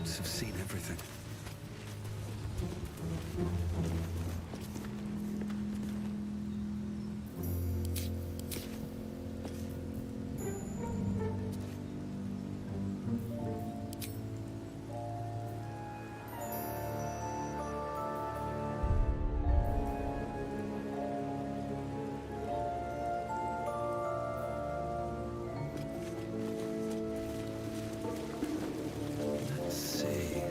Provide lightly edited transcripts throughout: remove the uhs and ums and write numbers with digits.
must have seen everything. Let's see.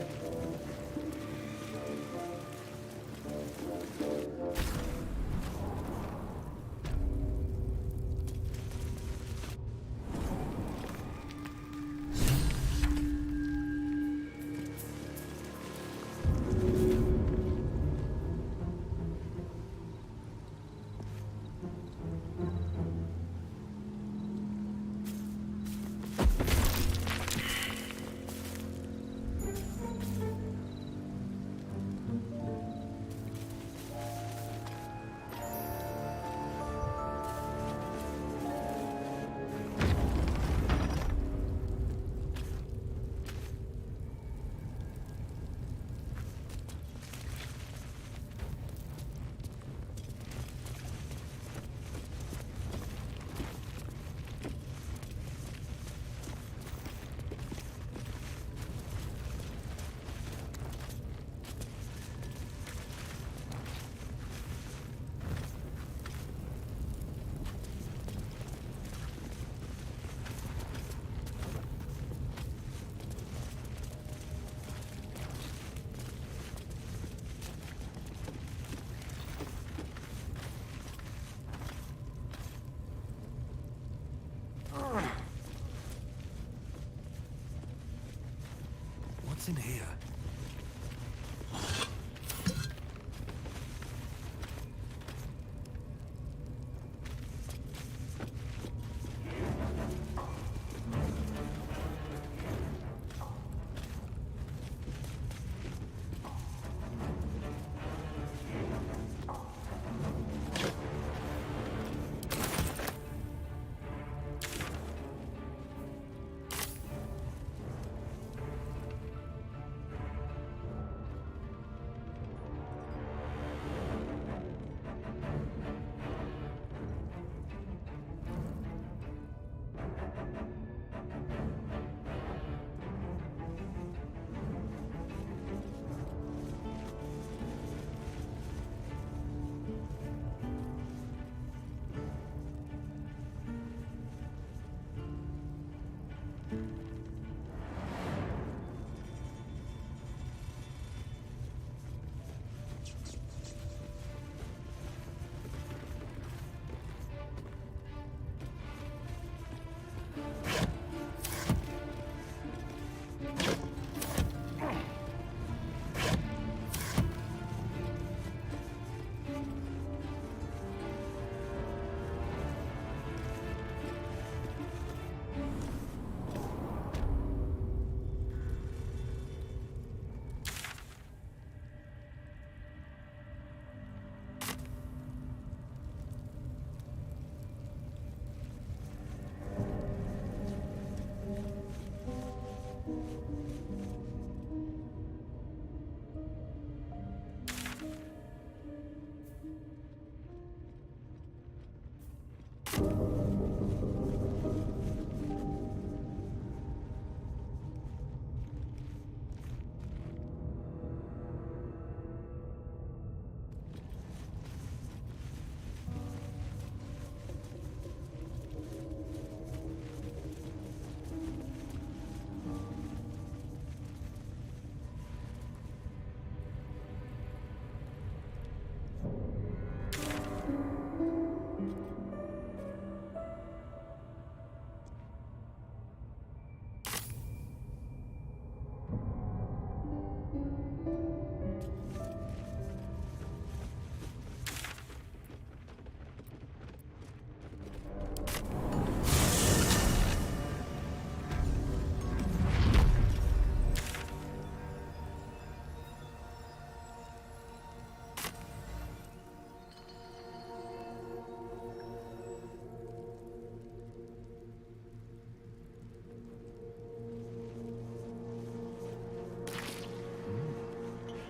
What's in here?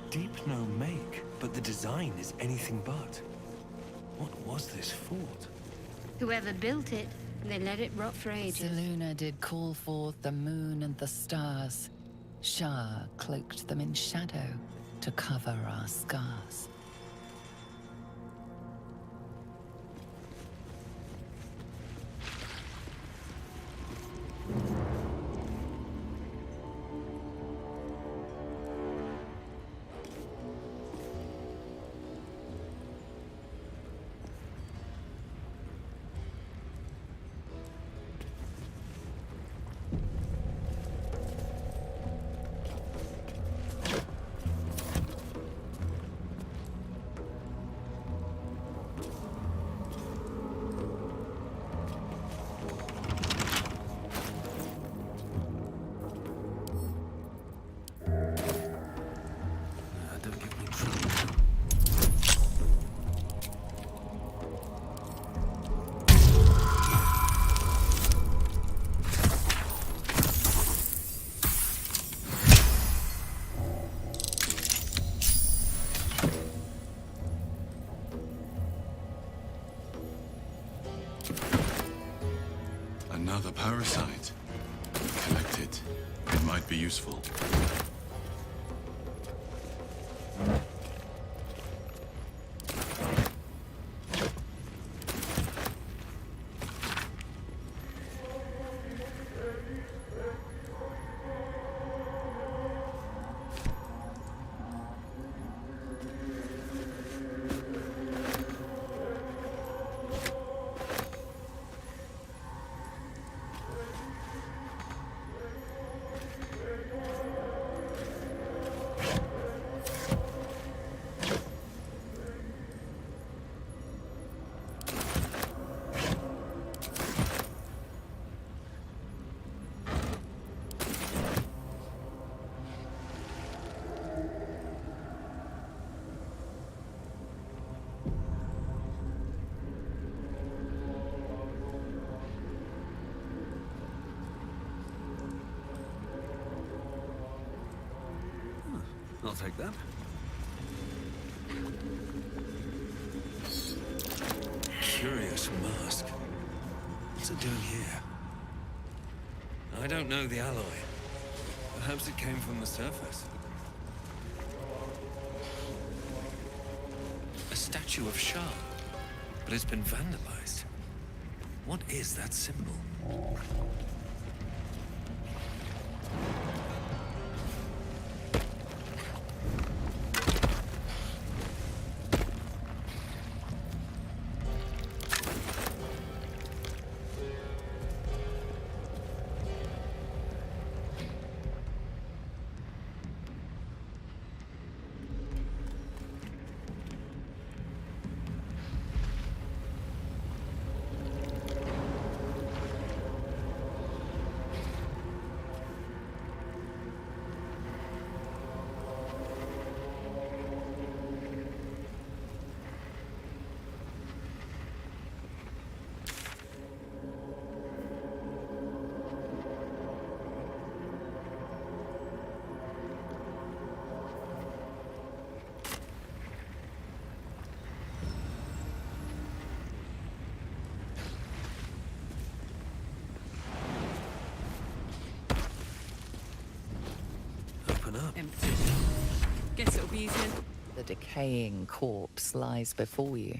deep no make, but the design is anything but. What was this fort? Whoever built it, they let it rot for ages. Selûne did call forth the moon and the stars. Shah cloaked them in shadow to cover our scars. Don't give me trouble. Another parasite. Collect it. It might be useful. I'll take that. Curious mask. What's it doing here? I don't know the alloy. Perhaps it came from the surface. A statue of Shah, but it's been vandalized. What is that symbol? Up. Empty. Guess it'll be easier. The decaying corpse lies before you.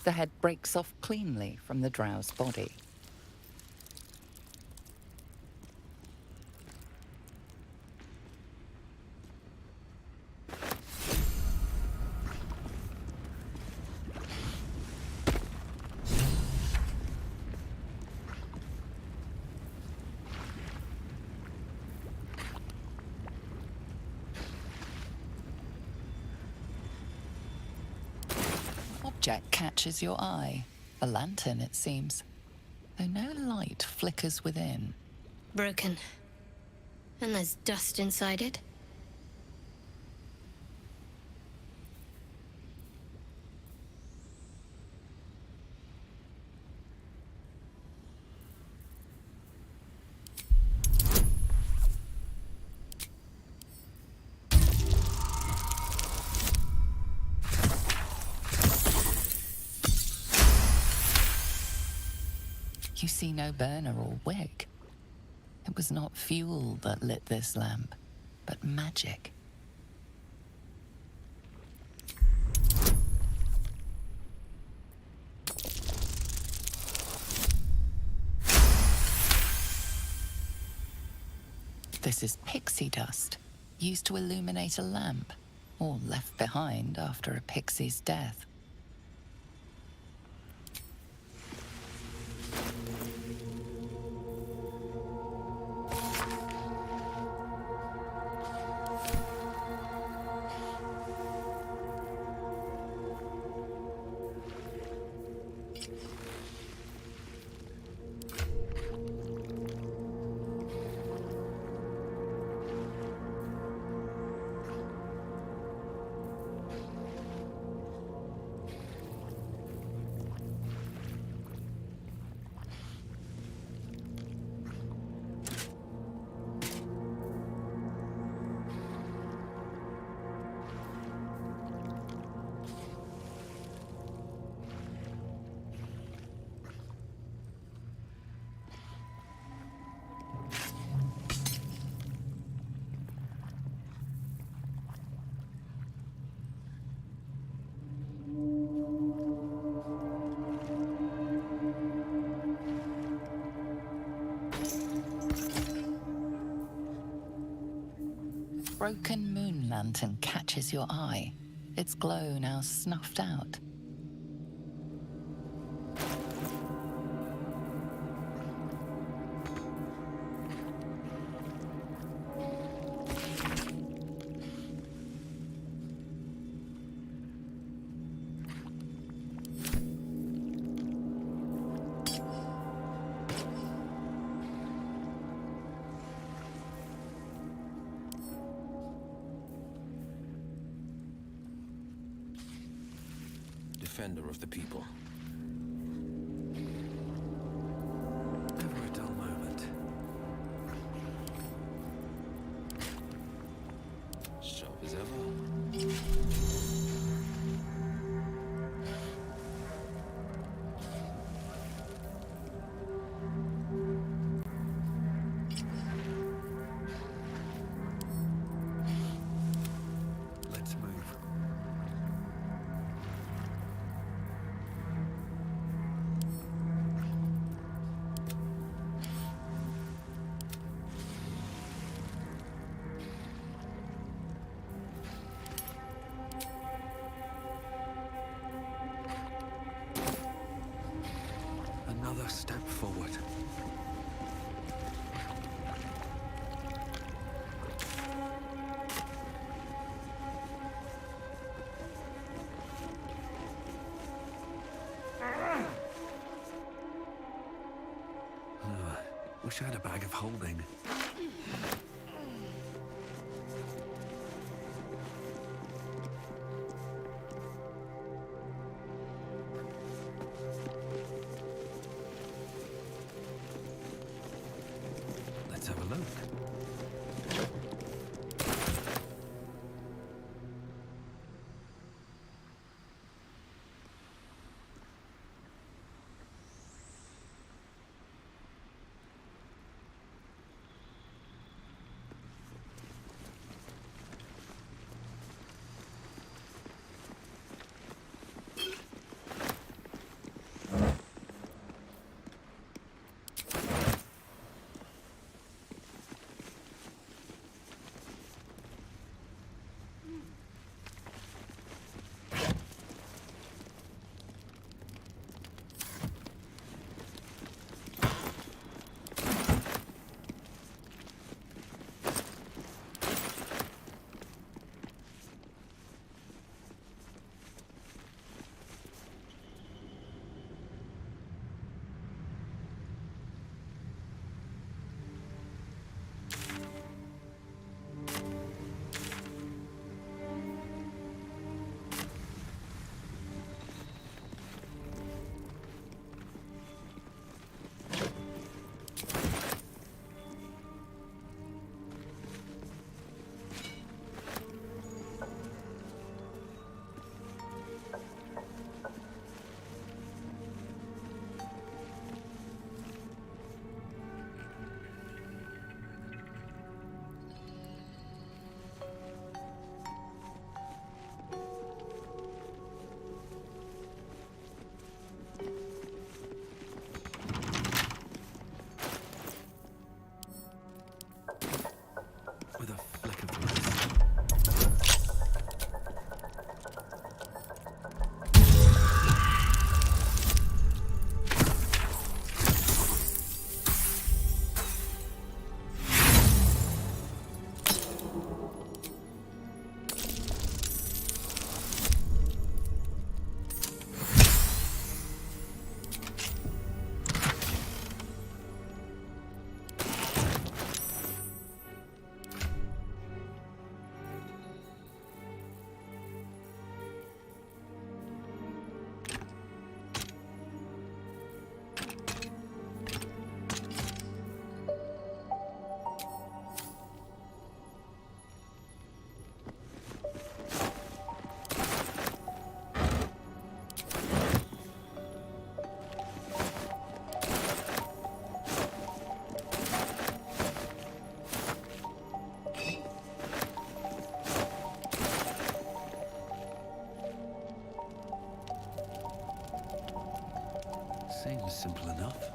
The head breaks off cleanly from the drow's body. object catches your eye. A lantern, it seems, though no light flickers within. Broken. And there's dust inside it. You see no burner or wick. It was not fuel that lit this lamp, but magic. This is pixie dust, used to illuminate a lamp, or left behind after a pixie's death. Broken moon lantern catches your eye, its glow now snuffed out. Defender of the people. Never a dull moment. Sharp as ever. Let's move. Another step forward. Wish I had a bag of holding. Let's have a look. Seems simple enough.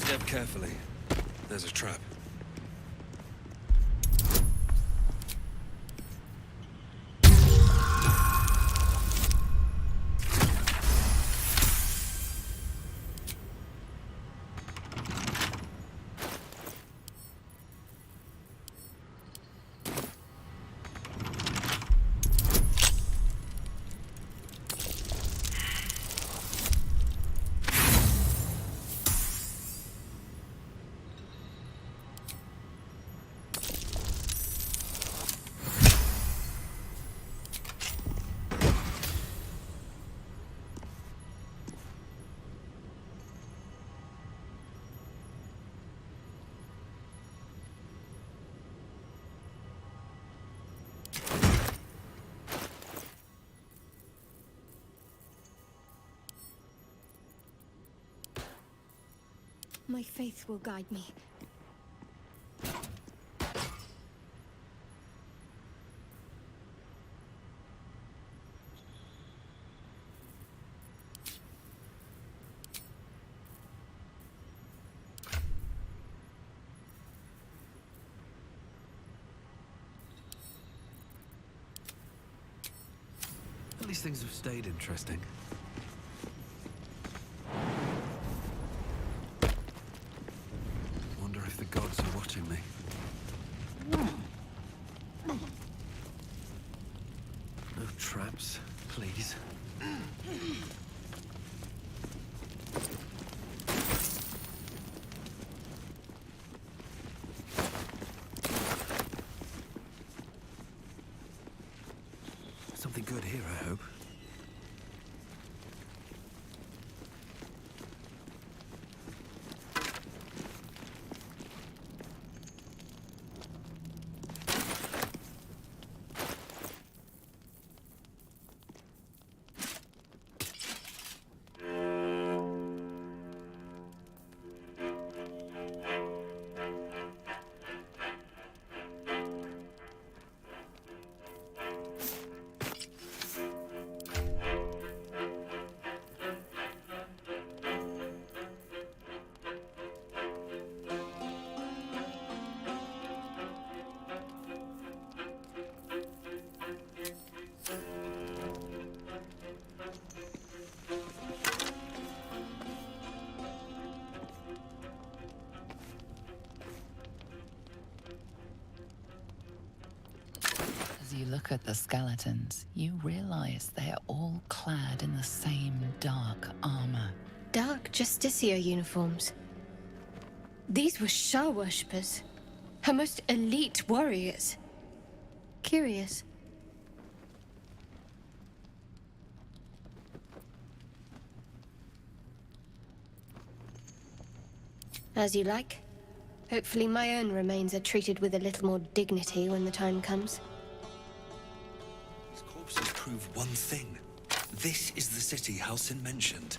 Step carefully. There's a trap. My faith will guide me. At least things have stayed interesting. Wonder if the gods are watching me. No traps, please. Something good here, I hope. As you look at the skeletons, you realize they're all clad in the same dark armor. Dark Justicia uniforms. These were Shah worshippers. Her most elite warriors. Curious. As you like. Hopefully my own remains are treated with a little more dignity when the time comes. These corpses prove one thing. This is the city Halsin mentioned.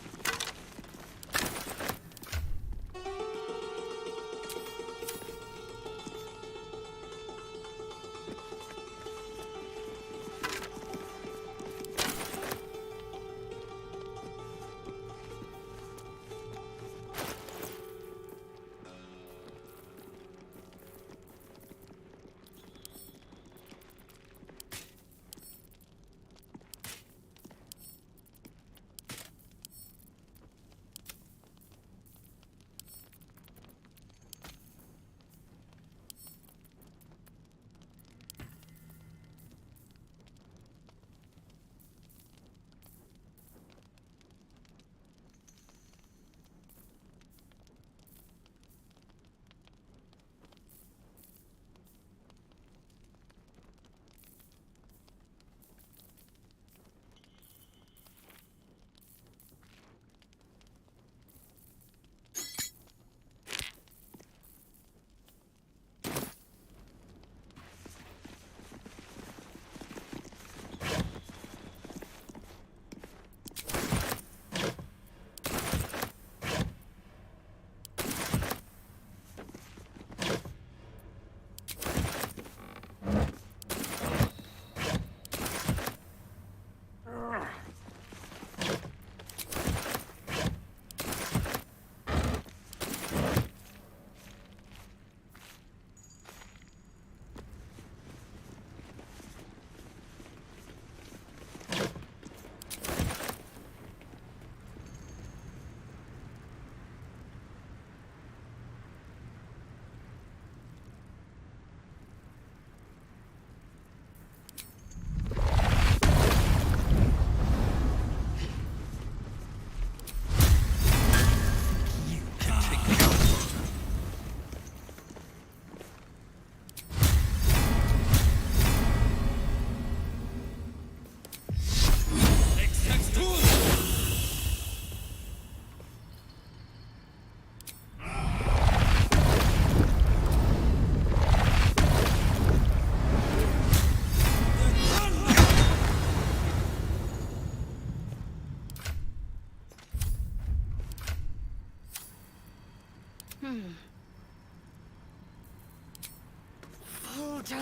Sharp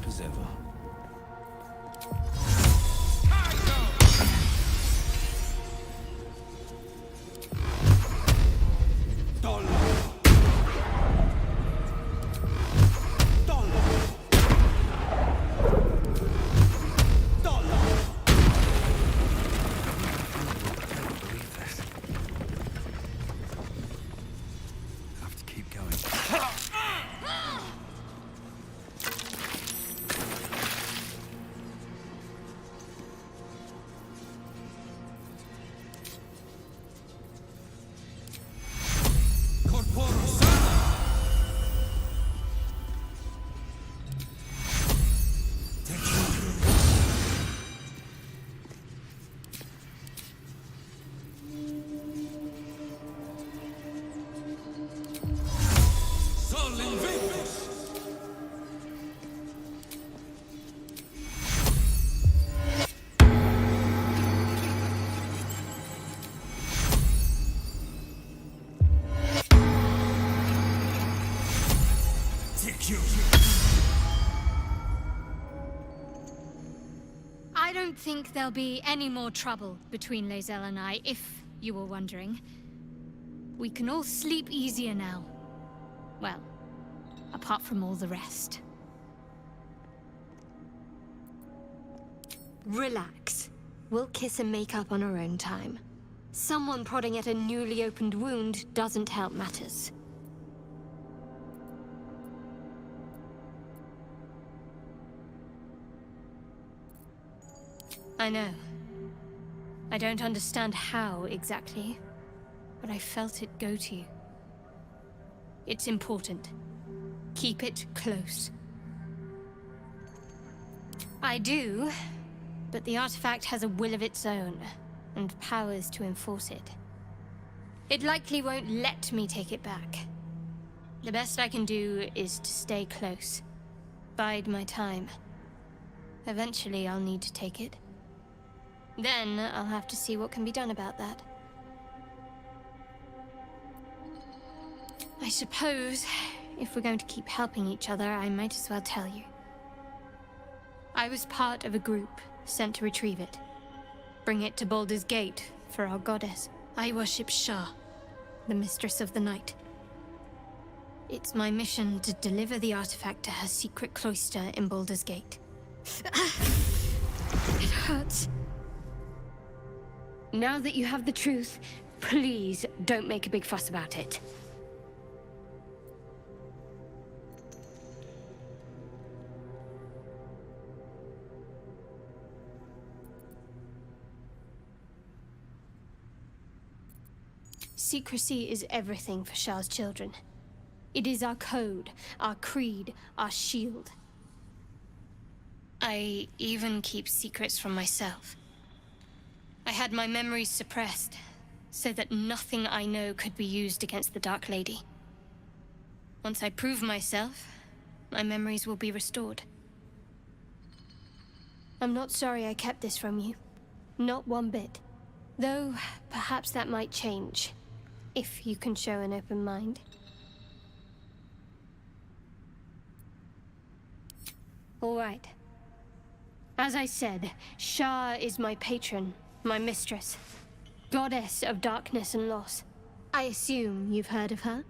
as ever. I don't think there'll be any more trouble between Lae'zel and I, if you were wondering. We can all sleep easier now. Well, apart from all the rest. Relax. We'll kiss and make up on our own time. Someone prodding at a newly opened wound doesn't help matters. I know. I don't understand how exactly, but I felt it go to you. It's important. Keep it close. I do, but the artifact has a will of its own, and powers to enforce it. It likely won't let me take it back. The best I can do is to stay close. Bide my time. Eventually I'll need to take it. Then I'll have to see what can be done about that. I suppose, if we're going to keep helping each other, I might as well tell you. I was part of a group sent to retrieve it. Bring it to Baldur's Gate for our goddess. I worship Shah, the mistress of the night. It's my mission to deliver the artifact to her secret cloister in Baldur's Gate. It hurts. Now that you have the truth, please don't make a big fuss about it. Secrecy is everything for Shah's children. It is our code, our creed, our shield. I even keep secrets from myself. I had my memories suppressed, so that nothing I know could be used against the Dark Lady. Once I prove myself, my memories will be restored. I'm not sorry I kept this from you. Not one bit. Though, perhaps that might change, if you can show an open mind. All right. As I said, Shah is my patron, my mistress. Goddess of darkness and loss. I assume you've heard of her?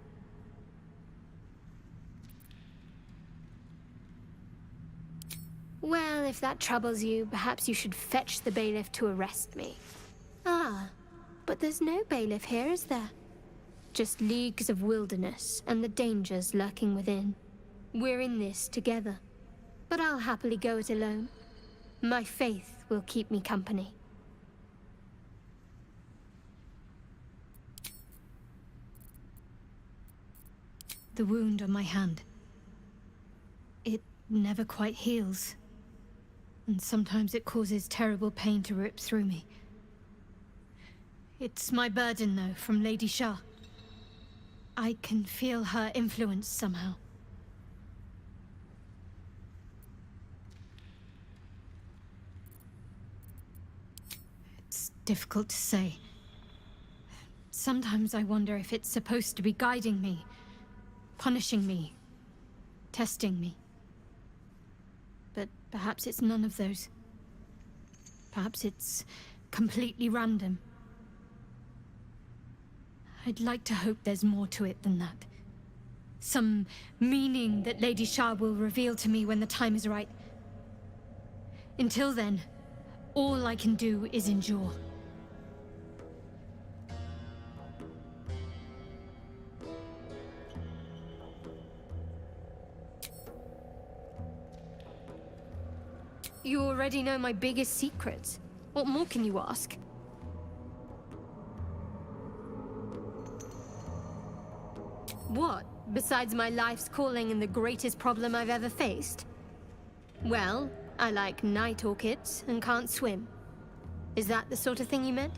Well, if that troubles you, perhaps you should fetch the bailiff to arrest me. Ah, but there's no bailiff here, is there? Just leagues of wilderness and the dangers lurking within. We're in this together. But I'll happily go it alone. My faith will keep me company. The wound on my hand. It never quite heals. And sometimes it causes terrible pain to rip through me. It's my burden, though, from Lady Shah. I can feel her influence somehow. It's difficult to say. Sometimes I wonder if it's supposed to be guiding me, punishing me, testing me. But perhaps it's none of those. Perhaps it's completely random. I'd like to hope there's more to it than that. Some meaning that Lady Shah will reveal to me when the time is right. Until then, all I can do is endure. You already know my biggest secrets. What more can you ask? What, besides my life's calling and the greatest problem I've ever faced? Well, I like night orchids and can't swim. Is that the sort of thing you meant?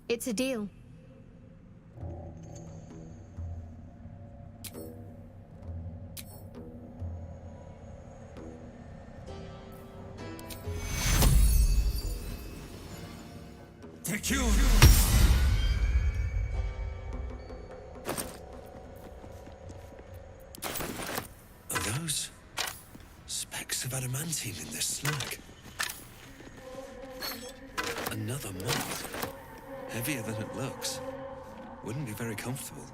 It's a deal. Secure! Are those specks of adamantine in this slag? Another moth. Heavier than it looks. Wouldn't be very comfortable.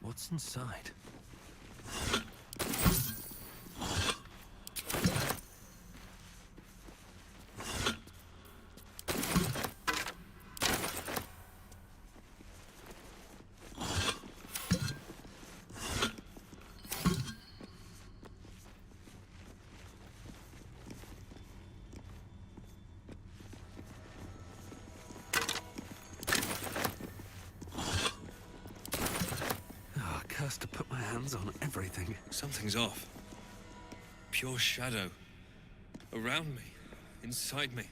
What's inside? To put my hands on everything. Something's off. Pure shadow. Around me. Inside me.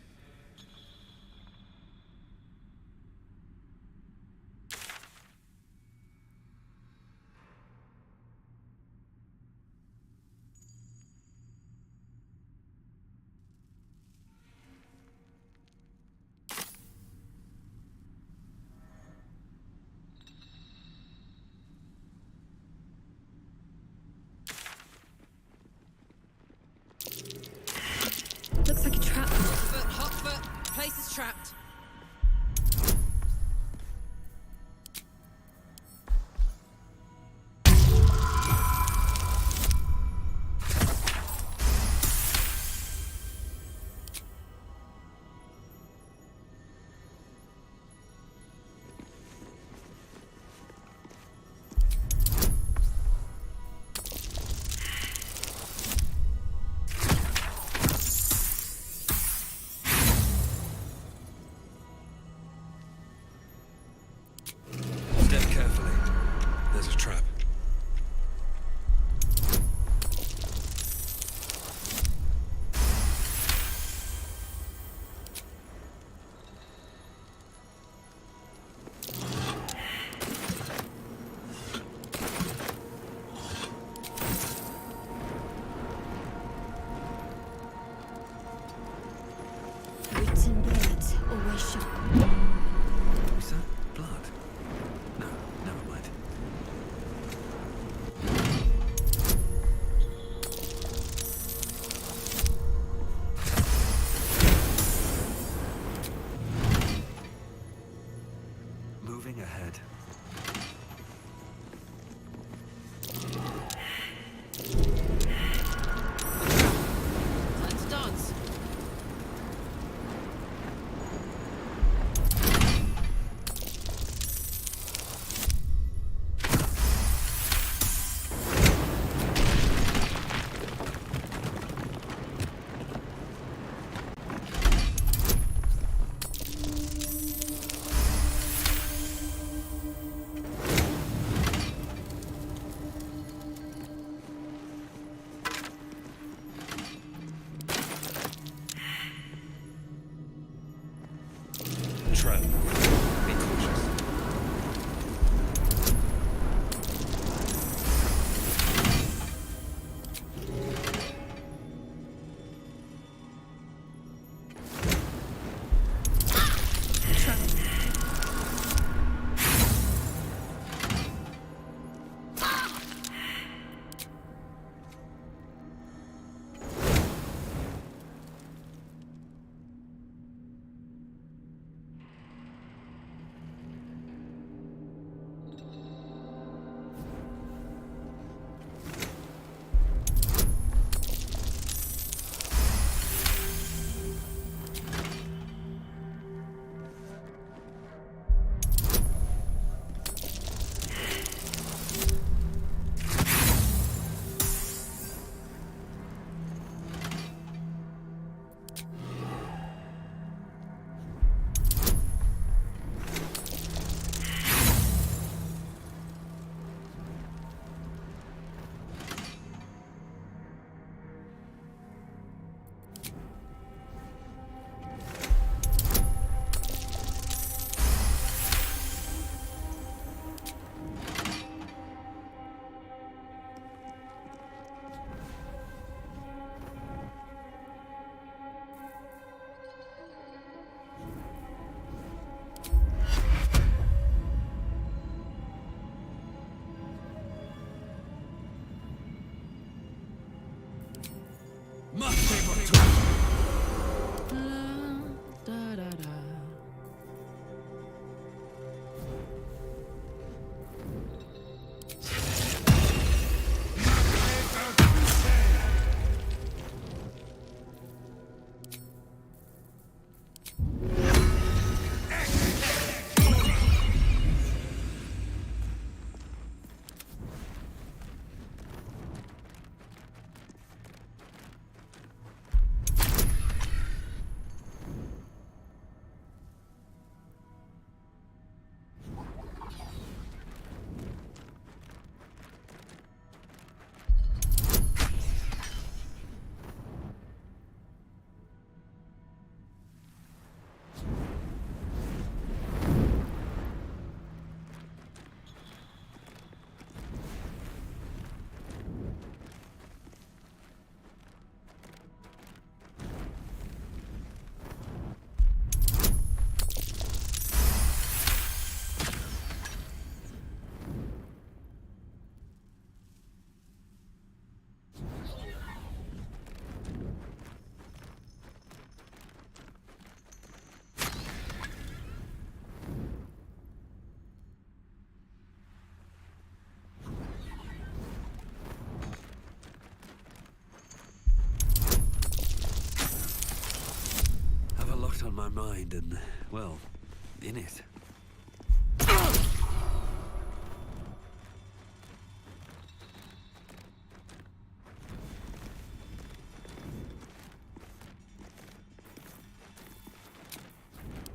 It's trapped. Step carefully. There's a trap. Written words always sharp. Is that blood? No, never mind. Moving ahead. Time to dance. Trap. Be cautious. My favorite tool. Da, da, da. mind and, well, in it.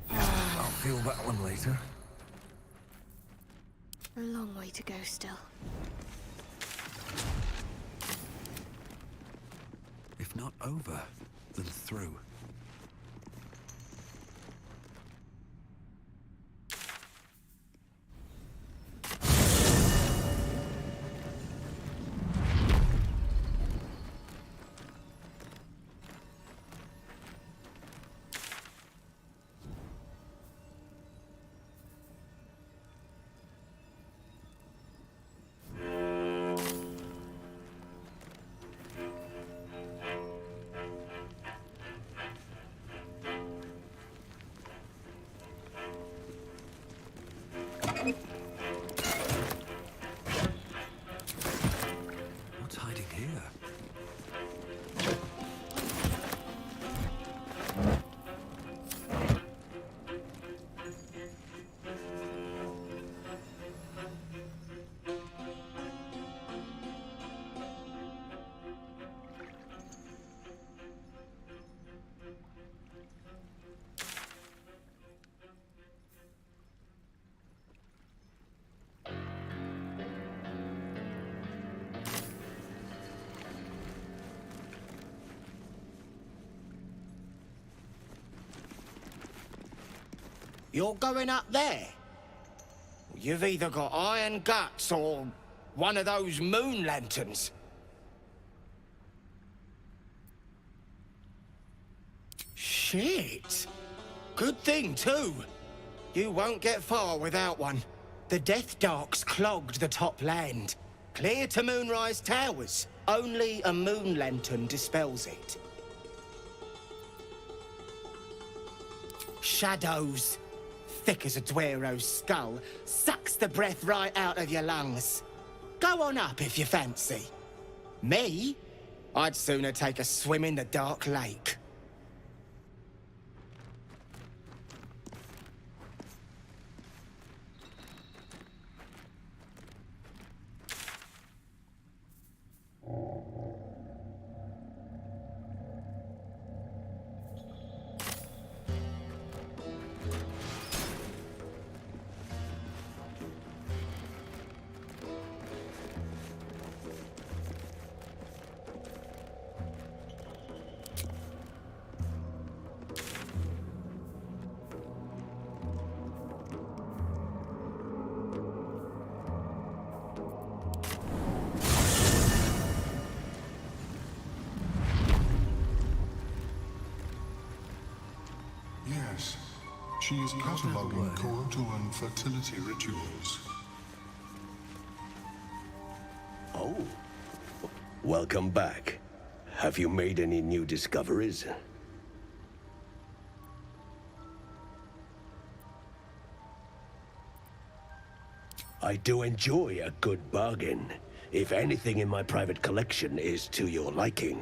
I'll feel that one later. A long way to go still. If not over, then through. What's hiding here? You're going up there? You've either got iron guts or one of those moon lanterns. Shit. Good thing, too. You won't get far without one. The Death Dark's clogged the top land. Clear to Moonrise Towers. Only a moon lantern dispels it. Shadows, thick as a Dwero's skull, sucks the breath right out of your lungs. Go on up if you fancy. Me? I'd sooner take a swim in the dark lake. Yes, she is cataloguing coital and fertility rituals. Oh, welcome back. Have you made any new discoveries? I do enjoy a good bargain, if anything in my private collection is to your liking.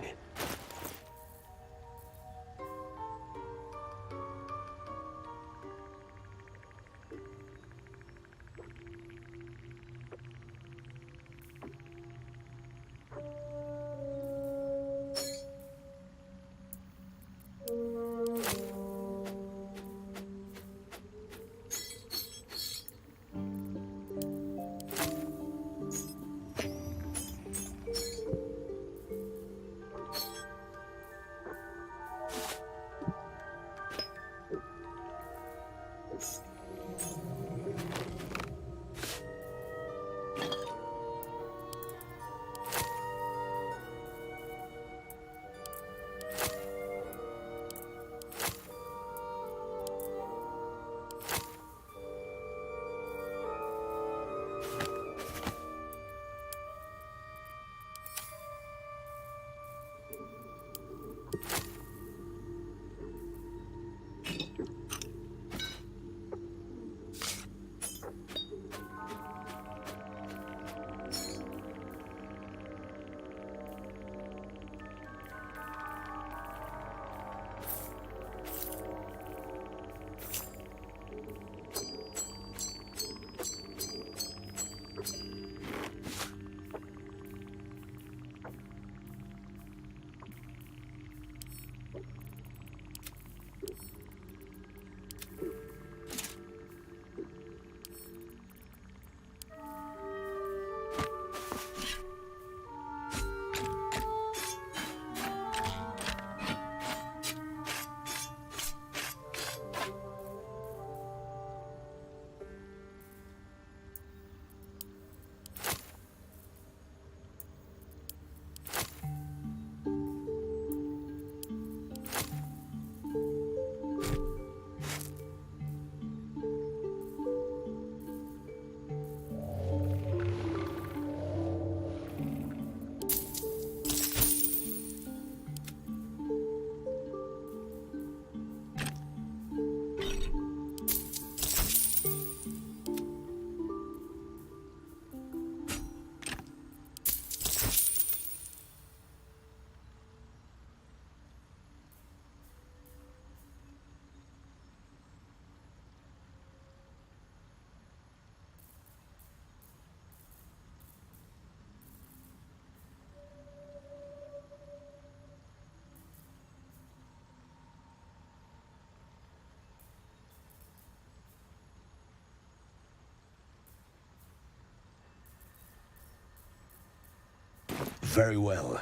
Very well.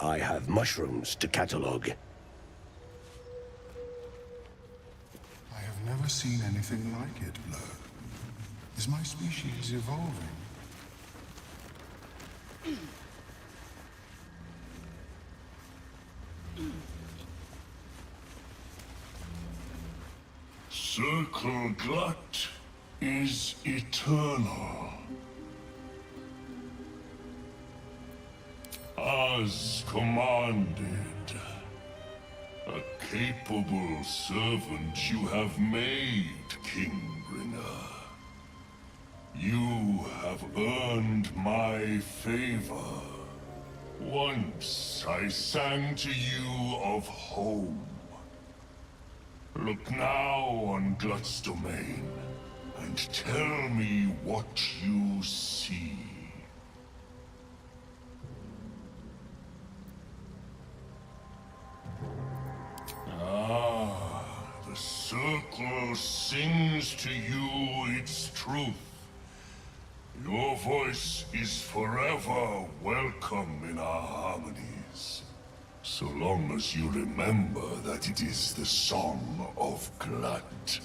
I have mushrooms to catalog. I have never seen anything like it, Blur. Is my species evolving? Circle Glut is eternal. As commanded, a capable servant you have made, Kingbringer. You have earned my favor. Once I sang to you of home. Look now on Glut's domain, and tell me what you see. Ah, the circle sings to you its truth. Your voice is forever welcome in our harmonies. So long as you remember that it is the song of Glut.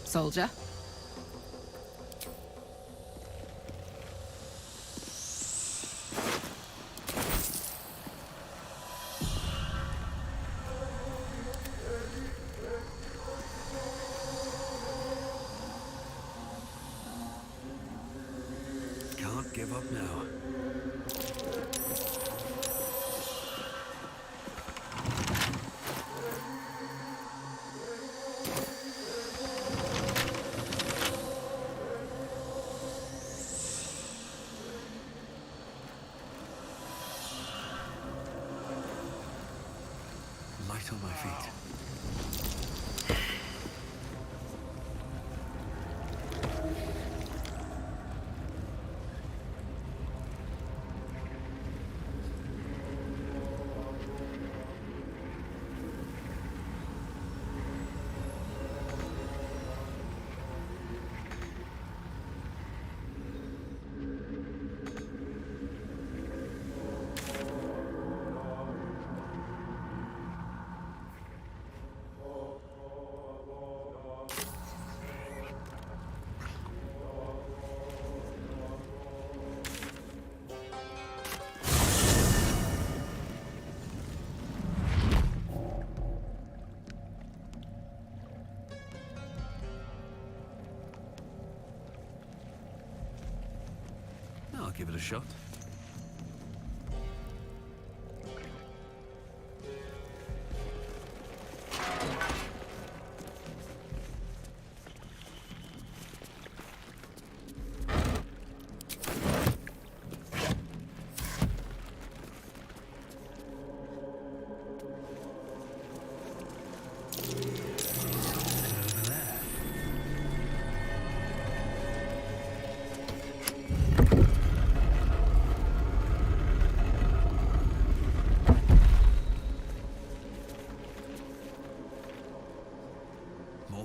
Soldier. Can't give up now. Light on my feet. I'll give it a shot.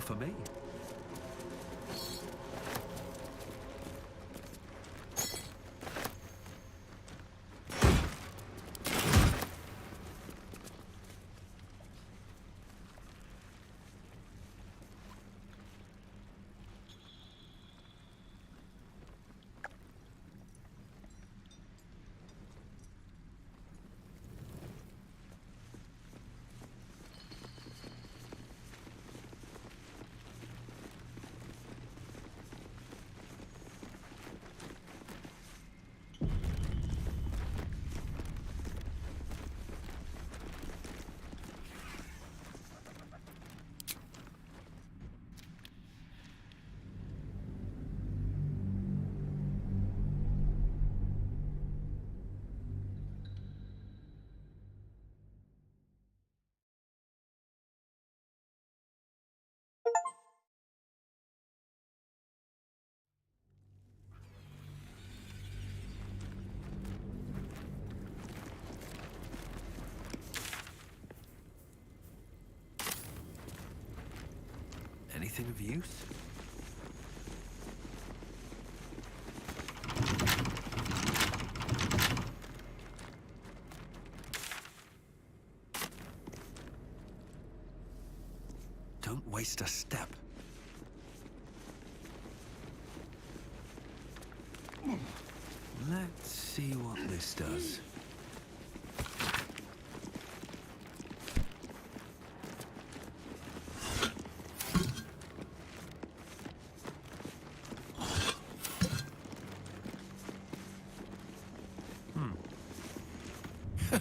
For me. Anything of use? Don't waste a step. Let's see what this does.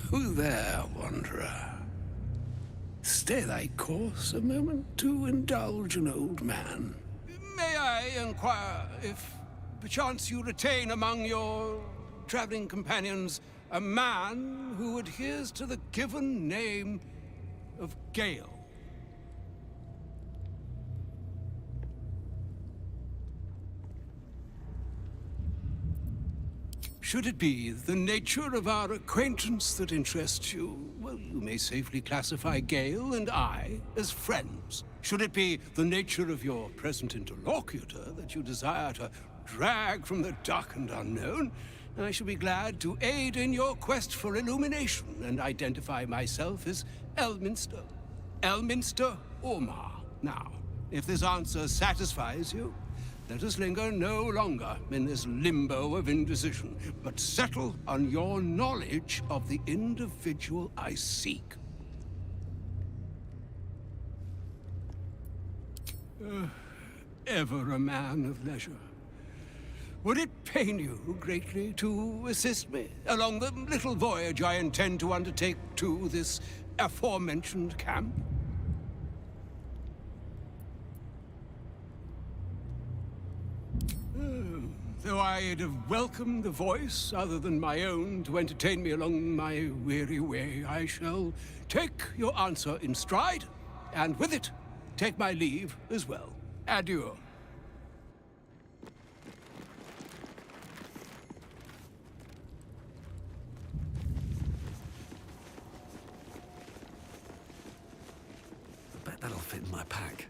Who there, wanderer? Stay thy course a moment to indulge an old man. May I inquire if, perchance, you retain among your traveling companions a man who adheres to the given name of Gale? Should it be the nature of our acquaintance that interests you, well, you may safely classify Gale and I as friends. Should it be the nature of your present interlocutor that you desire to drag from the dark and unknown, I shall be glad to aid in your quest for illumination and identify myself as Elminster. Elminster Aumar. Now, If this answer satisfies you, let us linger no longer in this limbo of indecision, but settle on your knowledge of the individual I seek. Ever a man of leisure. Would it pain you greatly to assist me along the little voyage I intend to undertake to this aforementioned camp? Though I'd have welcomed a voice other than my own to entertain me along my weary way, I shall take your answer in stride, and with it, take my leave as well. Adieu. I bet that'll fit in my pack.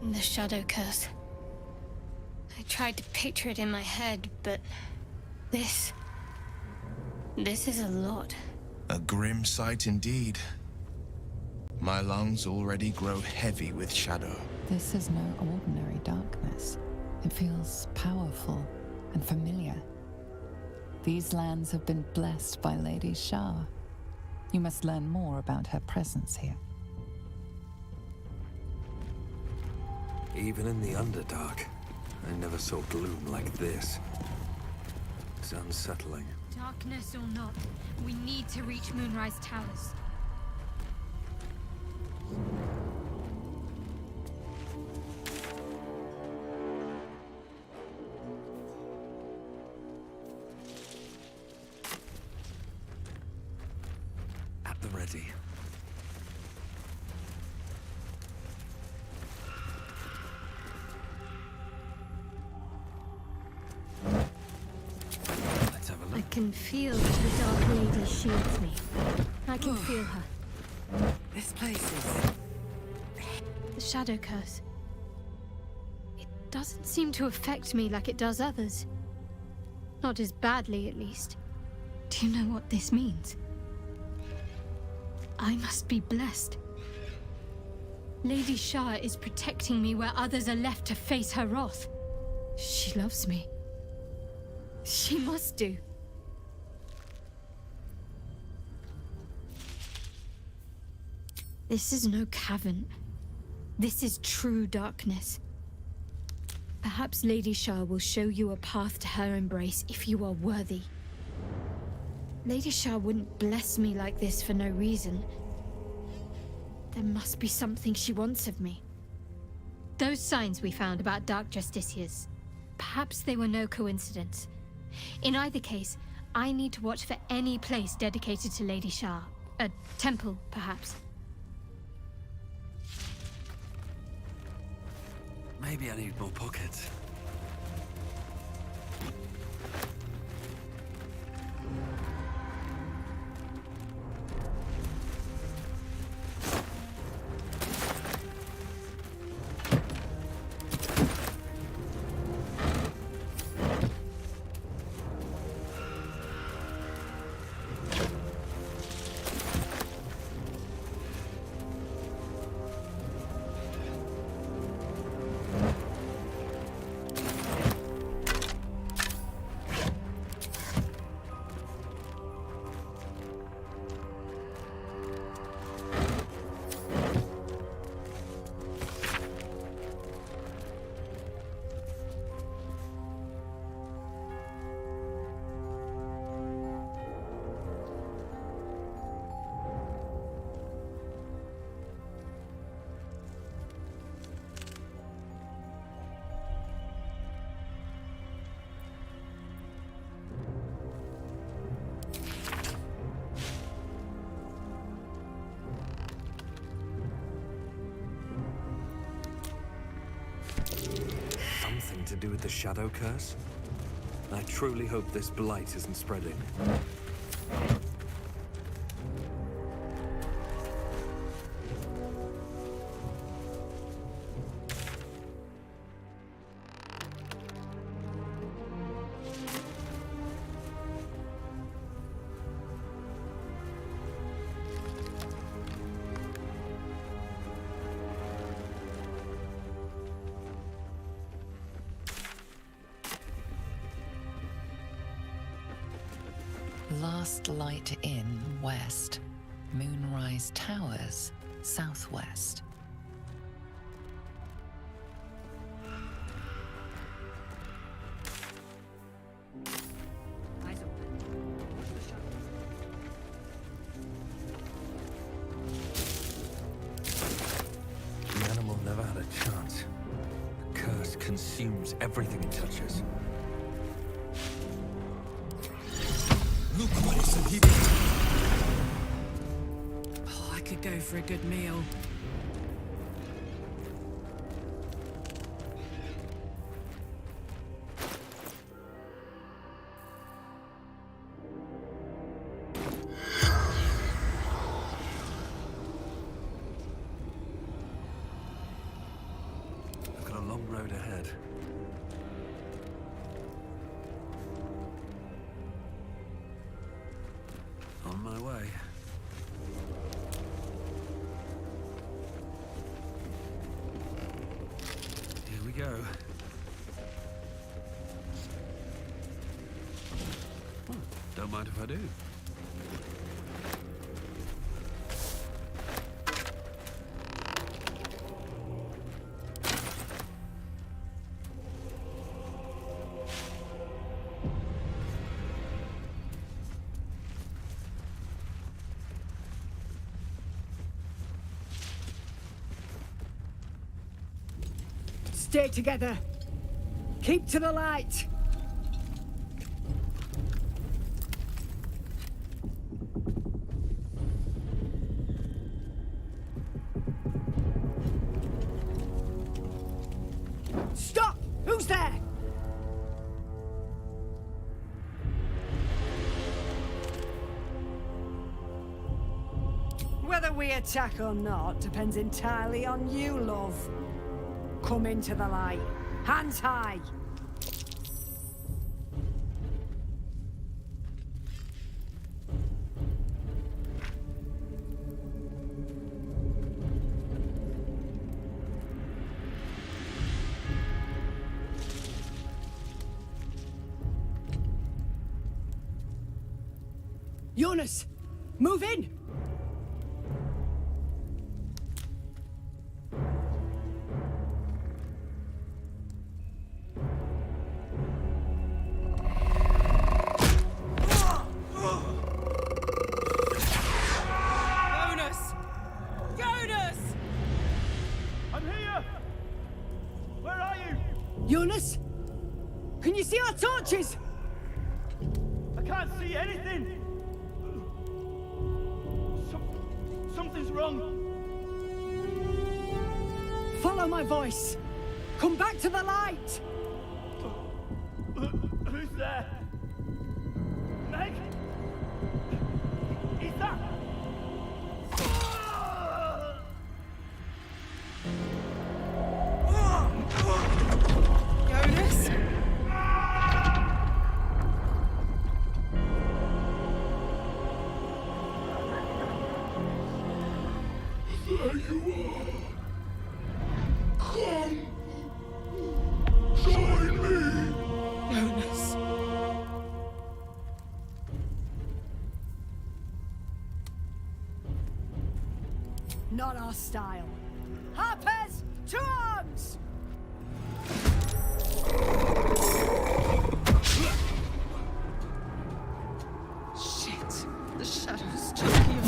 The shadow curse. I tried to picture it in my head, but this is a lot. A grim sight indeed. My lungs already grow heavy with shadow. This is no ordinary darkness. It feels powerful and familiar. These lands have been blessed by Lady Shah. You must learn more about her presence here. Even in the Underdark, I never saw gloom like this. It's unsettling. Darkness or not, we need to reach Moonrise Towers. At the ready. I can feel the Dark Lady shields me. I can feel her. This place is... The shadow curse. It doesn't seem to affect me like it does others. Not as badly, at least. Do you know what this means? I must be blessed. Lady Shah is protecting me where others are left to face her wrath. She loves me. She must do. This is no cavern. This is true darkness. Perhaps Lady Shah will show you a path to her embrace if you are worthy. Lady Shah wouldn't bless me like this for no reason. There must be something she wants of me. Those signs we found about Dark Justiciars, perhaps they were no coincidence. In either case, I need to watch for any place dedicated to Lady Shah. A temple, perhaps. Maybe I need more pockets. to do with the Shadow Curse? I truly hope this blight isn't spreading. Last Light Inn, west. Moonrise Towers, southwest. Eyes open. Watch the shadows. The animal never had a chance. The curse consumes everything it touches. Oh, I could go for a good meal. I've got a long road ahead. On my way. Here we go. Don't mind if I do. Stay together. Keep to the light. Stop! Who's there? Whether we attack or not depends entirely on you, love. Come into the light. Hands high. Jonas, move in! Jonas? Can you see our torches? I can't see anything! Something's wrong! Follow my voice! Come back to the light! Who's there? Meg? Is that... Jonas? There you are. Come. Join me. Jonas. Not our style. Harpers, to arms! Shit! The shadows took you.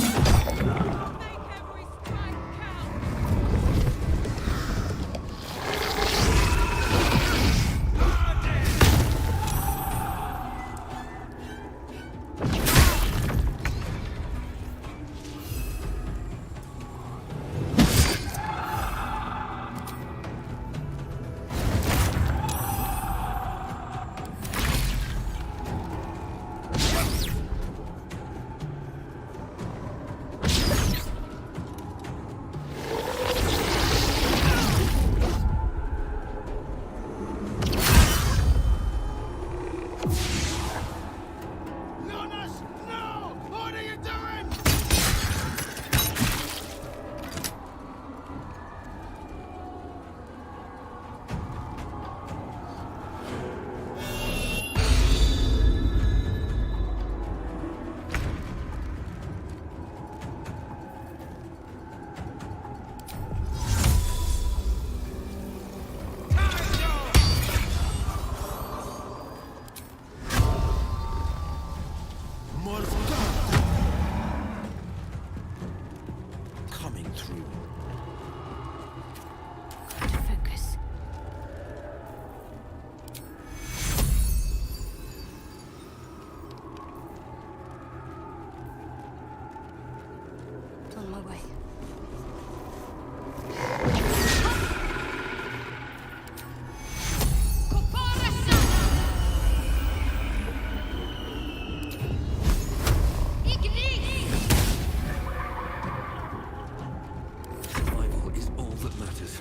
On my way. Survival is all that matters.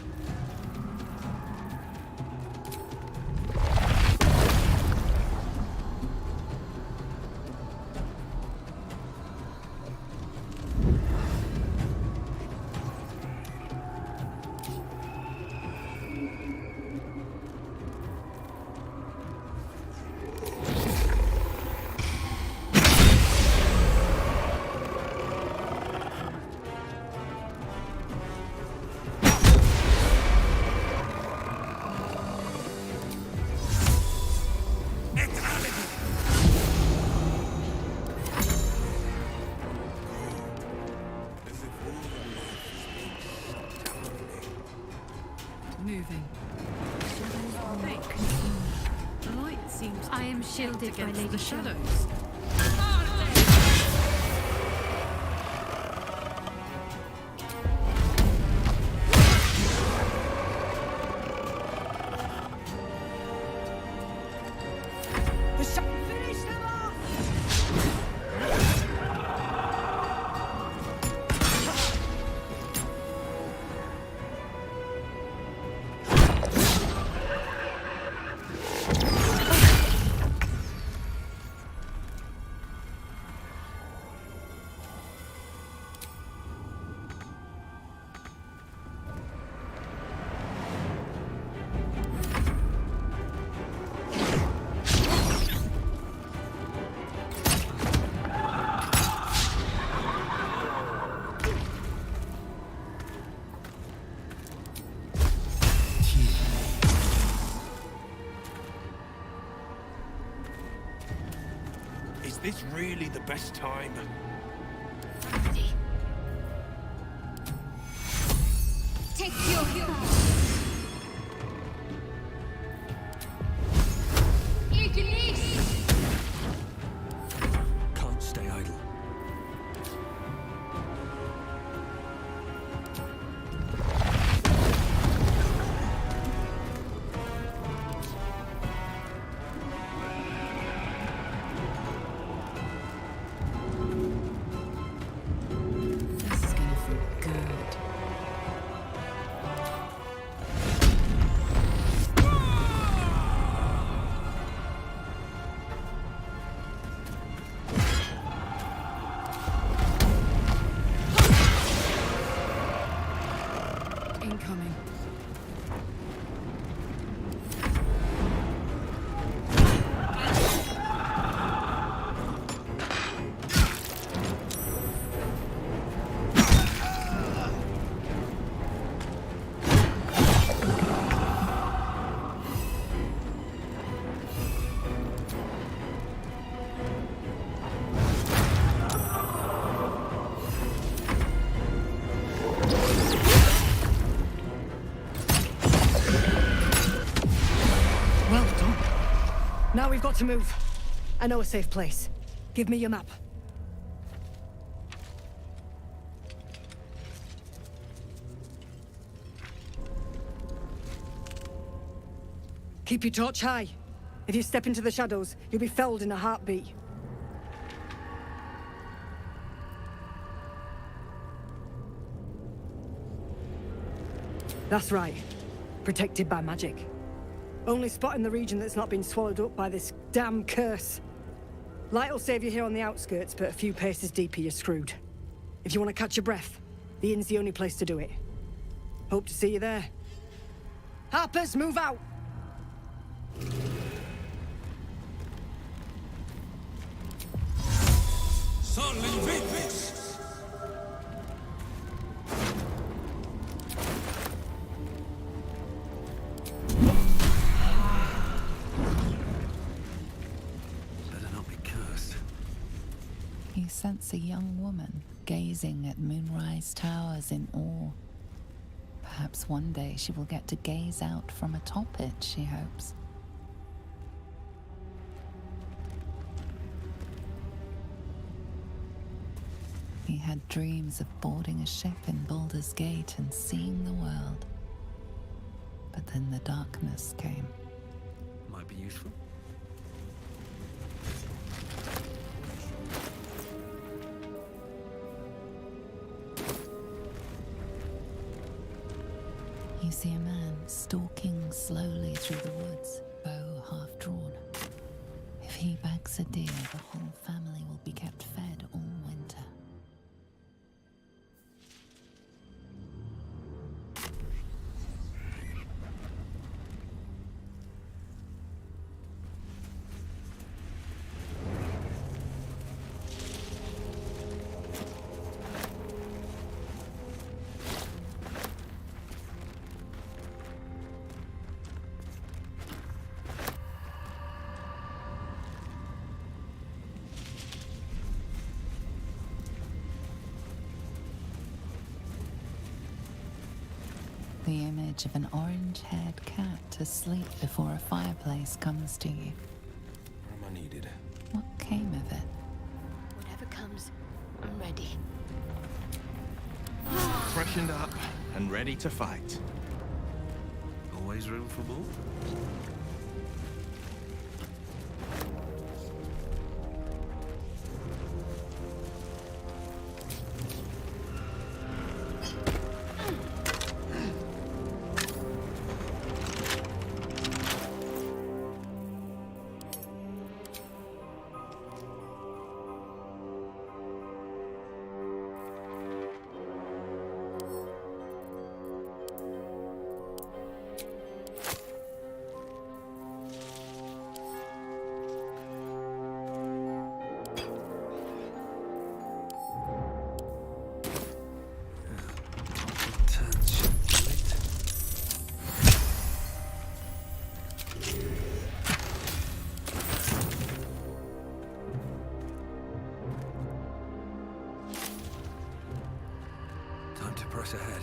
Moving. Shadows make consume. The light seems I am shielded by against Lady the Shadow. shadows. Finish them off! Is this really the best time? Take your heal. Can't stay idle. This is gonna feel good. Incoming. Well done. Now we've got to move. I know a safe place. Give me your map. Keep your torch high. If you step into the shadows, you'll be felled in a heartbeat. That's right. Protected by magic. Only spot in the region that's not been swallowed up by this damn curse. Light will save you here on the outskirts, but a few paces deeper you're screwed. If you want to catch your breath, the inn's the only place to do it. Hope to see you there. Harpers, move out! Better not be cursed. You sense a young woman gazing at Moonrise Towers in awe. Perhaps one day she will get to gaze out from atop it, she hopes. He had dreams of boarding a ship in Baldur's Gate and seeing the world. But then the darkness came. Might be useful. You see a man stalking slowly through the woods, bow half drawn. If he bags a deer, the whole family will be kept fed all winter. The image of an orange-haired cat asleep before a fireplace comes to you. What am I needed? What came of it? Whatever comes, I'm ready. Freshened up and ready to fight. Always room for more? Time to press ahead.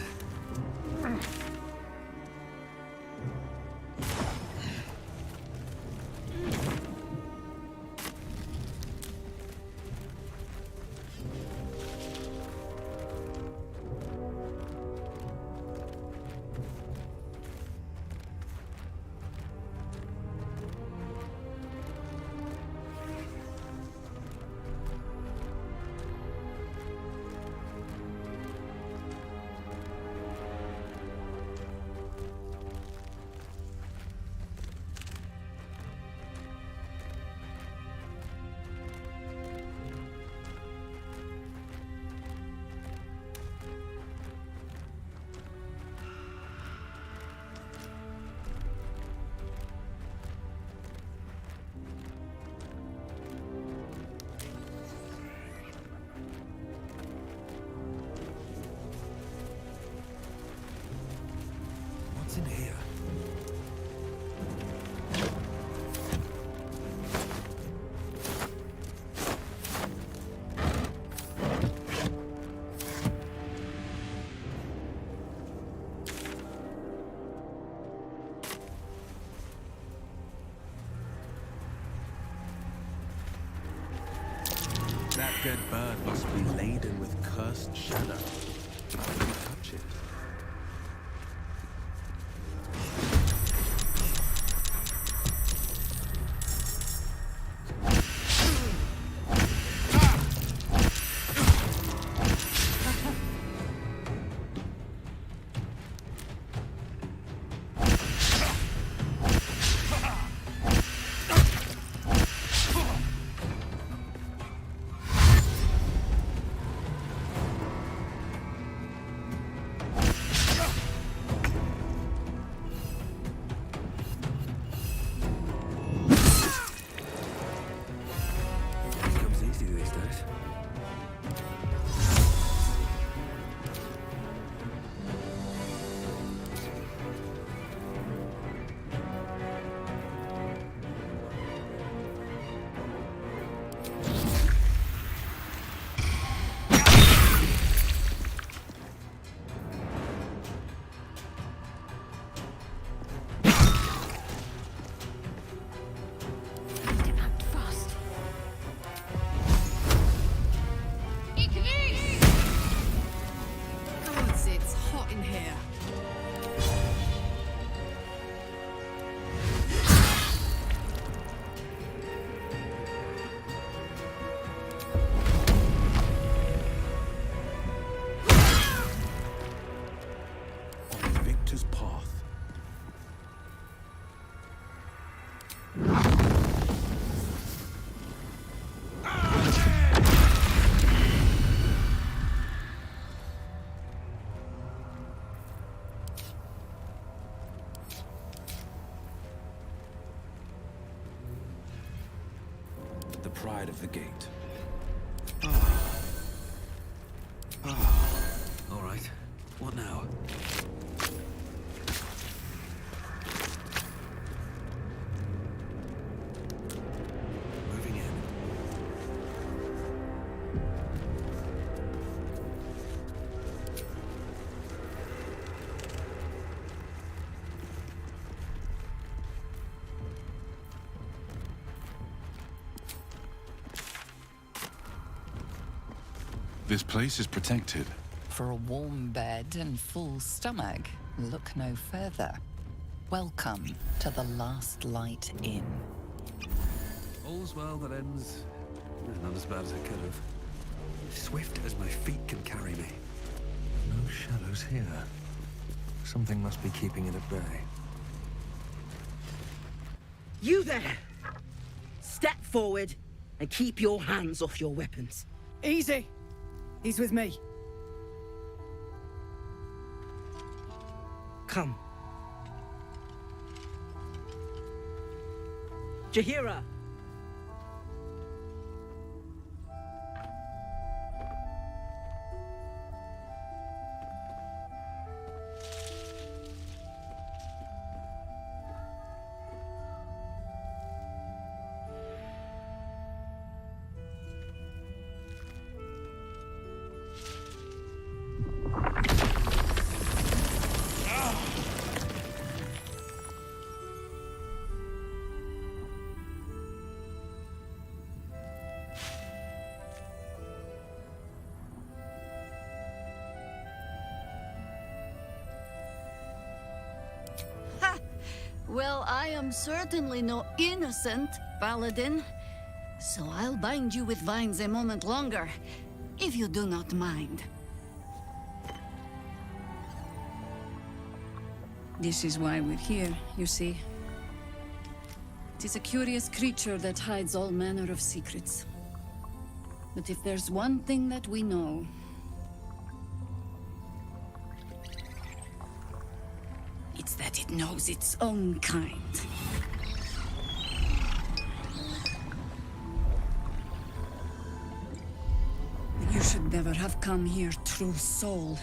What's in here? That dead bird must be laden with cursed shadow. How can you touch it? not in here. On Victor's path. The pride of the gate. All right. What now? Moving in. This place is protected. For a warm bed and full stomach, look no further. Welcome to the Last Light Inn. All's well that ends. Not as bad as it could have. Swift as my feet can carry me. No shadows here. Something must be keeping it at bay. You there! Step forward and keep your hands off your weapons. Easy. He's with me. Come. Jahira! Well, I am certainly no innocent, Paladin. So I'll bind you with vines a moment longer, if you do not mind. This is why we're here, you see. It is a curious creature that hides all manner of secrets. But if there's one thing that we know, it's that it knows its own kind. You should never have come here, true soul.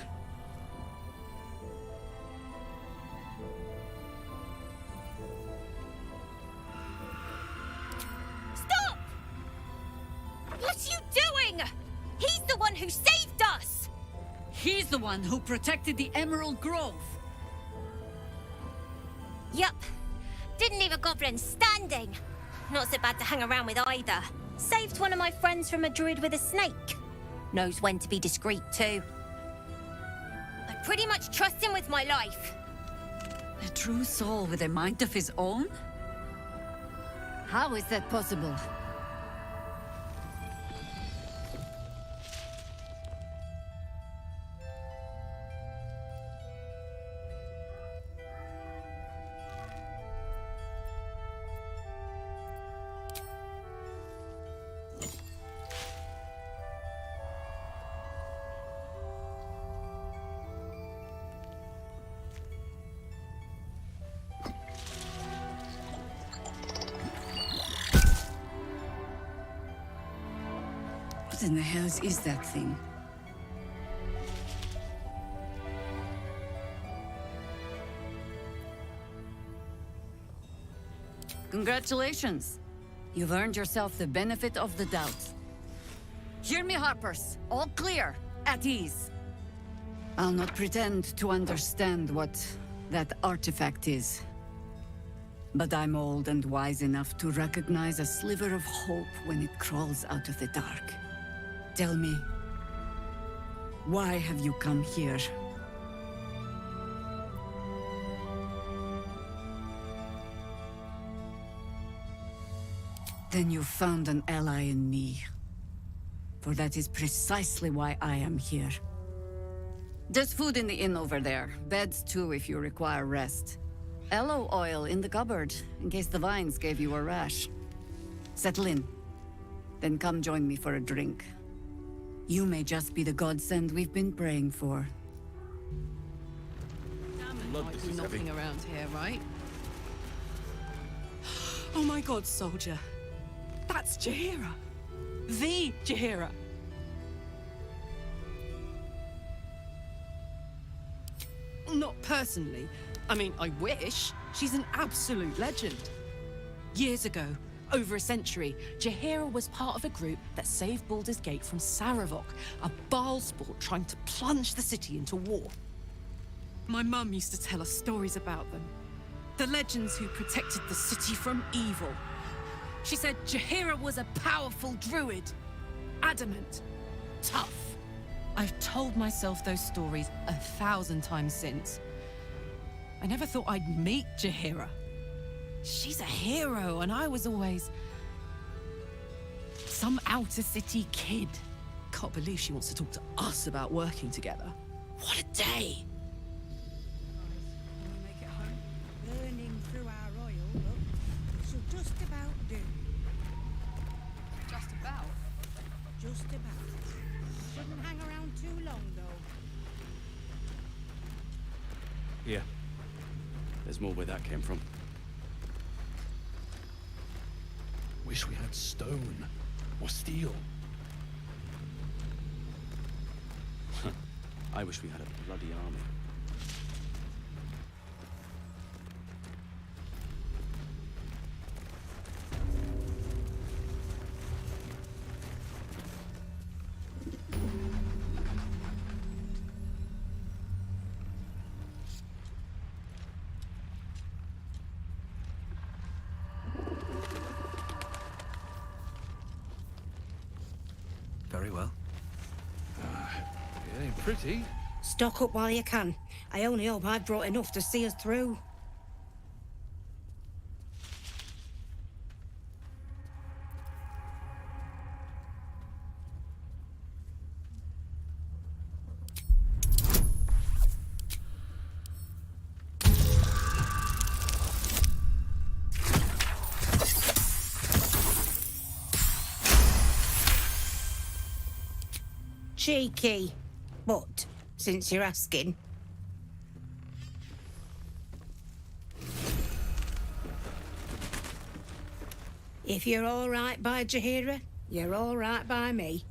Stop! What are you doing? He's the one who saved us! He's the one who protected the Emerald Grove. Yup. Didn't leave a goblin standing. Not so bad to hang around with either. Saved one of my friends from a druid with a snake. Knows when to be discreet too. I pretty much trust him with my life. A true soul with a mind of his own? How is that possible? What in the hell is that thing? Congratulations! You've earned yourself the benefit of the doubt. Hear me, Harpers. All clear. At ease. I'll not pretend to understand what that artifact is. But I'm old and wise enough to recognize a sliver of hope when it crawls out of the dark. Tell me, why have you come here? Then you've found an ally in me. For that is precisely why I am here. There's food in the inn over there. Beds too if you require rest. Aloe oil in the cupboard, in case the vines gave you a rash. Settle in. Then come join me for a drink. You may just be the godsend we've been praying for. Might do nothing around here, right? Oh my god, soldier. That's Jaheira. The Jaheira. Not personally. I mean, I wish. She's an absolute legend. Years ago, over a century, Jaheira was part of a group that saved Baldur's Gate from Saravok, a Baalsport trying to plunge the city into war. My mum used to tell us stories about them. The legends who protected the city from evil. She said Jaheira was a powerful druid. Adamant. Tough. I've told myself those stories 1,000 times since. I never thought I'd meet Jaheira. She's a hero, and I was always... some outer city kid. Can't believe she wants to talk to us about working together. What a day! Burning through our oil, but she'll just about do. Just about? Just about. Shouldn't hang around too long, though. Yeah. There's more where that came from. Wish we had stone or steel. I wish we had a bloody army. Very well. It ain't pretty. Stock up while you can. I only hope I've brought enough to see us through. Cheeky. But, since you're asking... If you're all right by Jaheira, you're all right by me.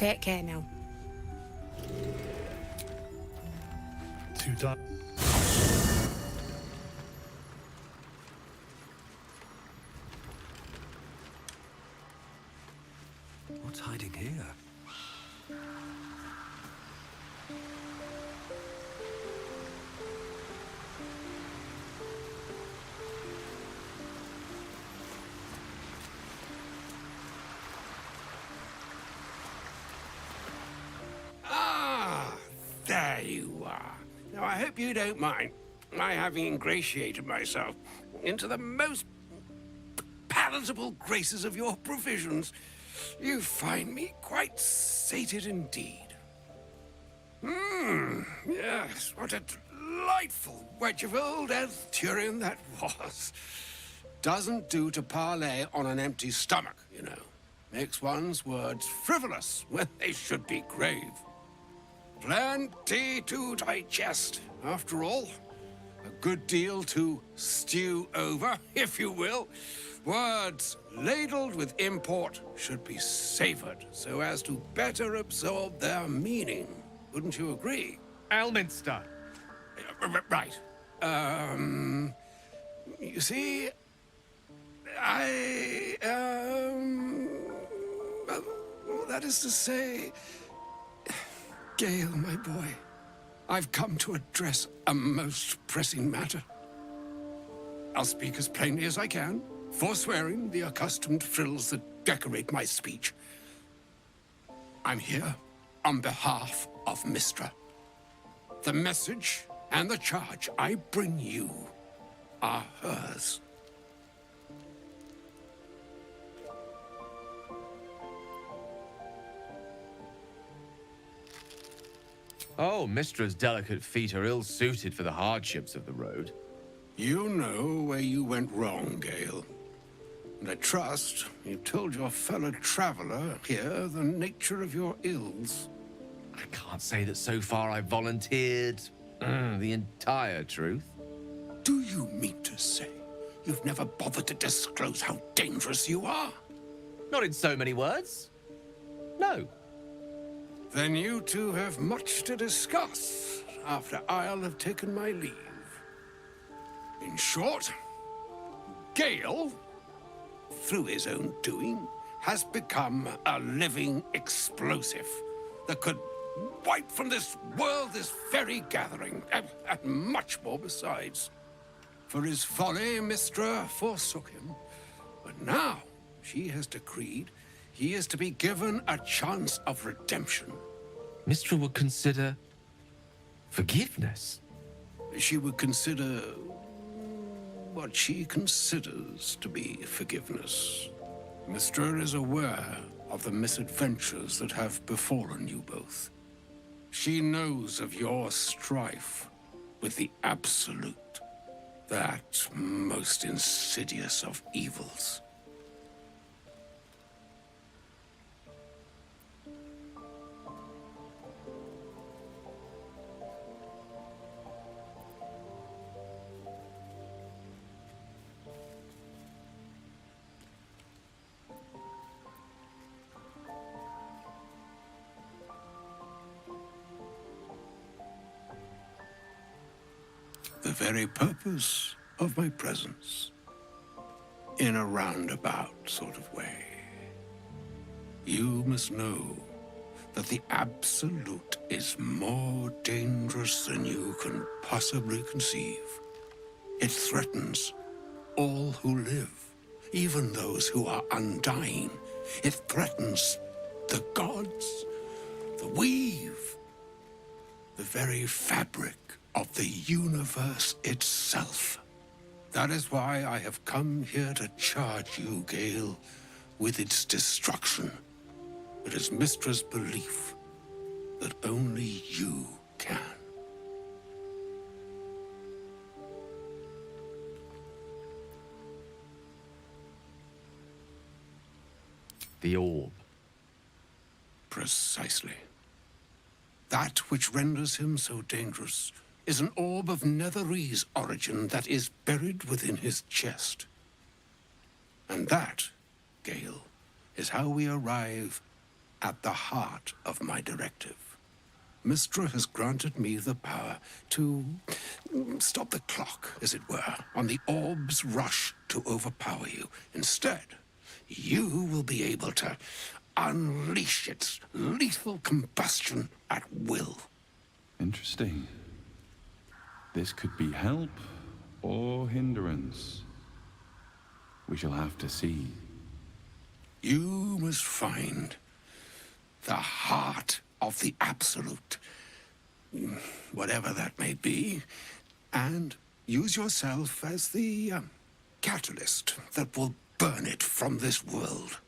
Take care now. Too dark. What's hiding here? Ah, there you are. Now, I hope you don't mind my having ingratiated myself into the most palatable graces of your provisions. You find me quite sated indeed. Yes, what a delightful wedge of old Arthurian that was. Doesn't do to parley on an empty stomach, you know. Makes one's words frivolous when they should be grave. Plenty to digest, after all. A good deal to stew over, if you will. Words ladled with import should be savored so as to better absorb their meaning. Wouldn't you agree? Elminster. Right. You see, well, that is to say, Gale, my boy, I've come to address a most pressing matter. I'll speak as plainly as I can, forswearing the accustomed frills that decorate my speech. I'm here on behalf of Mistra. The message and the charge I bring you are hers. Oh, Mistra's delicate feet are ill-suited for the hardships of the road. You know where you went wrong, Gale. And I trust you've told your fellow traveler here the nature of your ills. I can't say that so far I've volunteered the entire truth. Do you mean to say you've never bothered to disclose how dangerous you are? Not in so many words. No. Then you two have much to discuss after I'll have taken my leave. In short, Gale, through his own doing, has become a living explosive that could wipe from this world this very gathering, and much more besides. For his folly, Mistra forsook him. But now she has decreed he is to be given a chance of redemption. Mistra would consider forgiveness. She would consider what she considers to be forgiveness. Mistra is aware of the misadventures that have befallen you both. She knows of your strife with the Absolute, that most insidious of evils. The very purpose of my presence, in a roundabout sort of way. You must know that the Absolute is more dangerous than you can possibly conceive. It threatens all who live, even those who are undying. It threatens the gods, the weave, the very fabric of the universe itself. That is why I have come here to charge you, Gale, with its destruction. It is Mistra's belief that only you can. The orb. Precisely. That which renders him so dangerous is an orb of Netherese origin that is buried within his chest. And that, Gale, is how we arrive at the heart of my directive. Mizora has granted me the power to stop the clock, as it were, on the orb's rush to overpower you. Instead, you will be able to unleash its lethal combustion at will. Interesting. This could be help or hindrance. We shall have to see. You must find the heart of the Absolute, whatever that may be, and use yourself as the catalyst that will burn it from this world.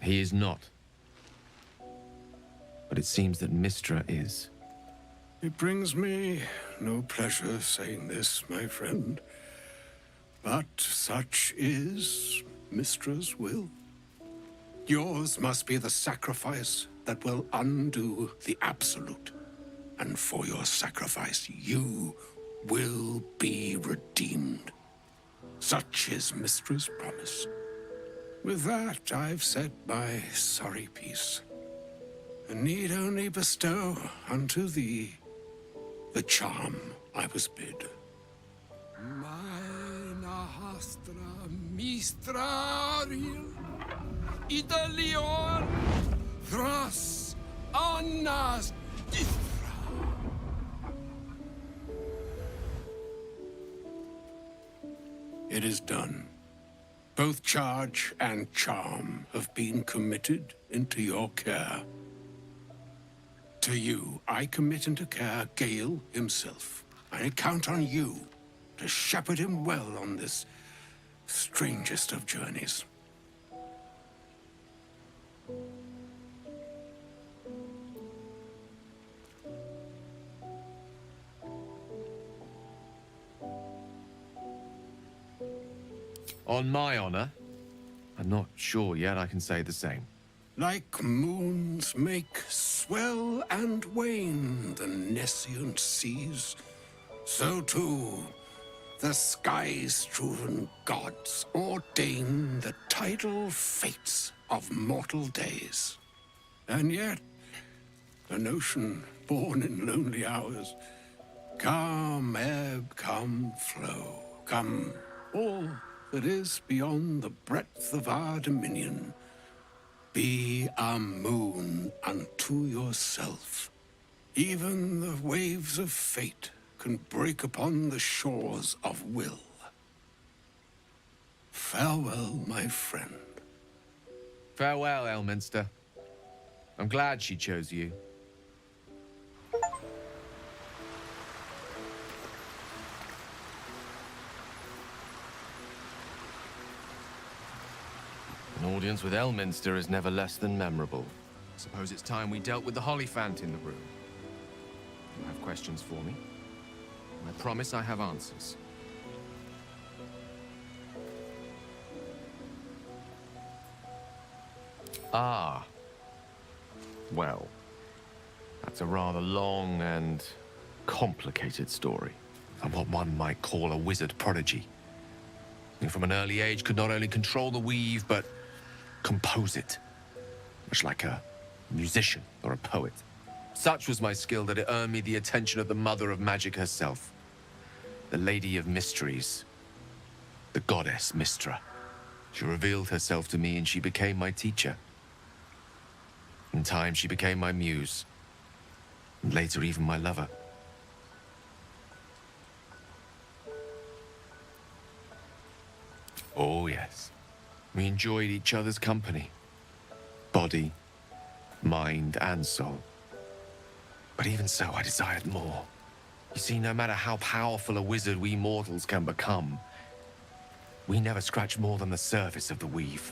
He is not. But it seems that Mizora is. It brings me no pleasure saying this, my friend. But such is Mizora's will. Yours must be the sacrifice that will undo the Absolute. And for your sacrifice, you will be redeemed. Such is Mizora's promise. With that, I've said my sorry piece, and need only bestow unto thee the charm I was bid. Mina hastra mistraril idalion thras annas dithra. It is done. Both charge and charm have been committed into your care. To you, I commit into care Gale himself. I count on you to shepherd him well on this strangest of journeys. On my honor, I'm not sure yet I can say the same. Like moons make swell and wane the nescient seas, so too the sky-strewn gods ordain the tidal fates of mortal days. And yet, an ocean born in lonely hours, come ebb, come flow, come all that is beyond the breadth of our dominion. Be a moon unto yourself. Even the waves of fate can break upon the shores of will. Farewell, my friend. Farewell, Elminster. I'm glad she chose you. An audience with Elminster is never less than memorable. Suppose it's time we dealt with the Hollyphant in the room. You have questions for me? I promise I have answers. Ah. Well, that's a rather long and complicated story. I'm what one might call a wizard prodigy. And from an early age could not only control the weave, but compose it, much like a musician or a poet. Such was my skill that it earned me the attention of the mother of magic herself, the Lady of Mysteries, the goddess Mizora. She revealed herself to me and she became my teacher. In time, she became my muse, and later even my lover. Oh, yes. We enjoyed each other's company. Body, mind, and soul. But even so, I desired more. You see, no matter how powerful a wizard we mortals can become, we never scratch more than the surface of the weave.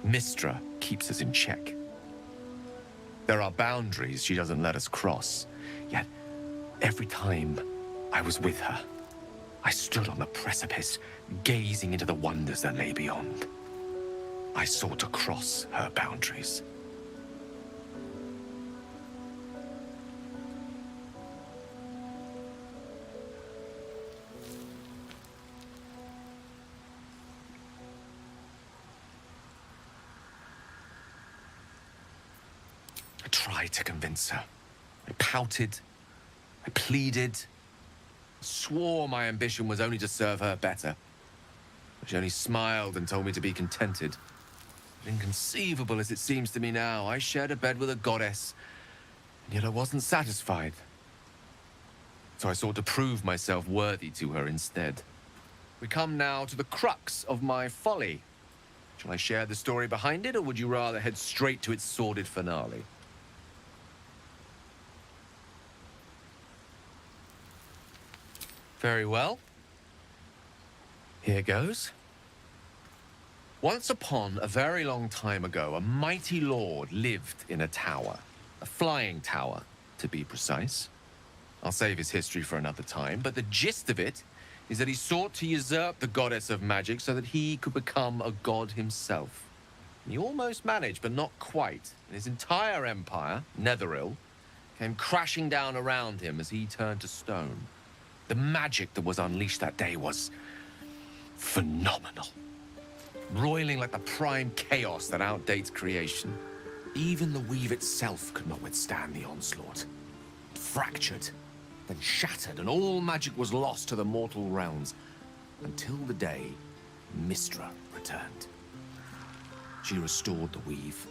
Mizora keeps us in check. There are boundaries she doesn't let us cross. Yet, every time I was with her, I stood on the precipice, gazing into the wonders that lay beyond. I sought to cross her boundaries. I tried to convince her. I pouted. I pleaded. Swore my ambition was only to serve her better. But she only smiled and told me to be contented. Inconceivable as it seems to me now, I shared a bed with a goddess, and yet I wasn't satisfied. So I sought to prove myself worthy to her instead. We come now to the crux of my folly. Shall I share the story behind it, or would you rather head straight to its sordid finale? Very well. Here goes. Once upon a very long time ago, a mighty lord lived in a tower. A flying tower, to be precise. I'll save his history for another time, but the gist of it is that he sought to usurp the goddess of magic so that he could become a god himself. And he almost managed, but not quite. And his entire empire, Netheril, came crashing down around him as he turned to stone. The magic that was unleashed that day was phenomenal. Roiling like the prime chaos that outdates creation. Even the weave itself could not withstand the onslaught. Fractured, then shattered, and all magic was lost to the mortal realms, until the day Mizora returned. She restored the weave,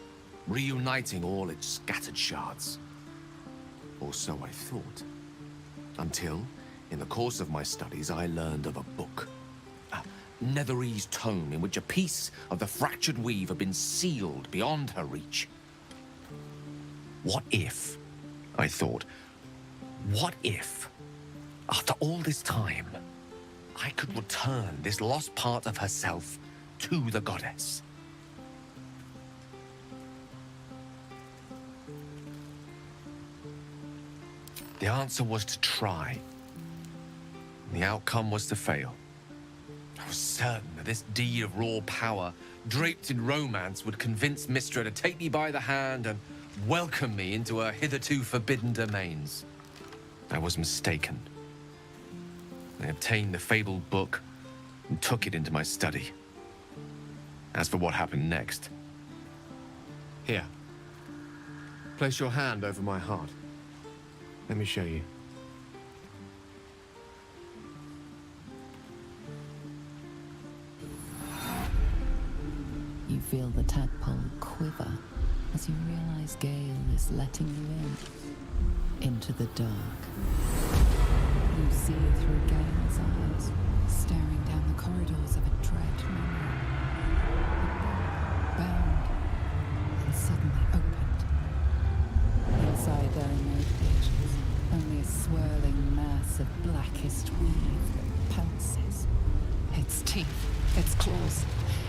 reuniting all its scattered shards. Or so I thought. Until, in the course of my studies, I learned of a book. Netherese tome in which a piece of the fractured weave had been sealed beyond her reach. What if, I thought, what if, after all this time, I could return this lost part of herself to the goddess? The answer was to try. The outcome was to fail. I was certain that this deed of raw power, draped in romance, would convince Mizora to take me by the hand and welcome me into her hitherto forbidden domains. I was mistaken. I obtained the fabled book and took it into my study. As for what happened next... Here. Place your hand over my heart. Let me show you. You feel the tadpole quiver as you realize Gale is letting you into the dark. You see through Gale's eyes, staring down the corridors of a dread memory. Bound and suddenly opened. Inside there are no pages, only a swirling mass of blackest weave that pounces. Its teeth, its claws,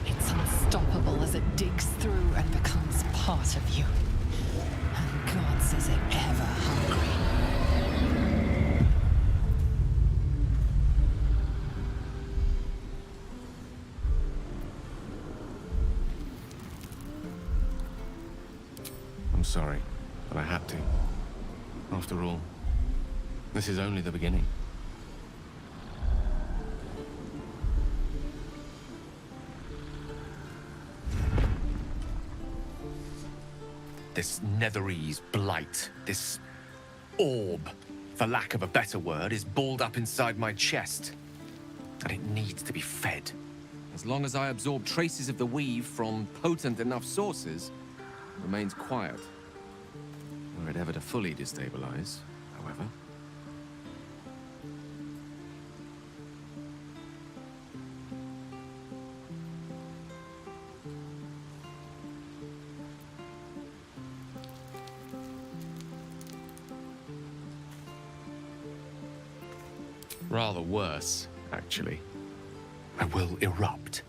it's unstoppable as it digs through and becomes part of you. And gods, is it ever hungry. I'm sorry, but I had to. After all, this is only the beginning. This Netherese blight, this orb, for lack of a better word, is balled up inside my chest. And it needs to be fed. As long as I absorb traces of the weave from potent enough sources, it remains quiet. Were it ever to fully destabilize, however. Rather worse, actually. I will erupt.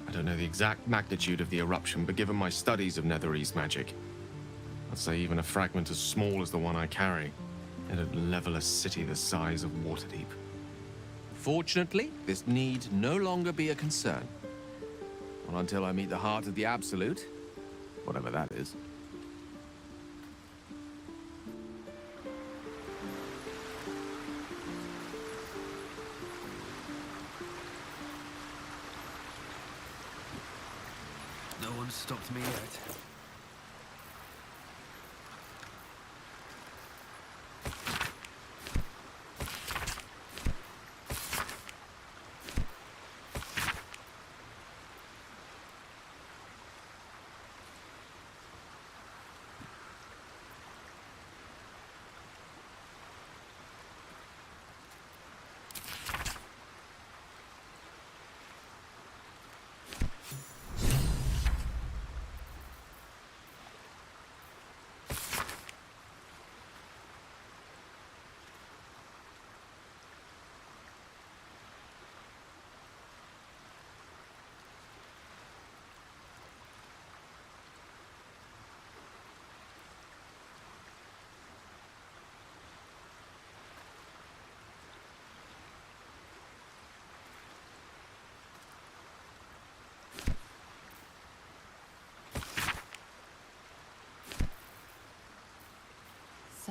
I don't know the exact magnitude of the eruption, but given my studies of Netherese magic, I'd say even a fragment as small as the one I carry, it'd level a city the size of Waterdeep. Fortunately, this need no longer be a concern. Not until I meet the heart of the Absolute, whatever that is. No one's stopped me yet.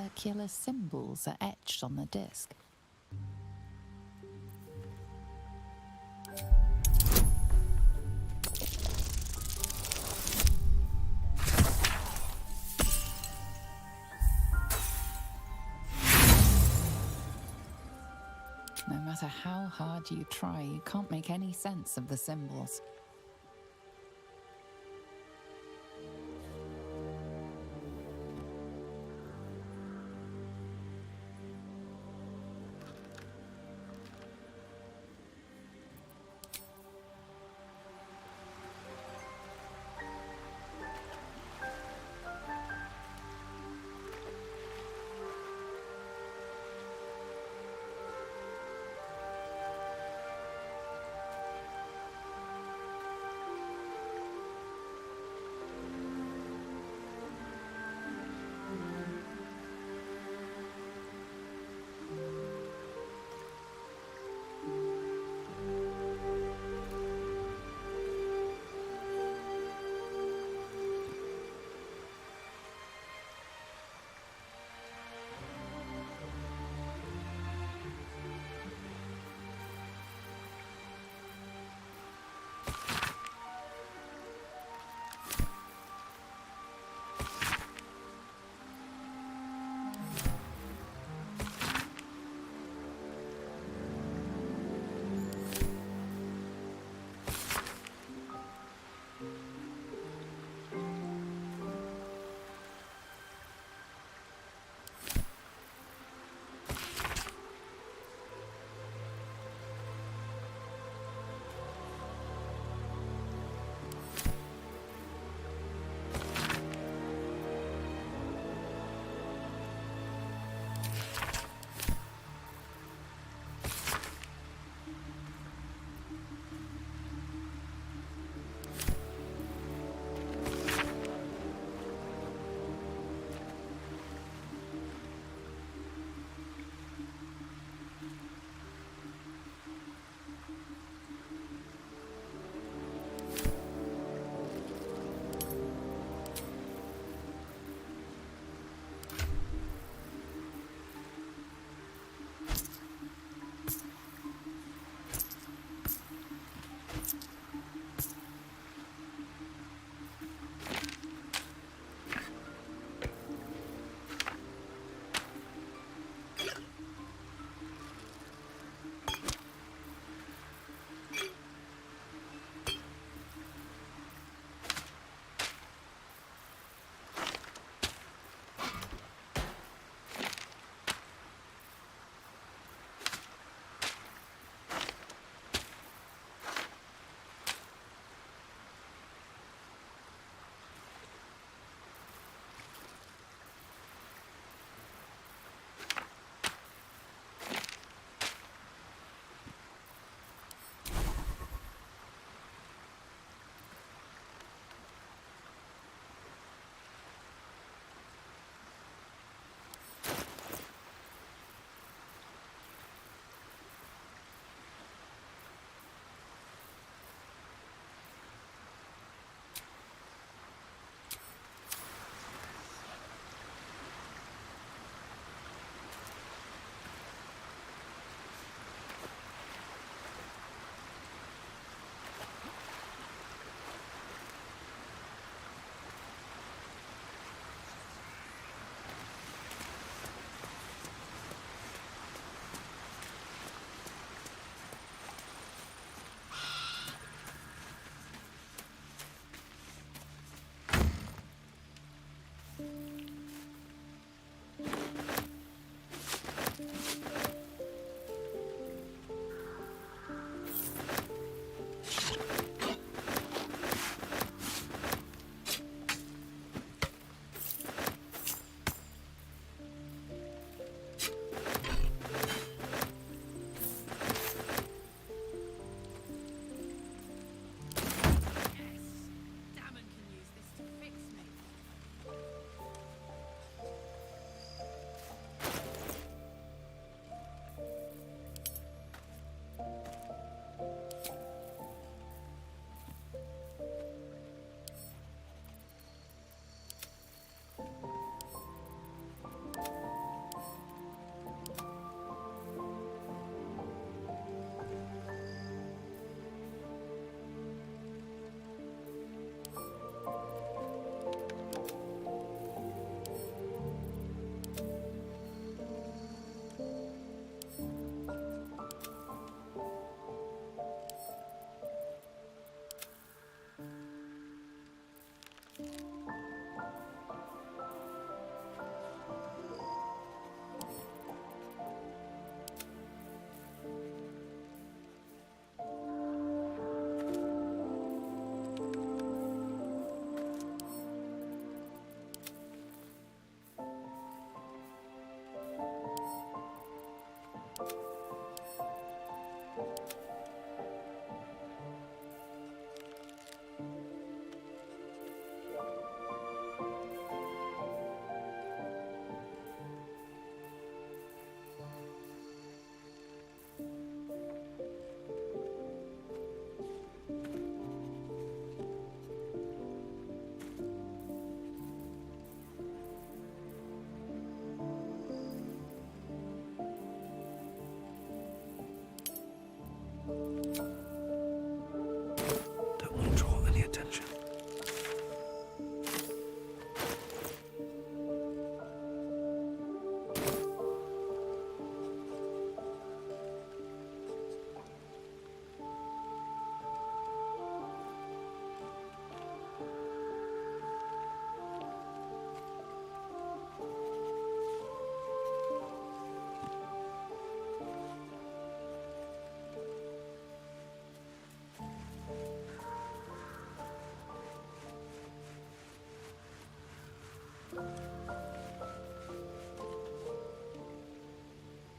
circular symbols are etched on the disc. No matter how hard you try, you can't make any sense of the symbols.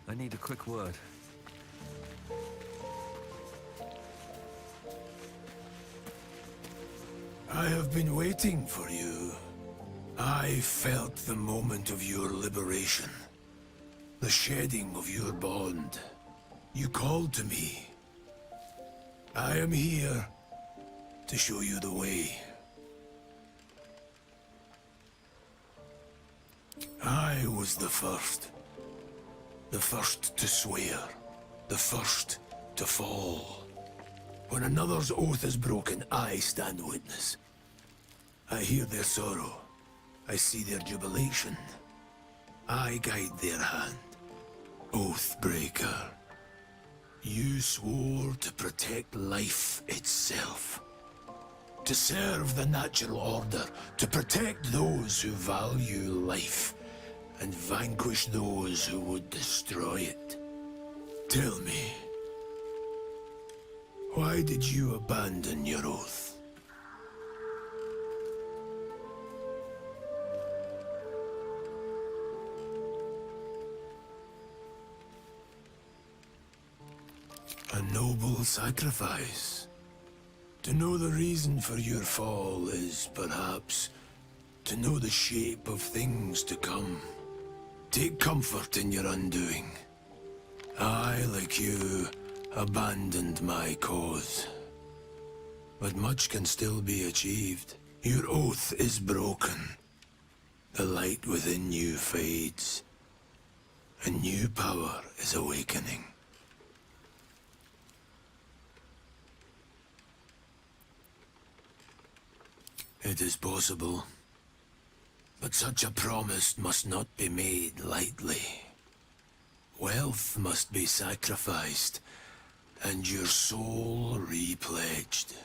I need a quick word. I have been waiting for you. I felt the moment of your liberation. The shedding of your bond. You called to me. I am here to show you the way. I was the first. The first to swear. The first to fall. When another's oath is broken, I stand witness. I hear their sorrow. I see their jubilation. I guide their hand. Oathbreaker. You swore to protect life itself. To serve the natural order. To protect those who value life. And vanquish those who would destroy it. Tell me, why did you abandon your oath? A noble sacrifice. To know the reason for your fall is, perhaps, to know the shape of things to come. Take comfort in your undoing. I, like you, abandoned my cause. But much can still be achieved. Your oath is broken. The light within you fades. A new power is awakening. It is possible. But such a promise must not be made lightly. Wealth must be sacrificed, and your soul repledged.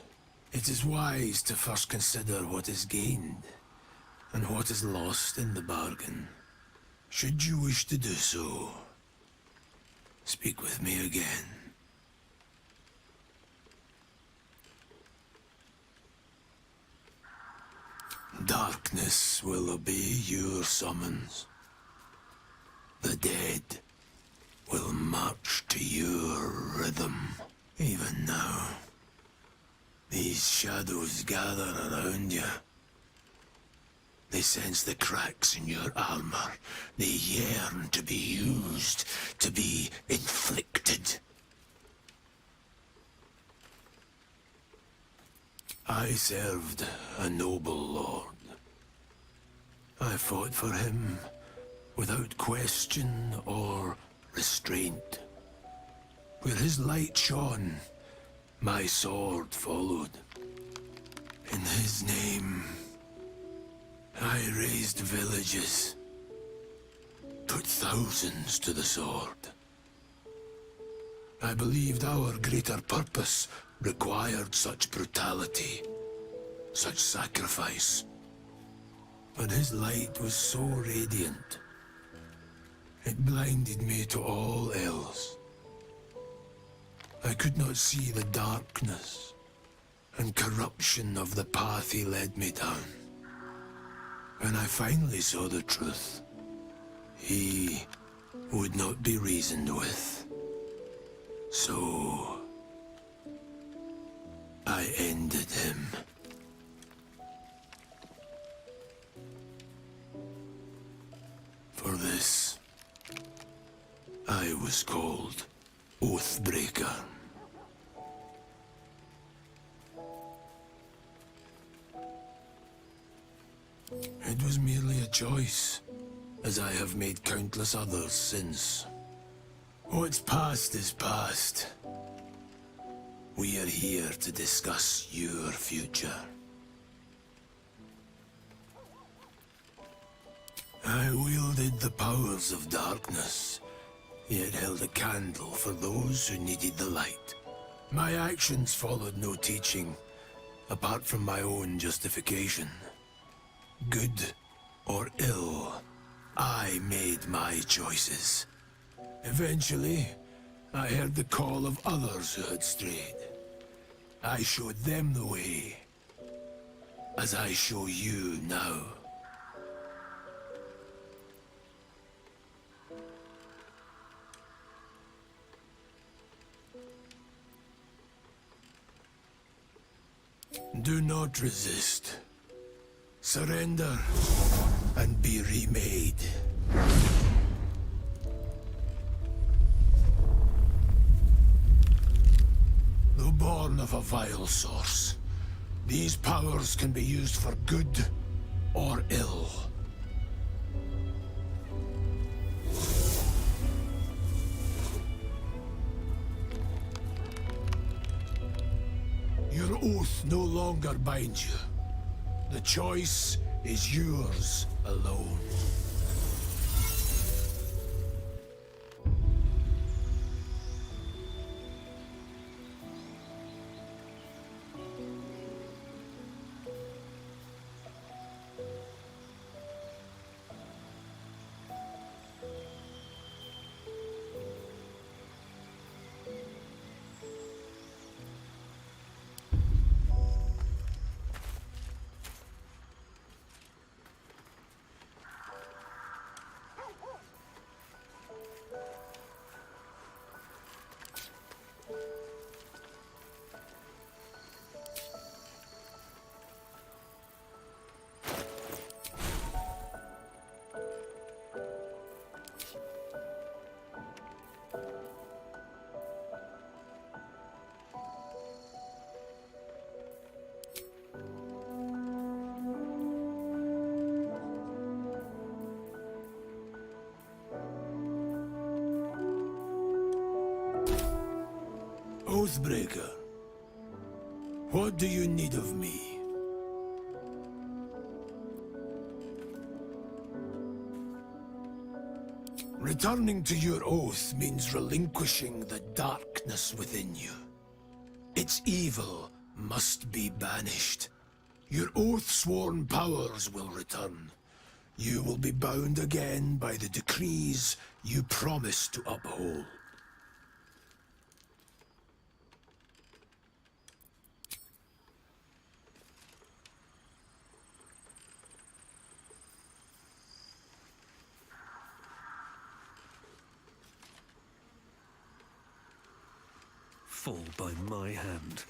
It is wise to first consider what is gained, and what is lost in the bargain. Should you wish to do so, speak with me again. Darkness will obey your summons. The dead will march to your rhythm. Even now, these shadows gather around you. They sense the cracks in your armor. They yearn to be used, to be inflicted. I served a noble lord. I fought for him without question or restraint. Where his light shone, my sword followed. In his name, I raised villages, put thousands to the sword. I believed our greater purpose required such brutality, such sacrifice. But his light was so radiant, it blinded me to all else. I could not see the darkness and corruption of the path he led me down. When I finally saw the truth, he would not be reasoned with. So I ended him. For this, I was called Oathbreaker. It was merely a choice, as I have made countless others since. What's past is past. We are here to discuss your future. I wielded the powers of darkness, yet held a candle for those who needed the light. My actions followed no teaching, apart from my own justification. Good or ill, I made my choices. Eventually, I heard the call of others who had strayed. I showed them the way, as I show you now. Do not resist. Surrender and be remade. Though born of a vile source, these powers can be used for good or ill. Your oath no longer binds you. The choice is yours alone. Oathbreaker, what do you need of me? Returning to your oath means relinquishing the darkness within you. Its evil must be banished. Your oath-sworn powers will return. You will be bound again by the decrees you promised to uphold. Fall by my hand.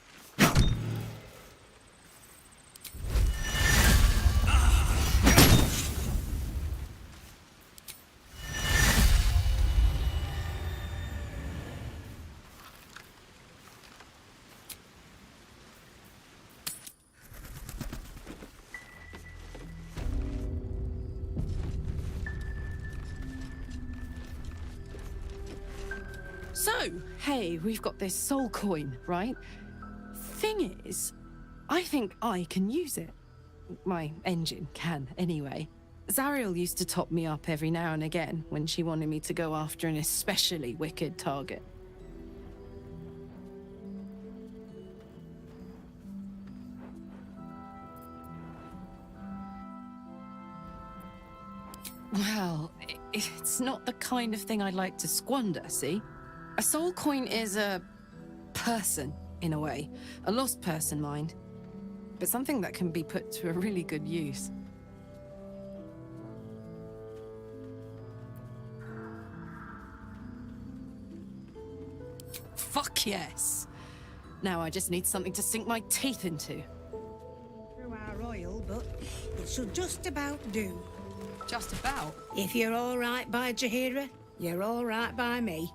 So, hey, we've got this soul coin, right? Thing is, I think I can use it. My engine can, anyway. Zariel used to top me up every now and again when she wanted me to go after an especially wicked target. Well, it's not the kind of thing I'd like to squander, see? A soul coin is a person, in a way. A lost person, mind. But something that can be put to a really good use. Fuck yes! Now I just need something to sink my teeth into. Through our oil, but it should just about do. Just about? If you're all right by Jaheira, you're all right by me.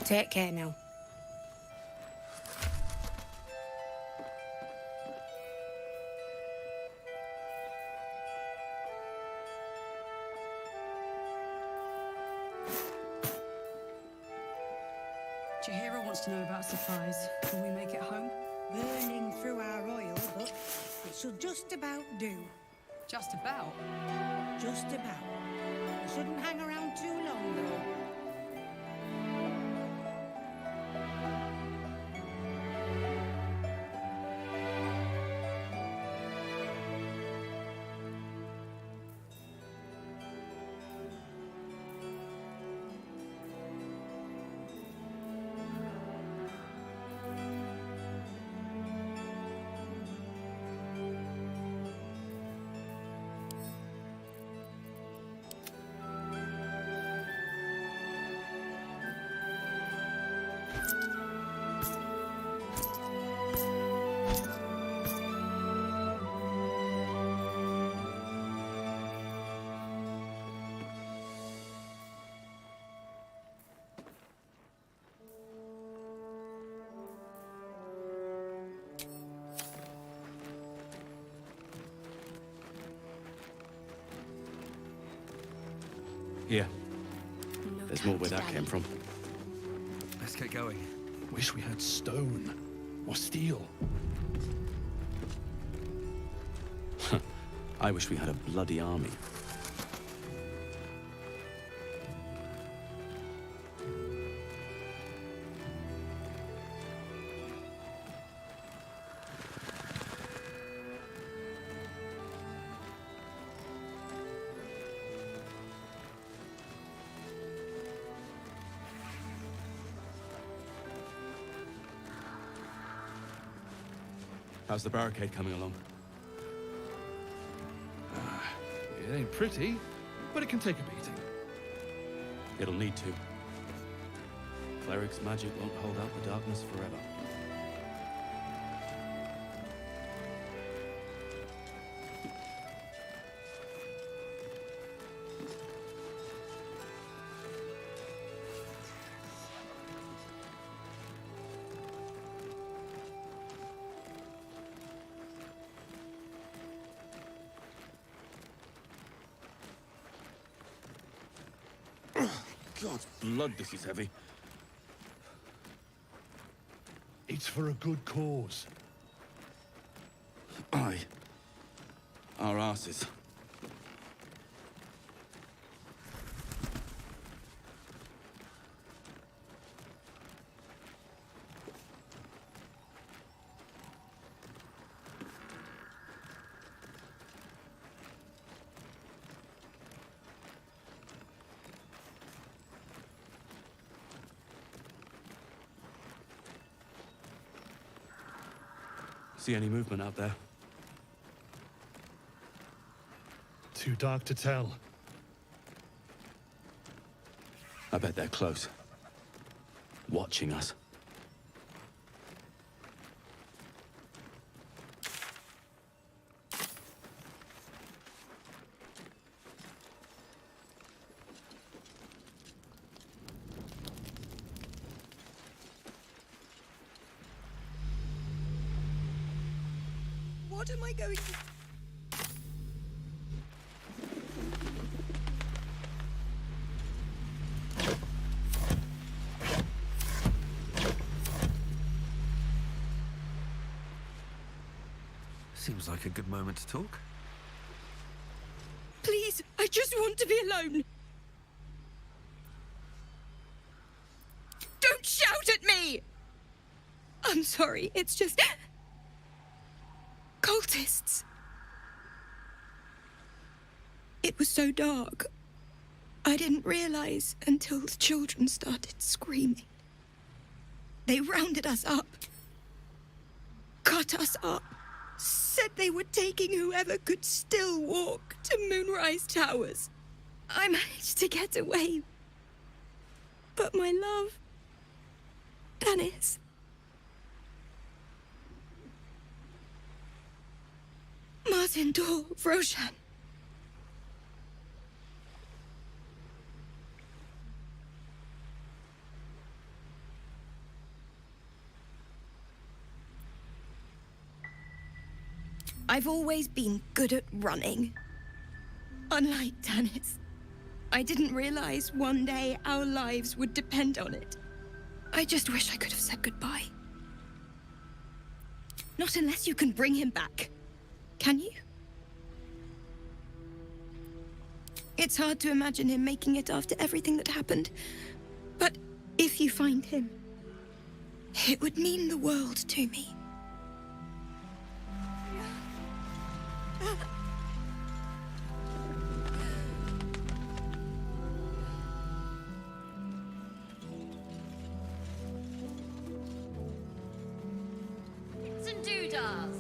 Take care now. Jahira wants to know about supplies. Can we make it home? Burning through our oil, but it should just about do. Just about? Just about. We shouldn't hang around too long, though. Here. There's more where that came from. Let's get going. Wish we had stone. Or steel. I wish we had a bloody army. How's the barricade coming along? It ain't pretty, but it can take a beating. It'll need to. Cleric's magic won't hold out the darkness forever. God's blood, this is heavy. It's for a good cause. Aye. Our asses. See any movement out there? Too dark to tell. I bet they're close. Watching us. What am I going to... Seems like a good moment to talk. Please, I just want to be alone. Don't shout at me! I'm sorry, it's just... cultists. It was so dark. I didn't realize until the children started screaming. They rounded us up. Cut us up. Said they were taking whoever could still walk to Moonrise Towers. I managed to get away. But my love... Dennis... Martin Dor, Roshan. I've always been good at running. Unlike Tannis, I didn't realize one day our lives would depend on it. I just wish I could have said goodbye. Not unless you can bring him back. Can you? It's hard to imagine him making it after everything that happened. But if you find him, it would mean the world to me. And doodahs.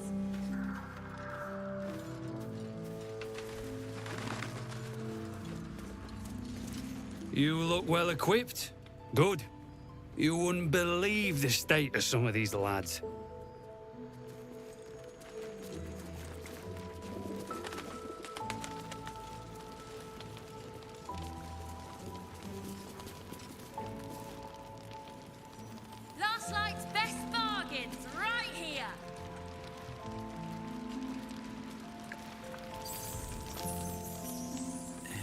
You look well equipped. Good. You wouldn't believe the state of some of these lads. Last night's best bargains, right here.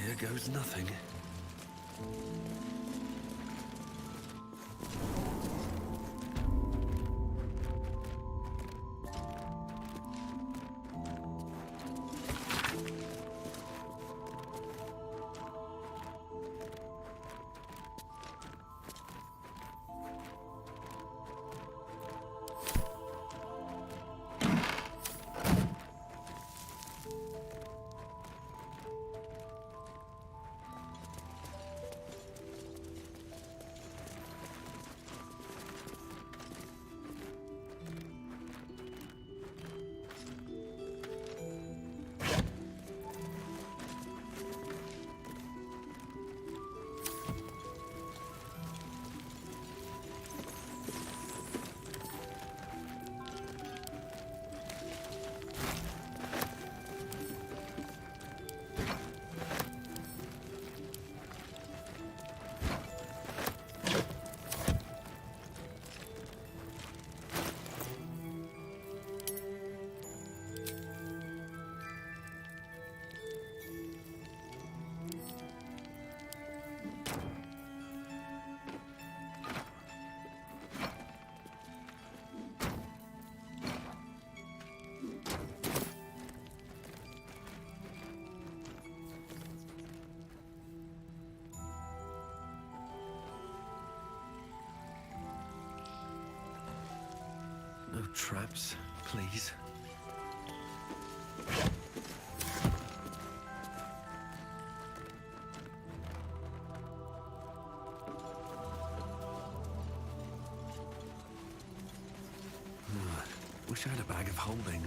Here goes nothing. No traps, please. Wish I had a bag of holding.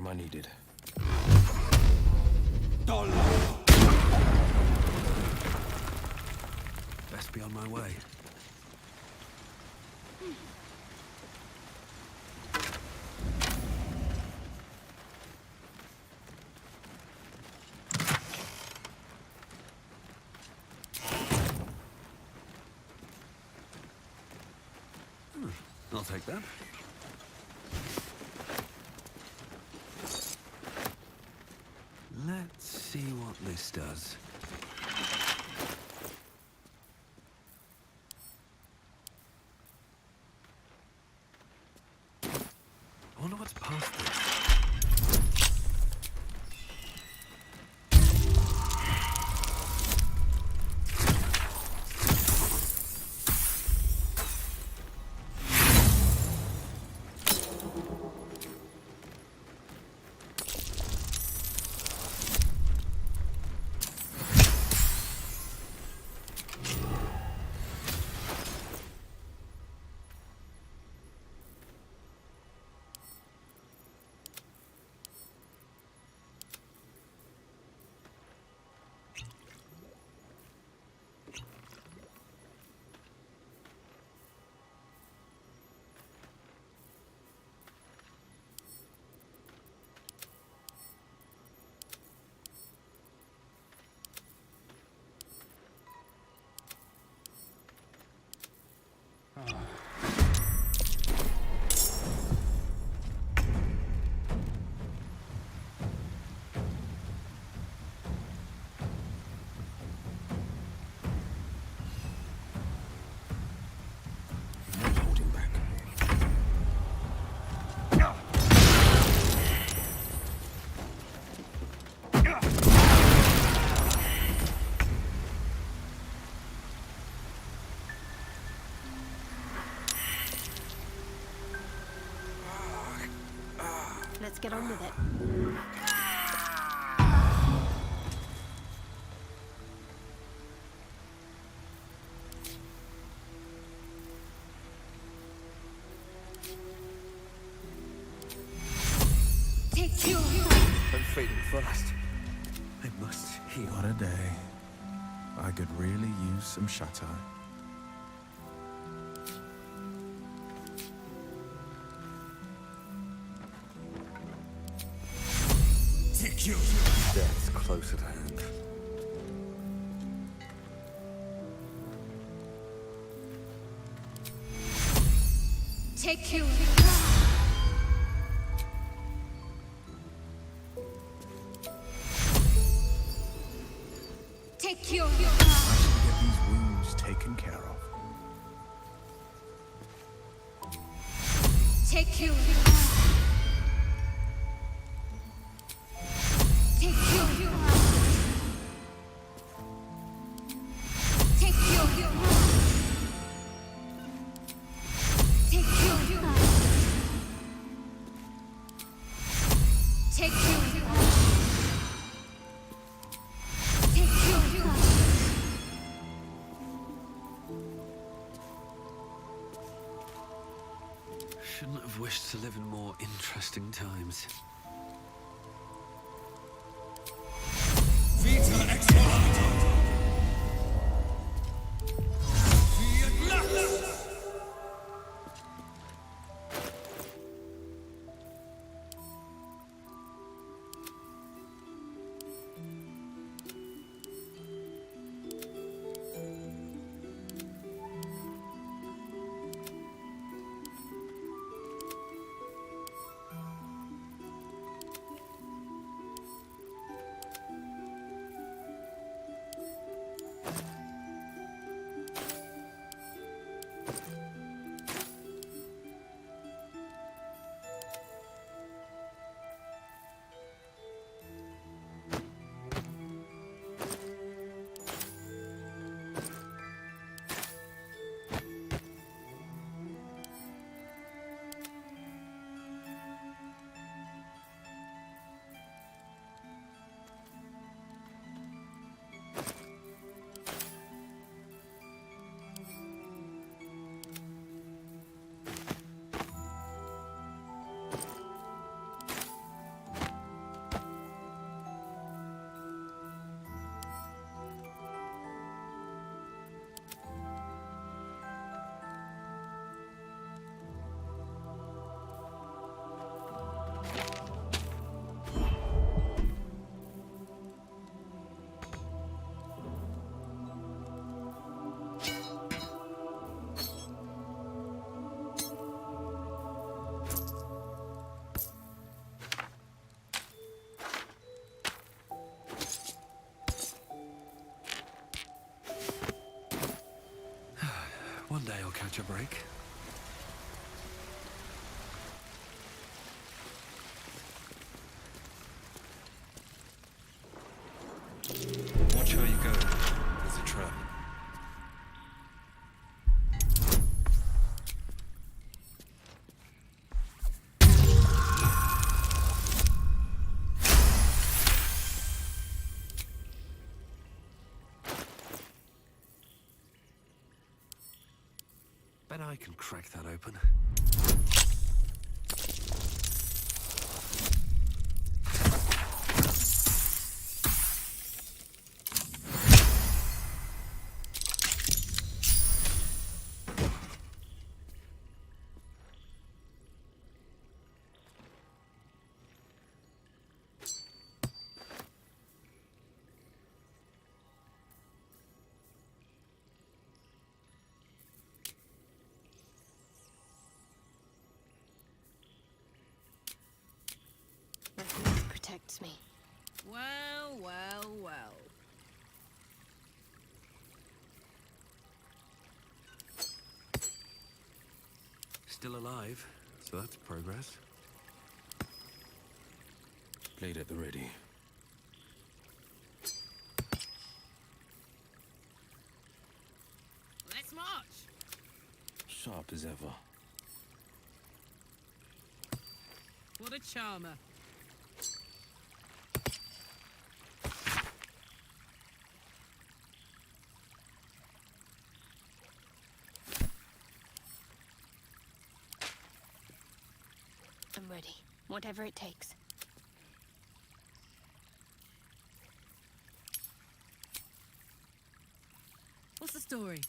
am I needed? Best be on my way. I'll take that. Let's see what this does. I wonder what's past this. Let's get on with it. Take you. I'm fading fast. I must heal. What a day. I could really use some shut-eye. Death's close at hand. Take you. Take you. I should get these wounds taken care of. Take you. Take you. Take you. Take you. Take you. Take you. Shouldn't have wished to live in more interesting times. Vita Explorata! Fiat Lux! such a break. Watch how you go. There's a trap. Bet I can crack that open. Nothing protects me. Well, well, well. Still alive, so that's progress. Blade at the ready. Let's march! Sharp as ever. What a charmer. I'm ready. Whatever it takes. What's the story?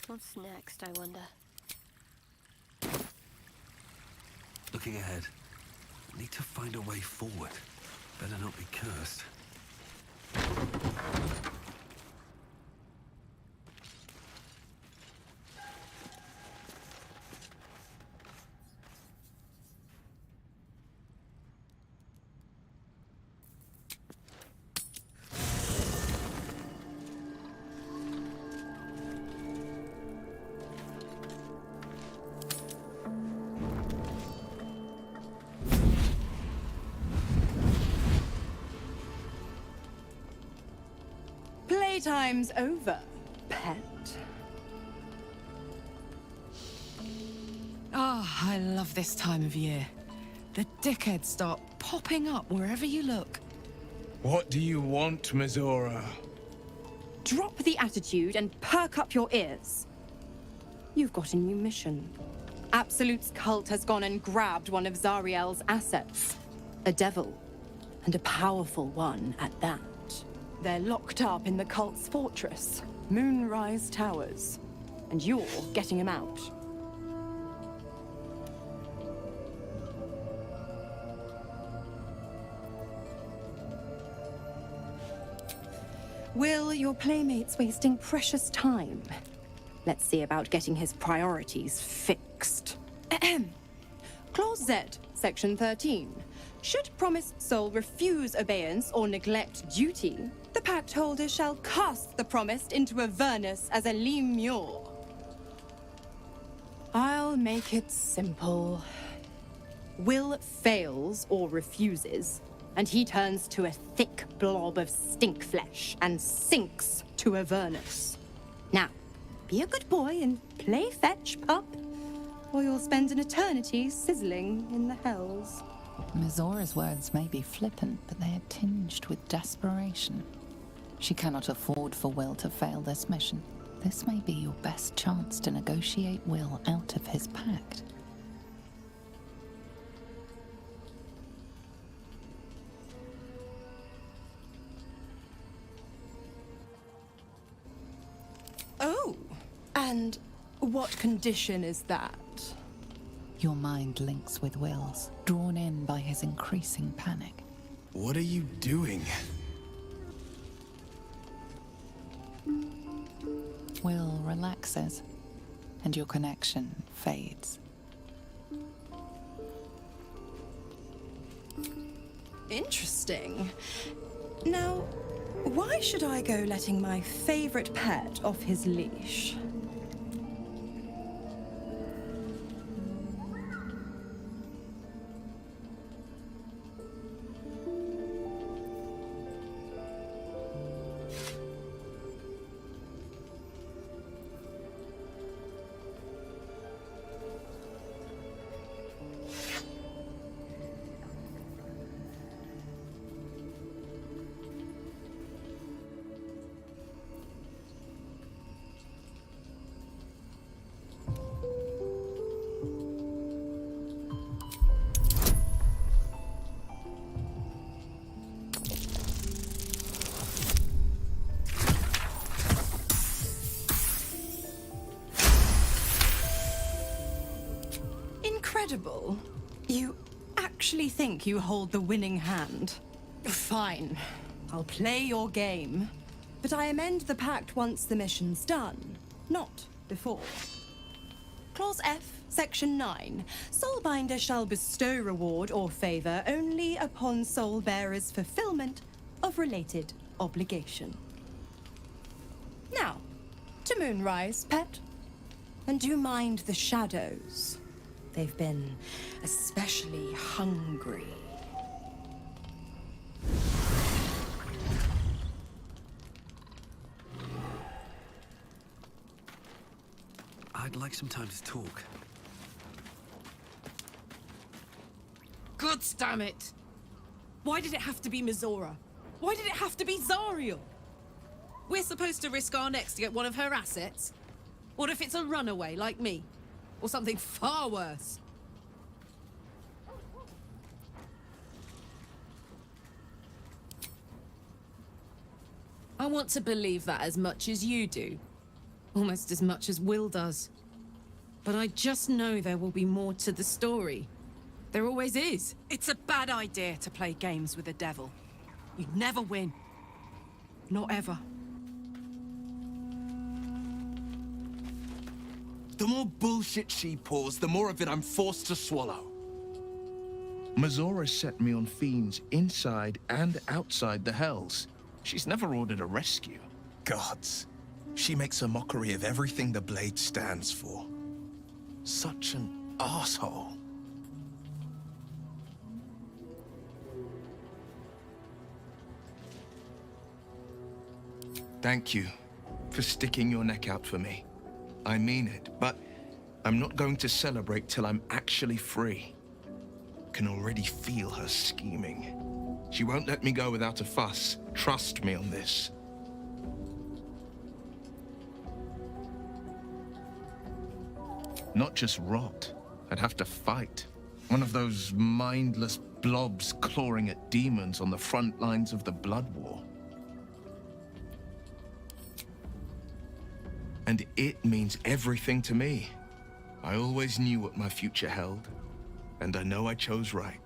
What's next, I wonder? Looking ahead. Need to find a way forward. Better not be cursed. Playtime's over, pet. Ah, I love this time of year. The dickheads start popping up wherever you look. What do you want, Mizora? Drop the attitude and perk up your ears. You've got a new mission. Absolute's cult has gone and grabbed one of Zariel's assets. A devil. And a powerful one at that. They're locked up in the cult's fortress, Moonrise Towers. And you're getting him out. Will, your playmate's wasting precious time. Let's see about getting his priorities fixed. Ahem. Clause Z, Section 13. Should promised soul refuse obeyance or neglect duty, the pact holder shall cast the promised into Avernus as a lemure. I'll make it simple. Will fails or refuses, and he turns to a thick blob of stink flesh and sinks to Avernus. Now, be a good boy and play fetch, pup, or you'll spend an eternity sizzling in the hells. Mizora's words may be flippant, but they are tinged with desperation. She cannot afford for Will to fail this mission. This may be your best chance to negotiate Will out of his pact. Oh, and what condition is that? Your mind links with Will's, drawn in by his increasing panic. What are you doing? Will relaxes, and your connection fades. Interesting. Now, Why should I go letting my favorite pet off his leash? Incredible. You actually think you hold the winning hand? Fine. I'll play your game. But I amend the pact once the mission's done, not before. Clause F, Section 9. Soulbinder shall bestow reward or favor only upon soul bearer's fulfillment of related obligation. Now, to Moonrise, pet. And do mind the shadows. They've been especially hungry. I'd like some time to talk. God damn it! Why did it have to be Mizora? Why did it have to be Zariel? We're supposed to risk our necks to get one of her assets? What if it's a runaway like me? Or something far worse? I want to believe that as much as you do. Almost as much as Will does. But I just know there will be more to the story. There always is. It's a bad idea to play games with the devil. You never win. Not ever. The more bullshit she pours, the more of it I'm forced to swallow. Mizora set me on fiends inside and outside the Hells. She's never ordered a rescue. Gods. She makes a mockery of everything the Blade stands for. Such an asshole. Thank you for sticking your neck out for me. I mean it, but I'm not going to celebrate till I'm actually free. Can already feel her scheming. She won't let me go without a fuss. Trust me on this. Not just rot. I'd have to fight. One of those mindless blobs clawing at demons on the front lines of the Blood War. And it means everything to me. I always knew what my future held, and I know I chose right.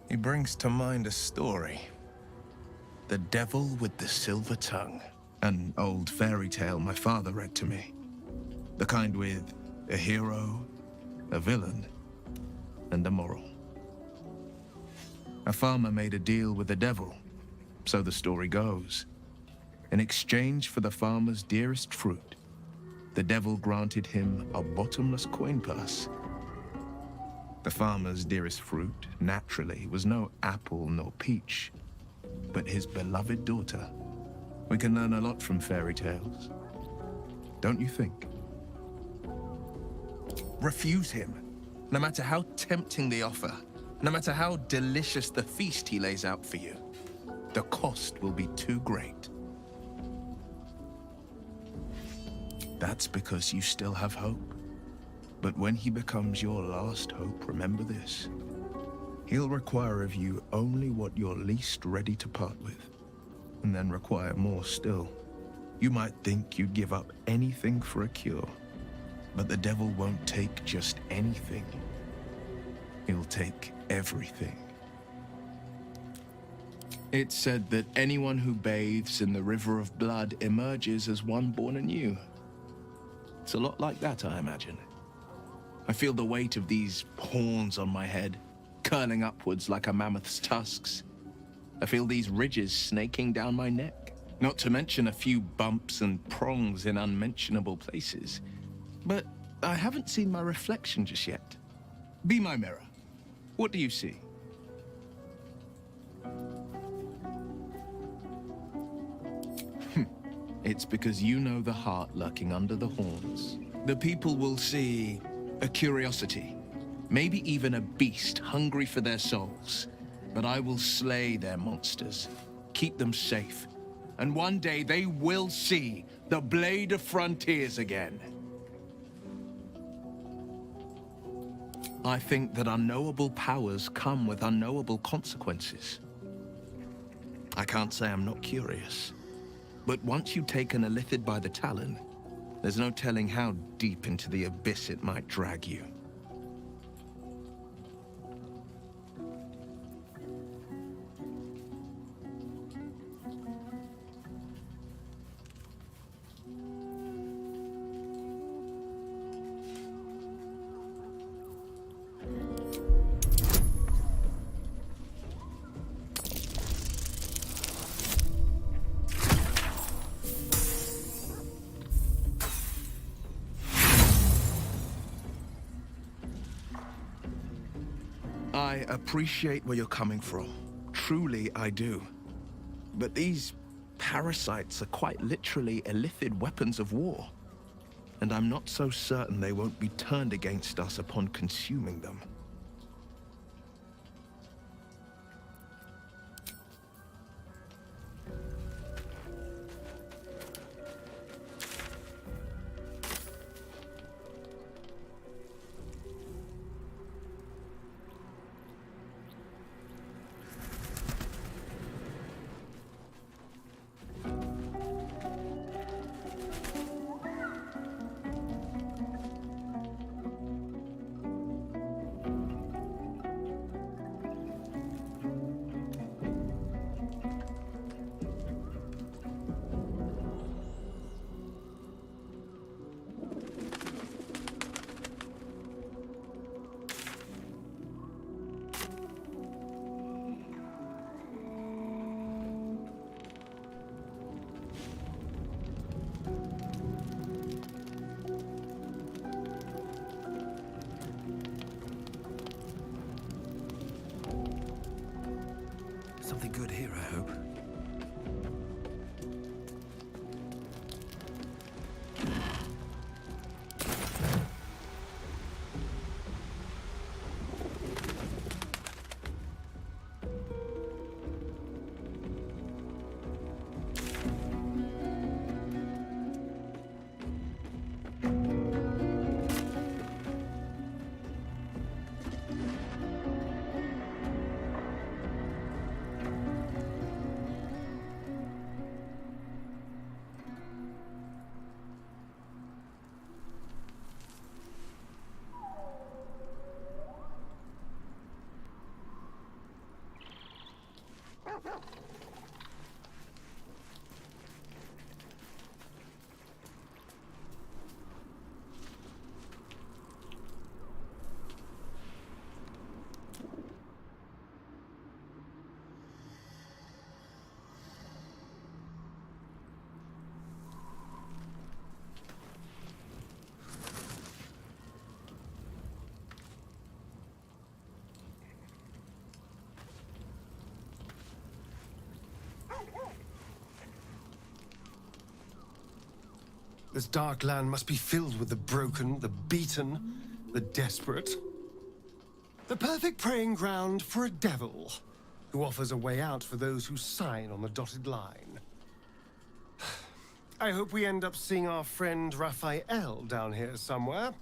He brings to mind a story. The Devil with the Silver Tongue. An old fairy tale my father read to me. The kind with a hero, a villain, and a moral. A farmer made a deal with the devil, so the story goes. In exchange for the farmer's dearest fruit, the devil granted him a bottomless coin purse. The farmer's dearest fruit, naturally, was no apple nor peach, but his beloved daughter. We can learn a lot from fairy tales, don't you think? Refuse him, no matter how tempting the offer, no matter how delicious the feast he lays out for you. The cost will be too great. That's because you still have hope. But when he becomes your last hope, remember this. He'll require of you only what you're least ready to part with, and then require more still. You might think you'd give up anything for a cure, but the devil won't take just anything. He'll take everything. It's said that anyone who bathes in the river of blood emerges as one born anew. It's a lot like that, I imagine. I feel the weight of these horns on my head, curling upwards like a mammoth's tusks. I feel these ridges snaking down my neck, not to mention a few bumps and prongs in unmentionable places. But I haven't seen my reflection just yet. Be my mirror. What do you see? It's because you know the heart lurking under the horns. The people will see a curiosity, maybe even a beast hungry for their souls. But I will slay their monsters, keep them safe, and one day they will see the Blade of Frontiers again. I think that unknowable powers come with unknowable consequences. I can't say I'm not curious. But once you take an illithid by the talon, there's no telling how deep into the abyss it might drag you. I appreciate where you're coming from. Truly, I do. But these parasites are quite literally illithid weapons of war. And I'm not so certain they won't be turned against us upon consuming them. Something good here, I hope. This dark land must be filled with the broken, the beaten, the desperate. The perfect preying ground for a devil who offers a way out for those who sign on the dotted line. I hope we end up seeing our friend Raphael down here somewhere.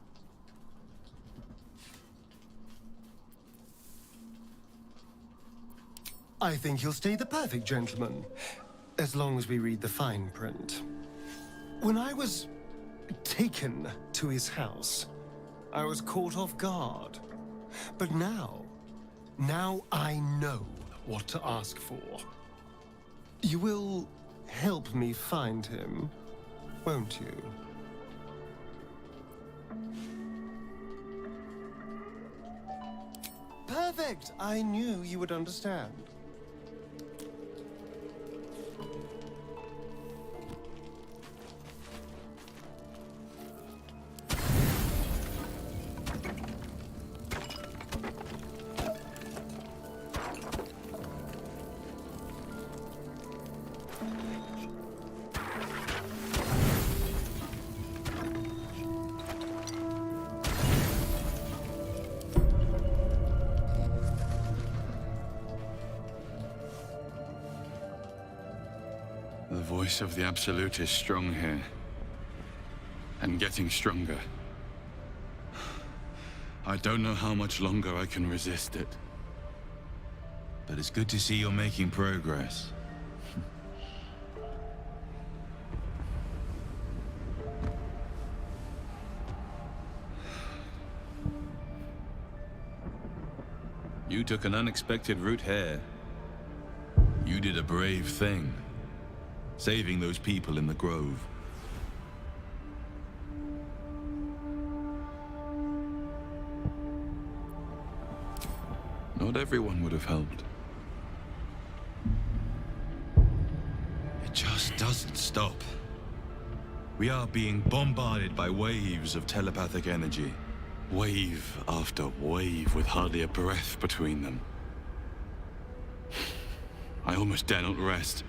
I think he'll stay the perfect gentleman, as long as we read the fine print. When I was taken to his house, I was caught off guard. But now I know what to ask for. You will help me find him, won't you? perfect! I knew you would understand. The voice of the Absolute is strong here. And getting stronger. I don't know how much longer I can resist it. But it's good to see you're making progress. You took an unexpected route here. You did a brave thing. Saving those people in the grove. Not everyone would have helped. It just doesn't stop. We are being bombarded by waves of telepathic energy. Wave after wave with hardly a breath between them. I almost dare not rest.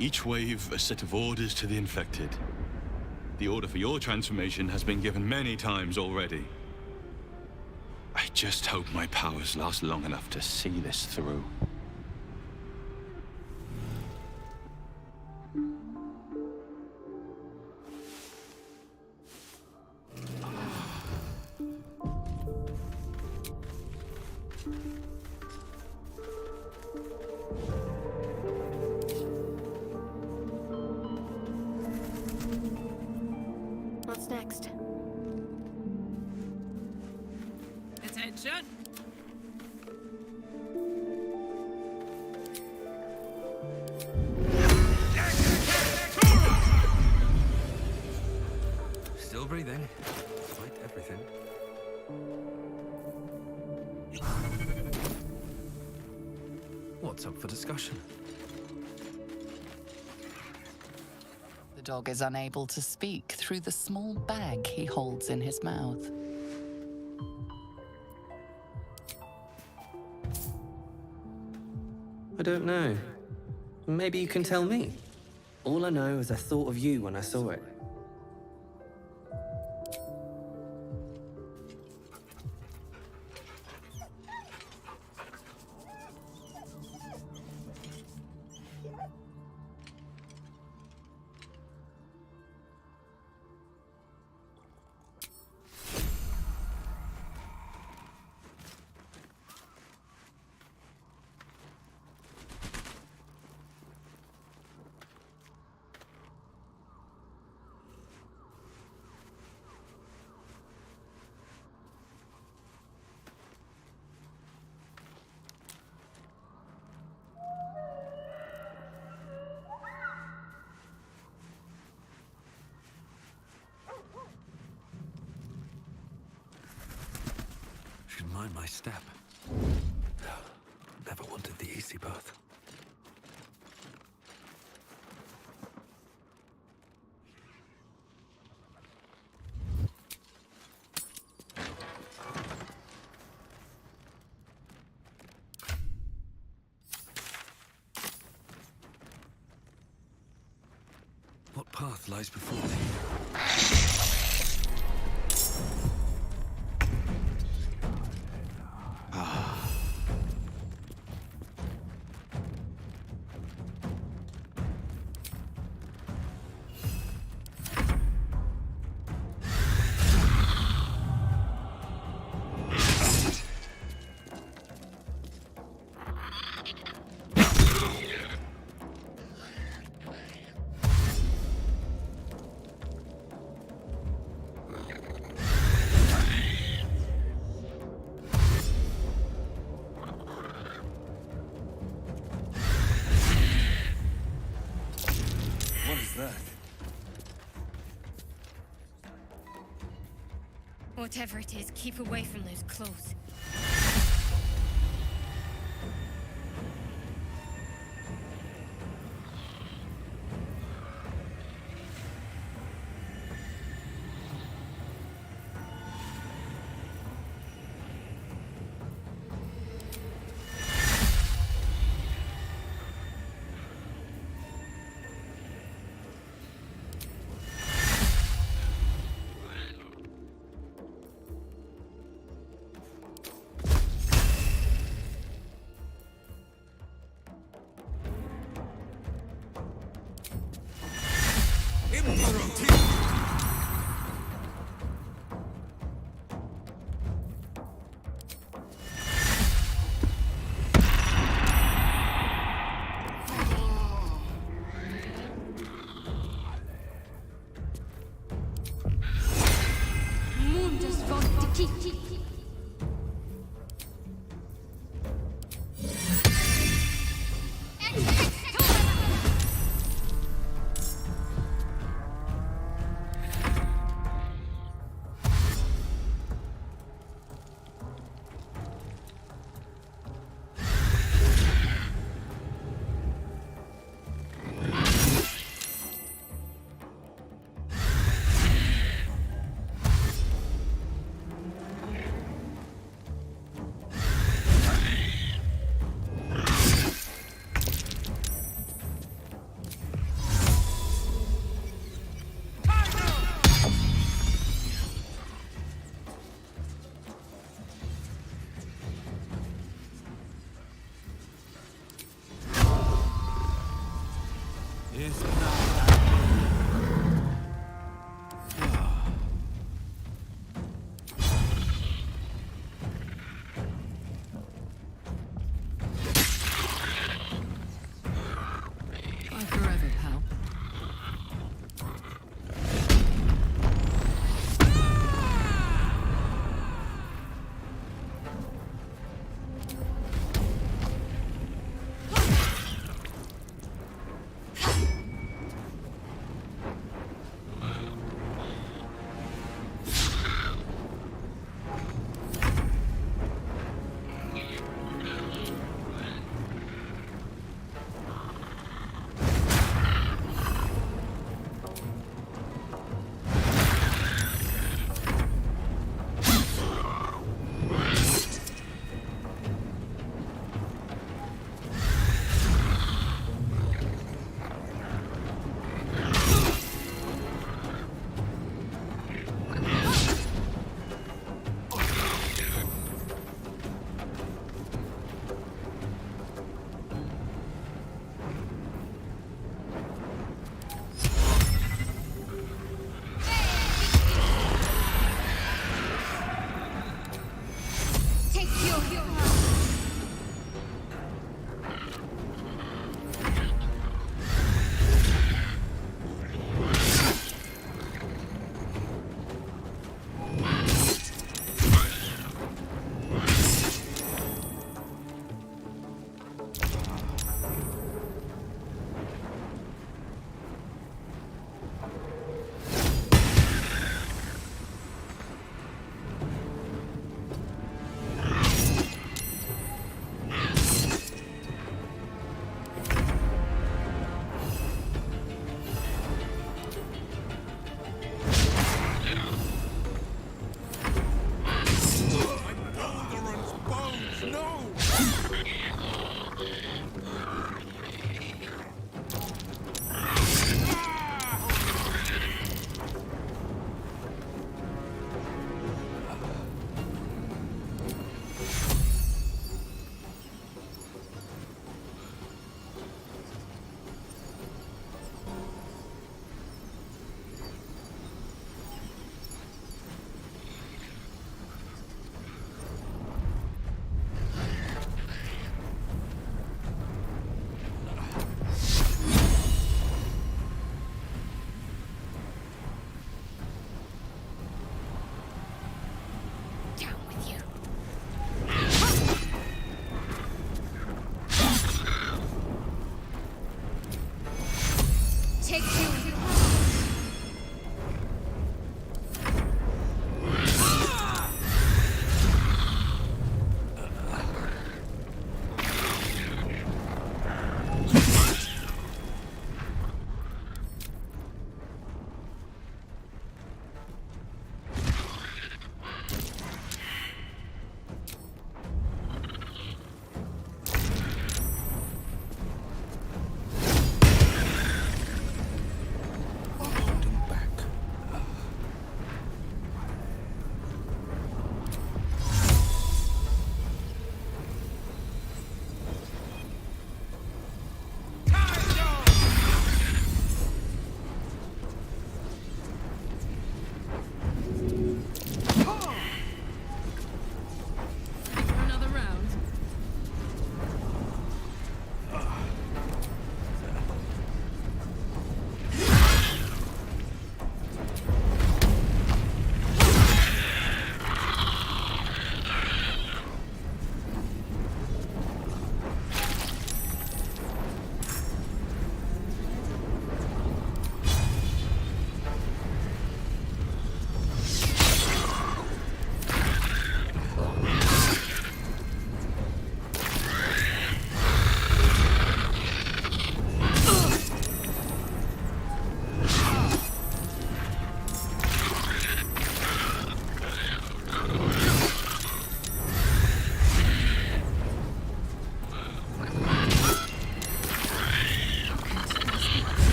Each wave a set of orders to the infected. The order for your transformation has been given many times already. I just hope my powers last long enough to see this through. What's next? Attention! Still breathing, despite everything. What's up for discussion? The dog is unable to speak through the small bag he holds in his mouth. I don't know. Maybe you can tell me. All I know is I thought of you when I saw it. Should mind my step. Never wanted the easy path. What path lies before me? Whatever it is, keep away from those claws. Mundus Vontiki.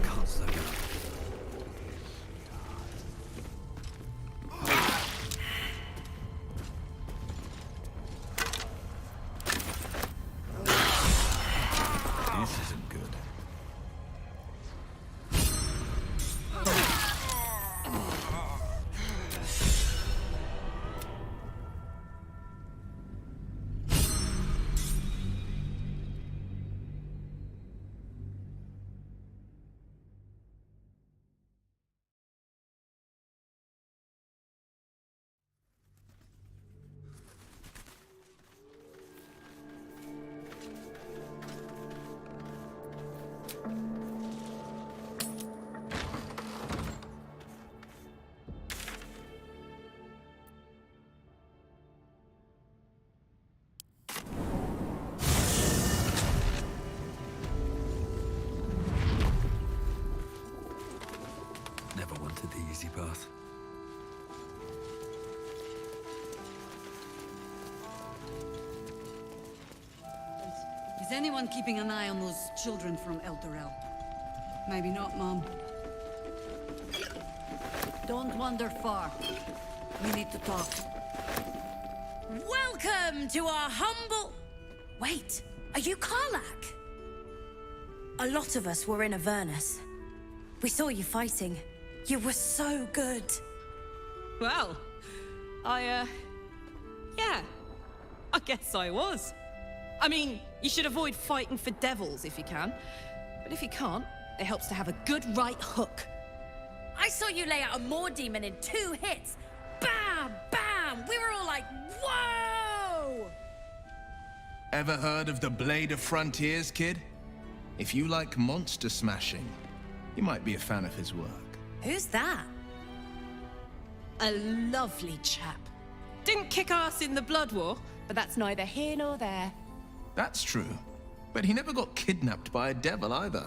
Can't slow down. This isn't good. Never wanted the easy path. Is anyone keeping an eye on those children from Eldorel? Maybe not, Mom. Don't wander far. We need to talk. Welcome to our humble... Wait, are you Karlach? A lot of us were in Avernus. We saw you fighting. You were so good. Well, yeah, I guess I was. I mean, you should avoid fighting for devils if you can. But if you can't, it helps to have a good right hook. I saw you lay out a Moor demon in 2 hits. Bam! Bam! We were all like, whoa! Ever heard of the Blade of Frontiers, kid? If you like monster smashing, you might be a fan of his work. Who's that? A lovely chap. Didn't kick ass in the Blood War, but that's neither here nor there. That's true. But he never got kidnapped by a devil either.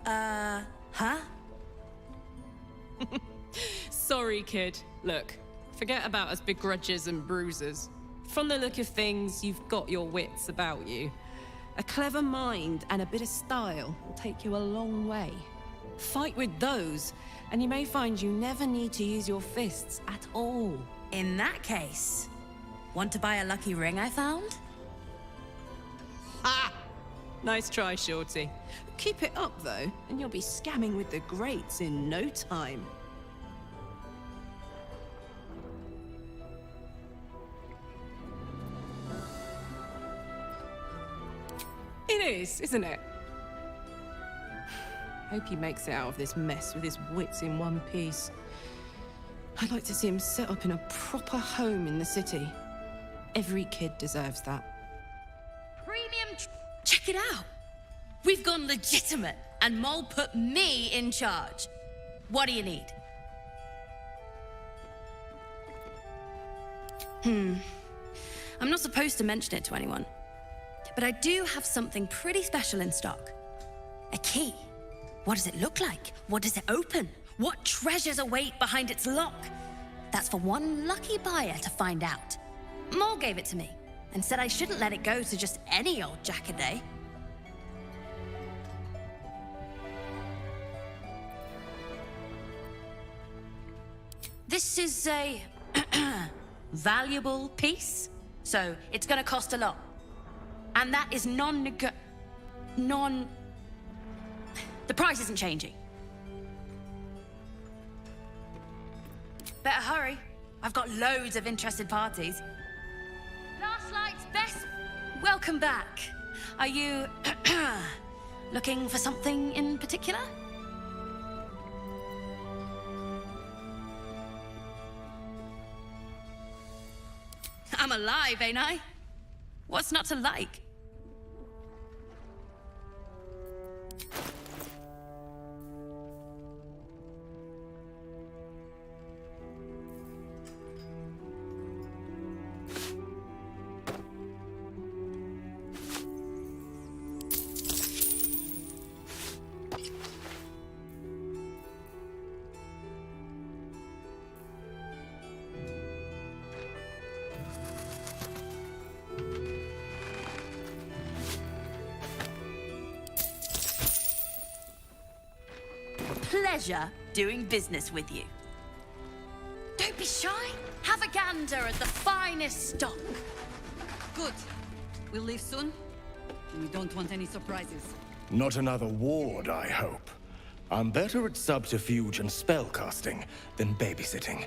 Huh? Sorry, kid. Look, forget about us begrudgers and bruisers. From the look of things, you've got your wits about you. A clever mind and a bit of style will take you a long way. Fight with those, and you may find you never need to use your fists at all. In that case, want to buy a lucky ring I found? Ha! Nice try, Shorty. Keep it up, though, and you'll be scamming with the greats in no time. It is, isn't it? Hope he makes it out of this mess with his wits in one piece. I'd like to see him set up in a proper home in the city. Every kid deserves that. Premium... Check it out! We've gone legitimate, and Mole put me in charge. What do you need? I'm not supposed to mention it to anyone, but I do have something pretty special in stock. A key. What does it look like? What does it open? What treasures await behind its lock? That's for one lucky buyer to find out. Mole gave it to me, and said I shouldn't let it go to just any old jackaday. This is a valuable piece, so it's gonna cost a lot. And that is The price isn't changing. Better hurry. I've got loads of interested parties. Last Light's best... Welcome back. Are you... looking for something in particular? I'm alive, ain't I? What's not to like? Pleasure doing business with you. Don't be shy. Have a gander at the finest stock. Good. We'll leave soon. We don't want any surprises. Not another ward, I hope. I'm better at subterfuge and spellcasting than babysitting.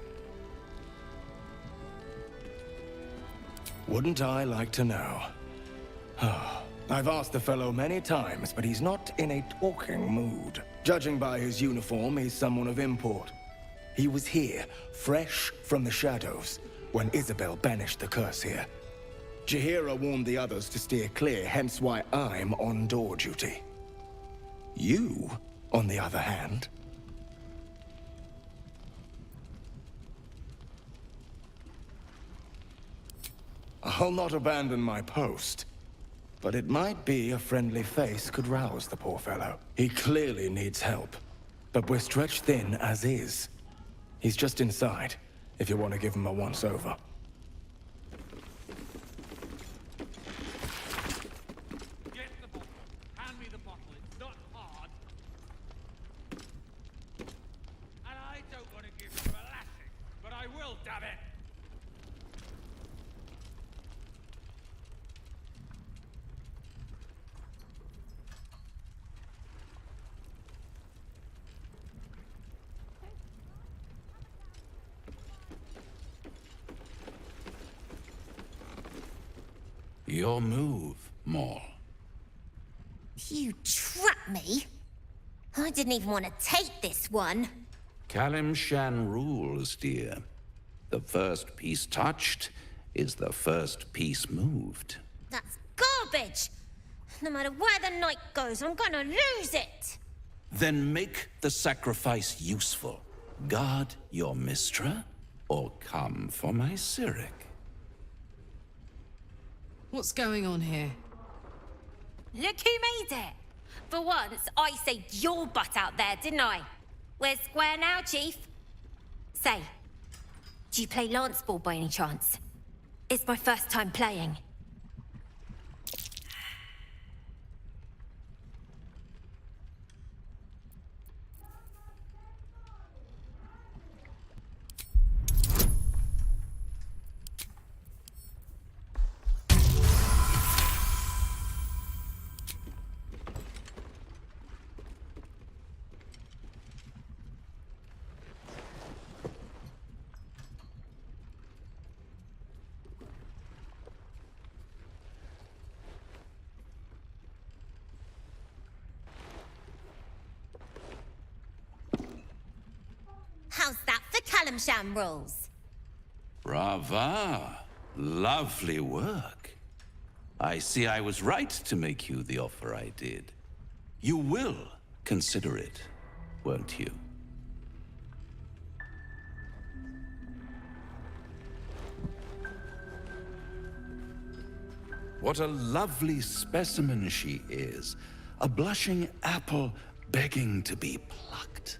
Wouldn't I like to know? I've asked the fellow many times, but he's not in a talking mood. Judging by his uniform, he's someone of import. He was here, fresh from the shadows, when Isabel banished the curse here. Jaheira warned the others to steer clear, hence why I'm on door duty. You, on the other hand... I'll not abandon my post, but it might be a friendly face could rouse the poor fellow. He clearly needs help, but we're stretched thin as is. He's just inside, if you want to give him a once-over. Your move, Maul. You trapped me? I didn't even want to take this one. Kalim Shan rules, dear. The first piece touched is the first piece moved. That's garbage! No matter where the night goes, I'm gonna lose it! Then make the sacrifice useful. Guard your Mistra, or come for my Cyric. What's going on here? Look who made it! For once, I saved your butt out there, didn't I? We're square now, Chief. Say, do you play lance ball by any chance? It's my first time playing. How's that for Kalimshan rules? Brava! Lovely work. I see I was right to make you the offer I did. You will consider it, won't you? What a lovely specimen she is. A blushing apple begging to be plucked.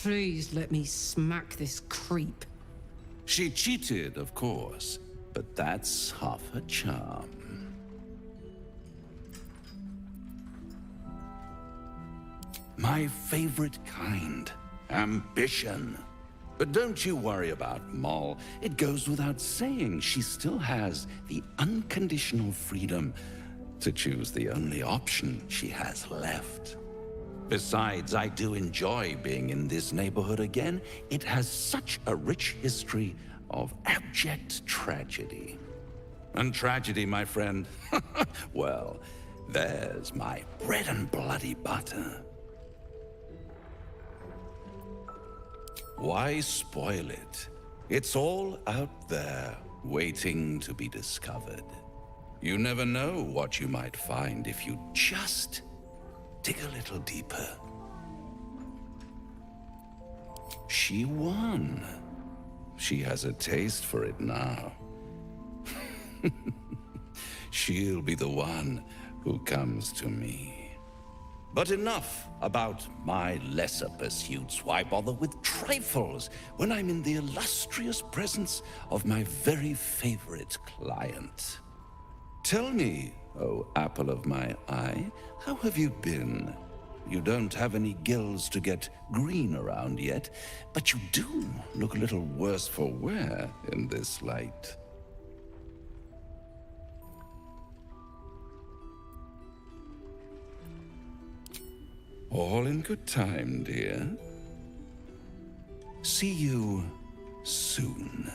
Please let me smack this creep. She cheated, of course, but that's half her charm. My favorite kind, ambition. But don't you worry about Moll. It goes without saying she still has the unconditional freedom to choose the only option she has left. Besides, I do enjoy being in this neighborhood again. It has such a rich history of abject tragedy. And tragedy, my friend, well, there's my bread and bloody butter. Why spoil it? It's all out there, waiting to be discovered. You never know what you might find if you just dig a little deeper. She won. She has a taste for it now. She'll be the one who comes to me. But enough about my lesser pursuits. Why bother with trifles when I'm in the illustrious presence of my very favorite client? Tell me, oh apple of my eye, how have you been? You don't have any gills to get green around yet, but you do look a little worse for wear in this light. All in good time, dear. See you soon.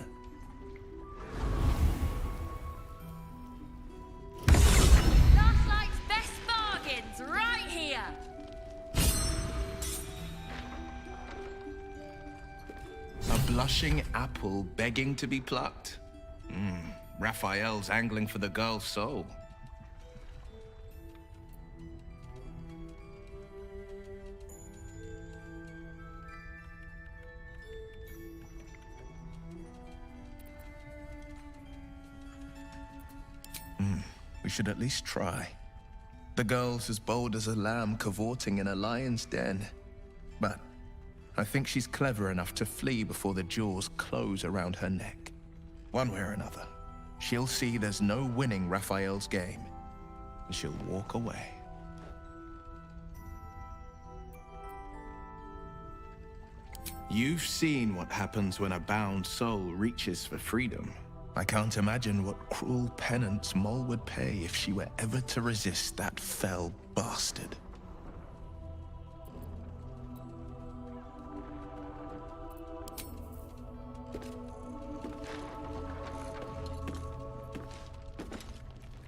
Last night's best bargains, right here! A blushing apple begging to be plucked? Raphael's angling for the girl's soul. We should at least try. The girl's as bold as a lamb cavorting in a lion's den. But I think she's clever enough to flee before the jaws close around her neck. One way or another, she'll see there's no winning Raphael's game, and she'll walk away. You've seen what happens when a bound soul reaches for freedom. I can't imagine what cruel penance Moll would pay if she were ever to resist that fell bastard.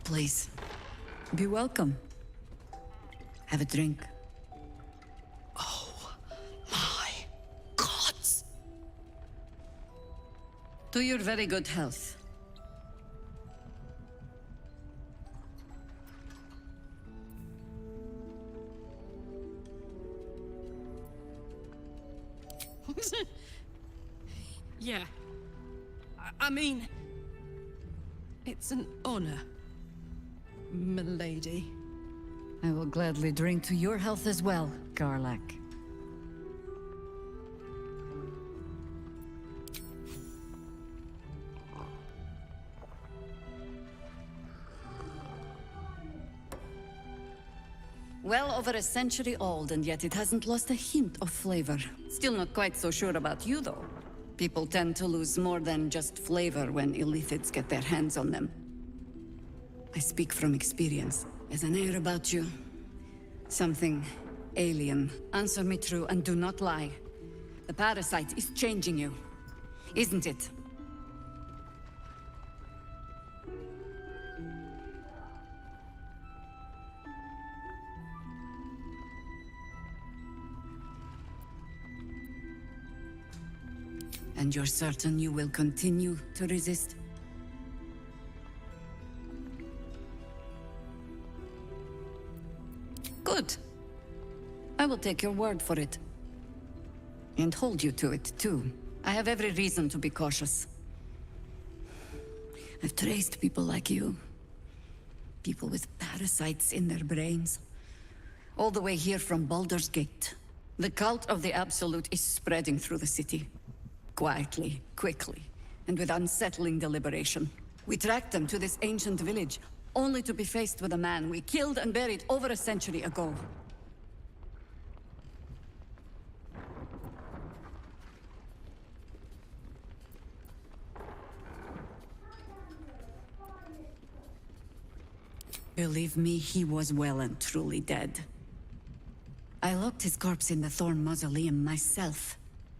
Please, be welcome. Have a drink. Oh, my gods! To your very good health. Yeah. I mean, it's an honor, milady. I will gladly drink to your health as well, Garlac. Well over a century old, and yet it hasn't lost a hint of flavor. Still not quite so sure about you, though. People tend to lose more than just flavor when illithids get their hands on them. I speak from experience. There's an air about you. Something alien. Answer me true and do not lie. The parasite is changing you, isn't it? And you're certain you will continue to resist? Good. I will take your word for it. And hold you to it, too. I have every reason to be cautious. I've traced people like you. People with parasites in their brains. All the way here from Baldur's Gate. The cult of the Absolute is spreading through the city. Quietly, quickly, and with unsettling deliberation. We tracked them to this ancient village, only to be faced with a man we killed and buried over a century ago. Believe me, he was well and truly dead. I locked his corpse in the Thorn Mausoleum myself.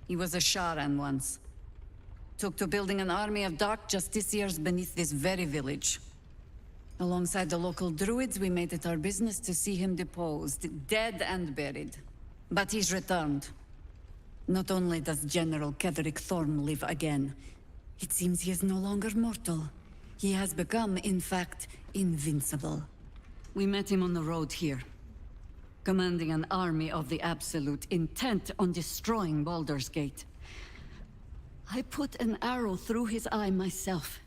He was a Sharan once. Took to building an army of dark justiciars beneath this very village. Alongside the local druids, we made it our business to see him deposed, dead and buried. But he's returned. Not only does General Ketheric Thorn live again, it seems he is no longer mortal. He has become, in fact, invincible. We met him on the road here, commanding an army of the Absolute, intent on destroying Baldur's Gate. I put an arrow through his eye myself,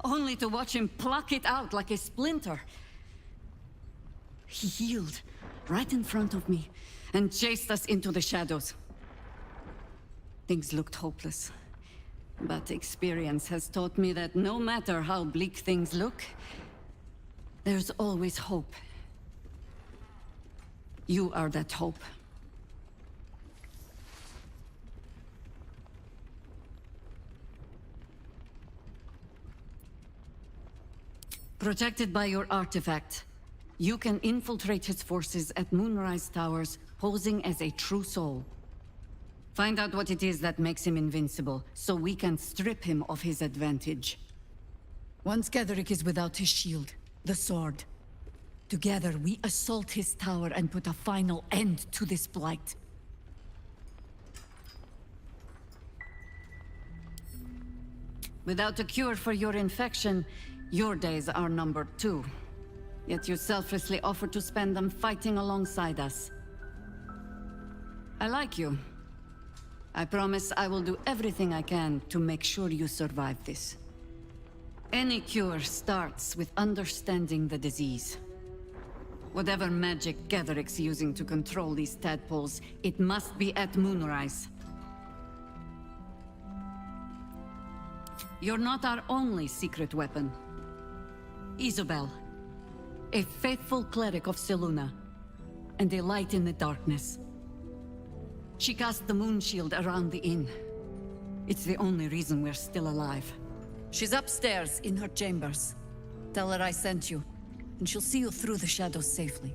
only to watch him pluck it out like a splinter. He healed right in front of me and chased us into the shadows. Things looked hopeless, but experience has taught me that no matter how bleak things look, there's always hope. You are that hope. Protected by your artifact, you can infiltrate his forces at Moonrise Towers, posing as a true soul. Find out what it is that makes him invincible, so we can strip him of his advantage. Once Gedrick is without his shield, the sword, together we assault his tower and put a final end to this blight. Without a cure for your infection, your days are numbered too. Yet you selflessly offer to spend them fighting alongside us. I like you. I promise I will do everything I can to make sure you survive this. Any cure starts with understanding the disease. Whatever magic Gedrick's using to control these tadpoles, it must be at Moonrise. You're not our only secret weapon. Isabel, a faithful cleric of Selûne, and a light in the darkness. She cast the moon shield around the inn. It's the only reason we're still alive. She's upstairs in her chambers. Tell her I sent you, and she'll see you through the shadows safely.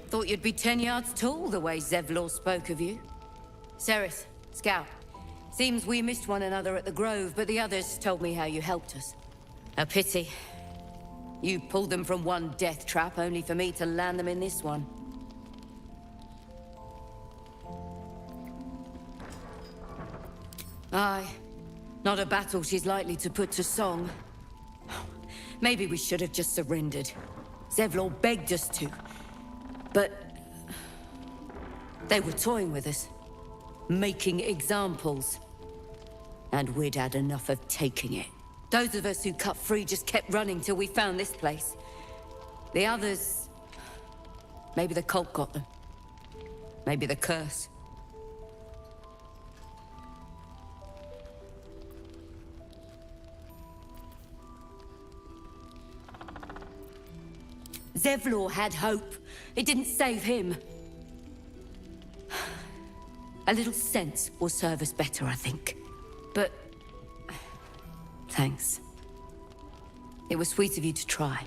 Thought you'd be 10 yards tall the way Zevlor spoke of you. Cerith, Scout. Seems we missed one another at the Grove, but the others told me how you helped us. A pity. You pulled them from one death trap, only for me to land them in this one. Aye. Not a battle she's likely to put to song. Maybe we should have just surrendered. Zevlor begged us to. But they were toying with us. Making examples. And we'd had enough of taking it. Those of us who cut free just kept running till we found this place. The others... maybe the cult got them. Maybe the curse. Zevlor had hope. It didn't save him. A little sense will serve us better, I think. But... thanks. It was sweet of you to try.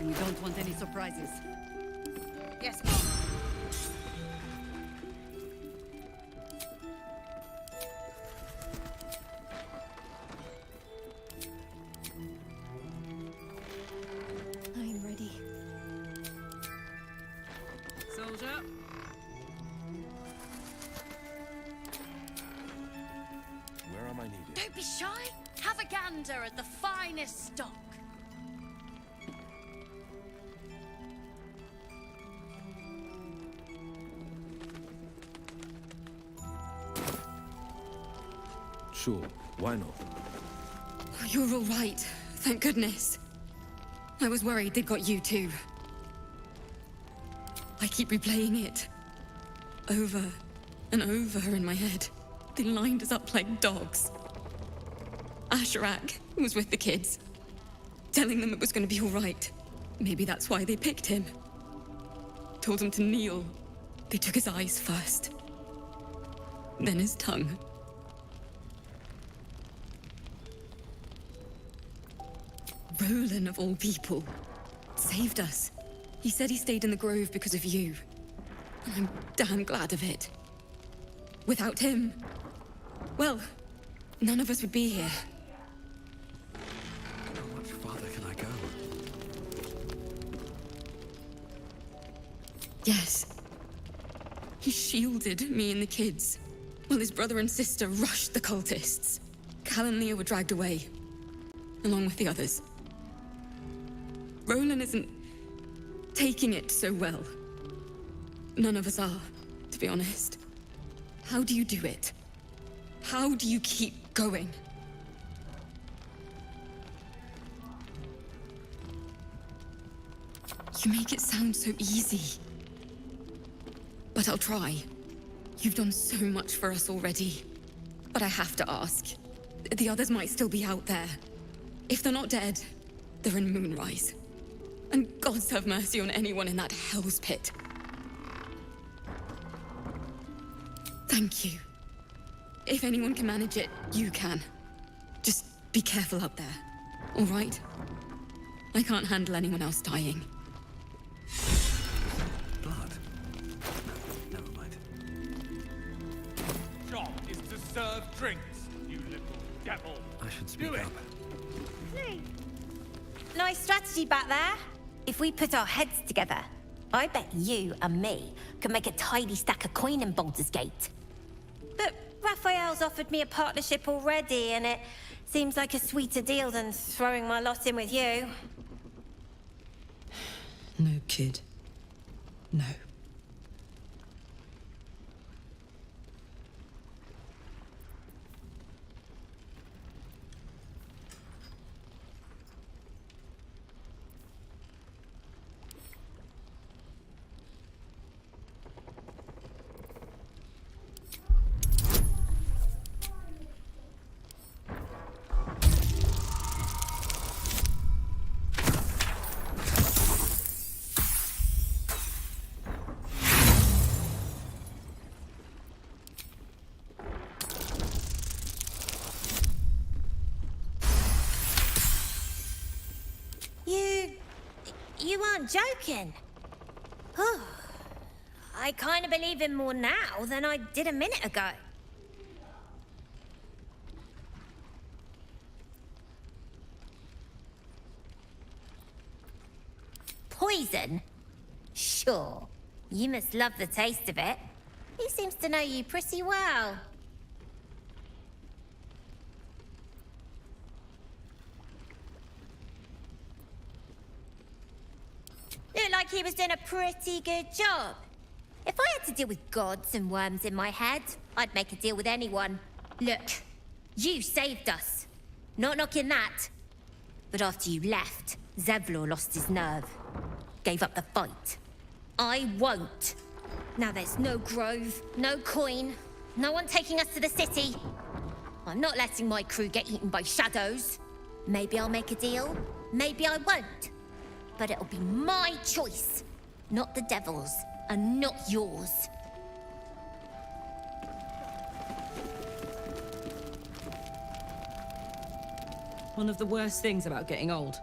We don't want any surprises. Yes, Mom. I'm ready. Soldier. Where am I needed? Don't be shy. Have a gander at the finest stock. Sure, why not? You're all right. Thank goodness. I was worried they'd got you too. I keep replaying it. Over and over in my head. They lined us up like dogs. Asherak was with the kids, telling them it was going to be all right. Maybe that's why they picked him. Told him to kneel. They took his eyes first. Then his tongue. Roland, of all people, saved us. He said he stayed in the Grove because of you. And I'm damn glad of it. Without him, well, none of us would be here. How much farther can I go? Yes. He shielded me and the kids, while his brother and sister rushed the cultists. Cal and Leah were dragged away, along with the others. Roland isn't taking it so well. None of us are, to be honest. How do you do it? How do you keep going? You make it sound so easy. But I'll try. You've done so much for us already. But I have to ask. The others might still be out there. If they're not dead, they're in Moonrise. And gods have mercy on anyone in that hell's pit. Thank you. If anyone can manage it, you can. Just be careful up there, all right? I can't handle anyone else dying. Blood? Never mind. Job is to serve drinks, you little devil. I should speak up. Nice strategy back there. If we put our heads together, I bet you and me could make a tidy stack of coin in Baldur's Gate. But Raphael's offered me a partnership already, and it seems like a sweeter deal than throwing my lot in with you. No, kid. No. You aren't joking. I kind of believe him more now than I did a minute ago. Poison? Sure. You must love the taste of it. He seems to know you pretty well. Looked like he was doing a pretty good job. If I had to deal with gods and worms in my head, I'd make a deal with anyone. Look, you saved us. Not knocking that. But after you left, Zevlor lost his nerve. Gave up the fight. I won't. Now there's no grove, no coin, no one taking us to the city. I'm not letting my crew get eaten by shadows. Maybe I'll make a deal, maybe I won't. But it'll be my choice, not the devil's, and not yours. One of the worst things about getting old.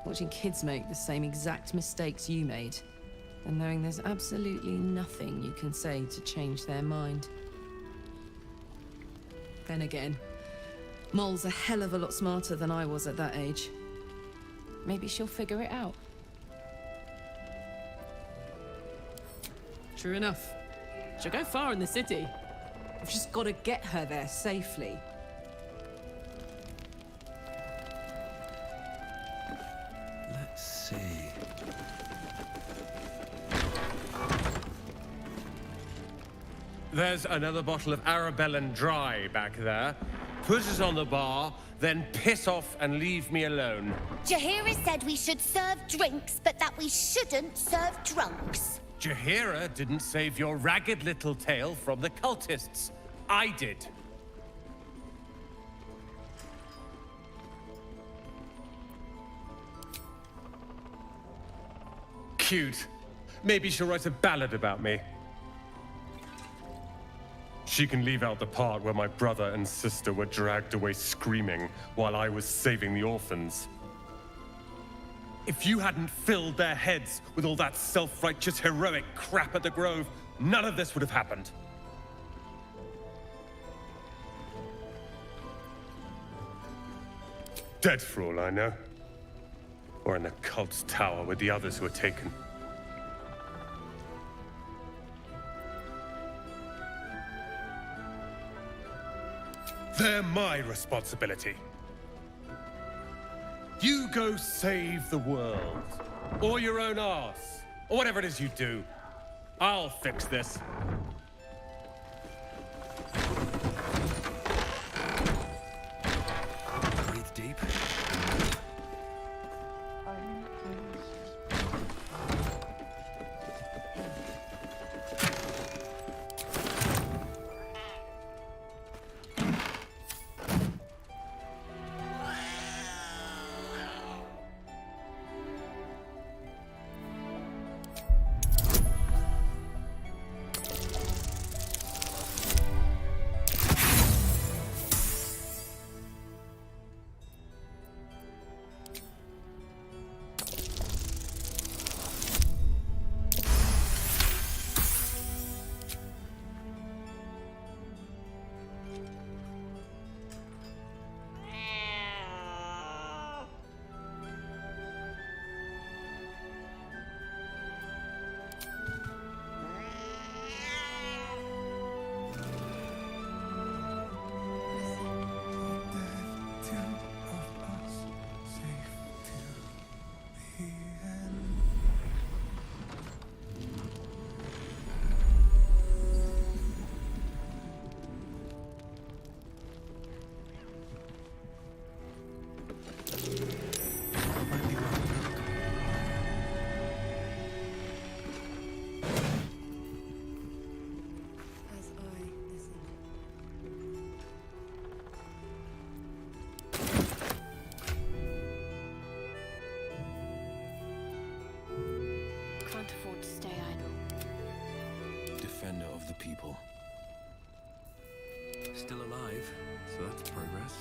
Watching kids make the same exact mistakes you made. And knowing there's absolutely nothing you can say to change their mind. Then again, Mol's a hell of a lot smarter than I was at that age. Maybe she'll figure it out. True enough. She'll go far in the city. I've just got to get her there safely. Let's see. There's another bottle of Arabellan Dry back there. Put it on the bar, then piss off and leave me alone. Jaheira said we should serve drinks, but that we shouldn't serve drunks. Jaheira didn't save your ragged little tail from the cultists. I did. Cute. Maybe she'll write a ballad about me. She can leave out the part where my brother and sister were dragged away screaming while I was saving the orphans. If you hadn't filled their heads with all that self-righteous heroic crap at the Grove, none of this would have happened. Dead for all I know. Or in the cult's tower with the others who were taken. They're my responsibility. You go save the world. Or your own arse. Or whatever it is you do. I'll fix this. Breathe deep. Can't afford to stay idle. Defender of the people. Still alive, so that's progress.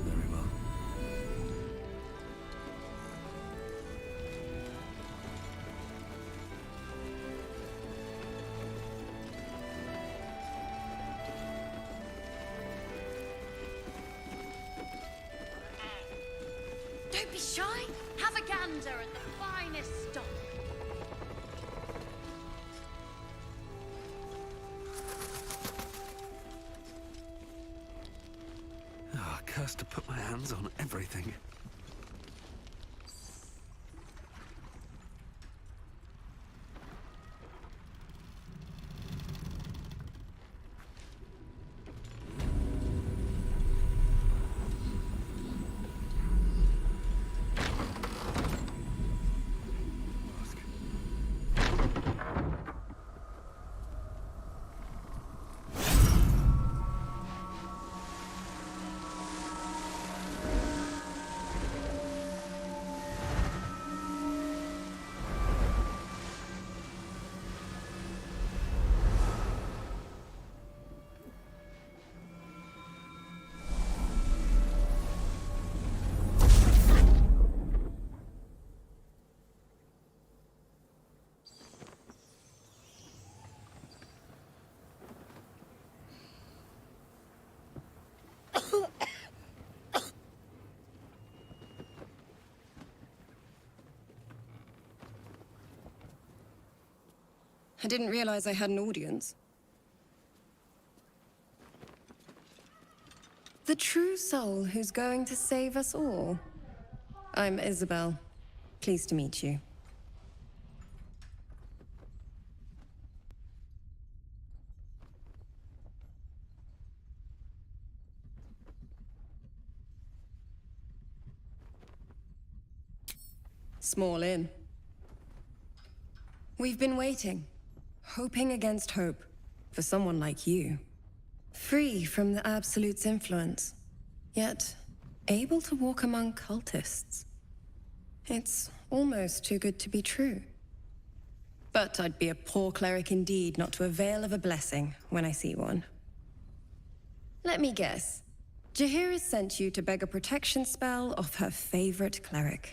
Very well. Don't be shy. Have a gander at the finest stock. Ah, cursed to put my hands on everything. I didn't realize I had an audience. The true soul who's going to save us all. I'm Isabel. Pleased to meet you. Small inn. We've been waiting, hoping against hope, for someone like you. Free from the Absolute's influence, yet able to walk among cultists. It's almost too good to be true. But I'd be a poor cleric indeed not to avail of a blessing when I see one. Let me guess. Jaheira sent you to beg a protection spell off her favorite cleric.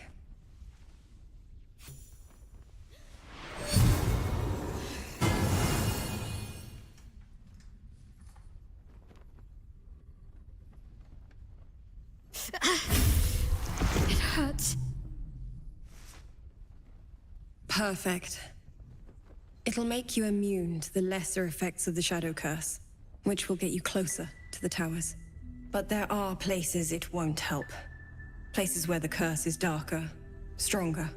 It hurts. Perfect. It'll make you immune to the lesser effects of the Shadow Curse, which will get you closer to the towers. But there are places it won't help. Places where the curse is darker, stronger.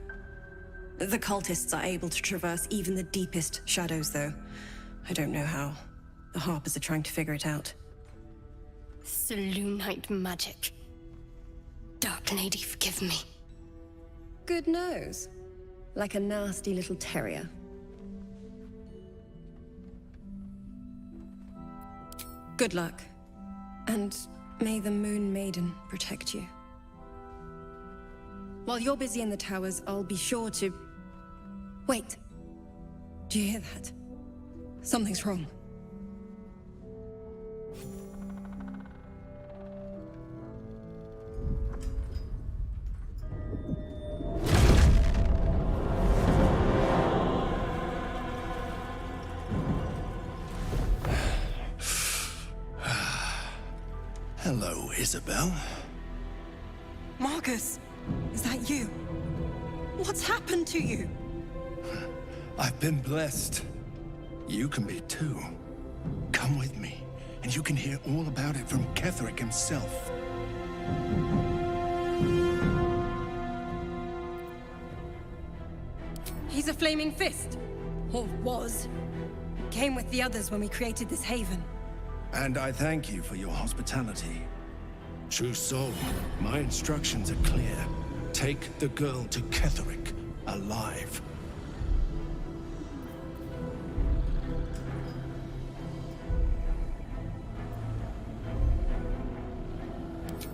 The cultists are able to traverse even the deepest shadows, though. I don't know how. The Harpers are trying to figure it out. Selûnite magic. Dark Lady, forgive me. Good nose. Like a nasty little terrier. Good luck. And may the Moon Maiden protect you. While you're busy in the towers, I'll be sure to... Wait. Do you hear that? Something's wrong. Hello, Isabel. Marcus, is that you? What's happened to you? I've been blessed. You can be too. Come with me, and you can hear all about it from Ketheric himself. He's a flaming fist. Or was. Came with the others when we created this haven. And I thank you for your hospitality. True soul, my instructions are clear. Take the girl to Ketheric, alive.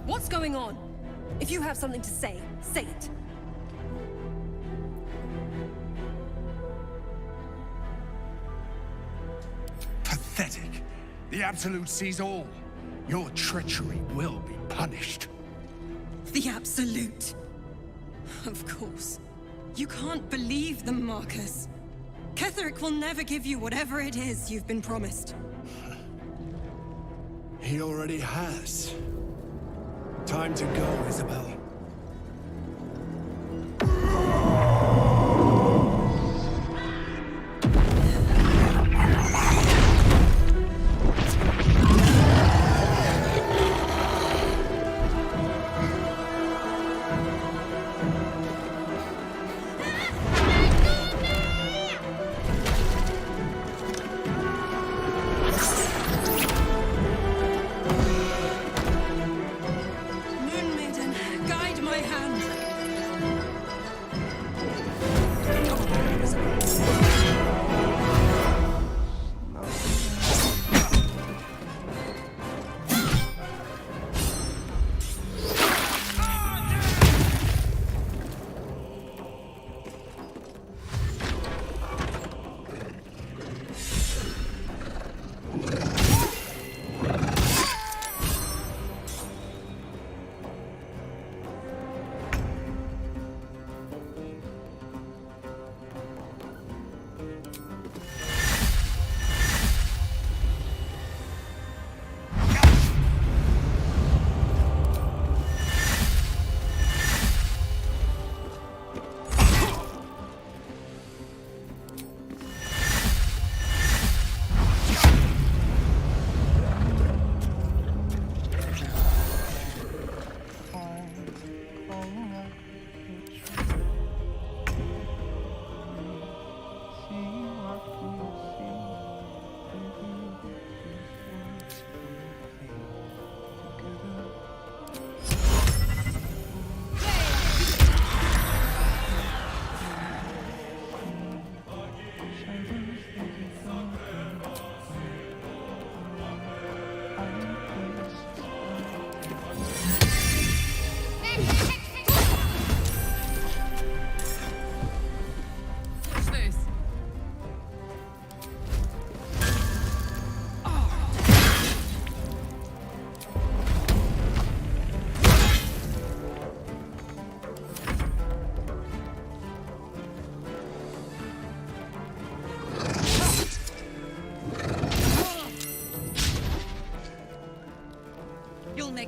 What's going on? If you have something to say, say it. Pathetic. The Absolute sees all. Your treachery will be punished. The Absolute. Of course. You can't believe them, Marcus. Ketheric will never give you whatever it is you've been promised. He already has. Time to go, Isabel.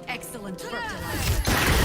Excellent fertilizer.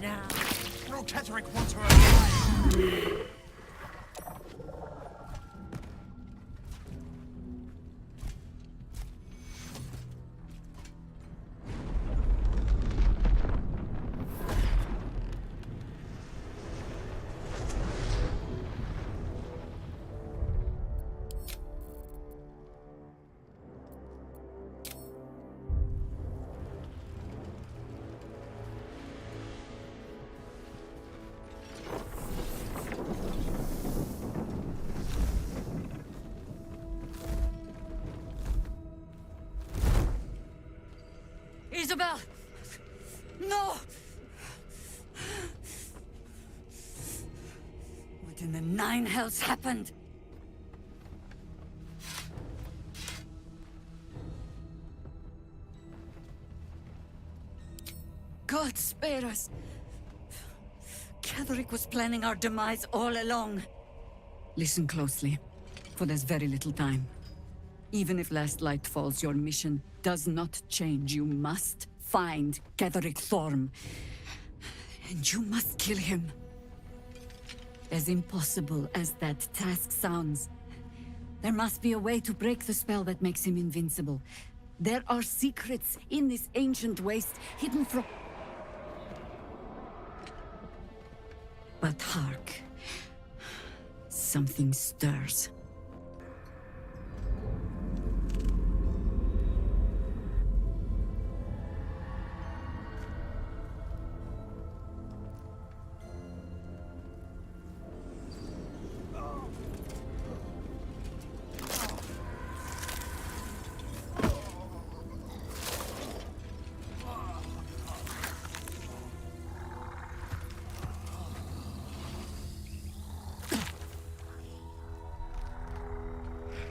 now. Bro Ketheric wants her alive. Isabel! No! What in the nine hells happened? God spare us. Ketheric was planning our demise all along. Listen closely, for there's very little time. Even if last light falls, your mission does not change. You must find Ketheric Thorm. And you must kill him. As impossible as that task sounds, there must be a way to break the spell that makes him invincible. There are secrets in this ancient waste hidden from... But hark. Something stirs.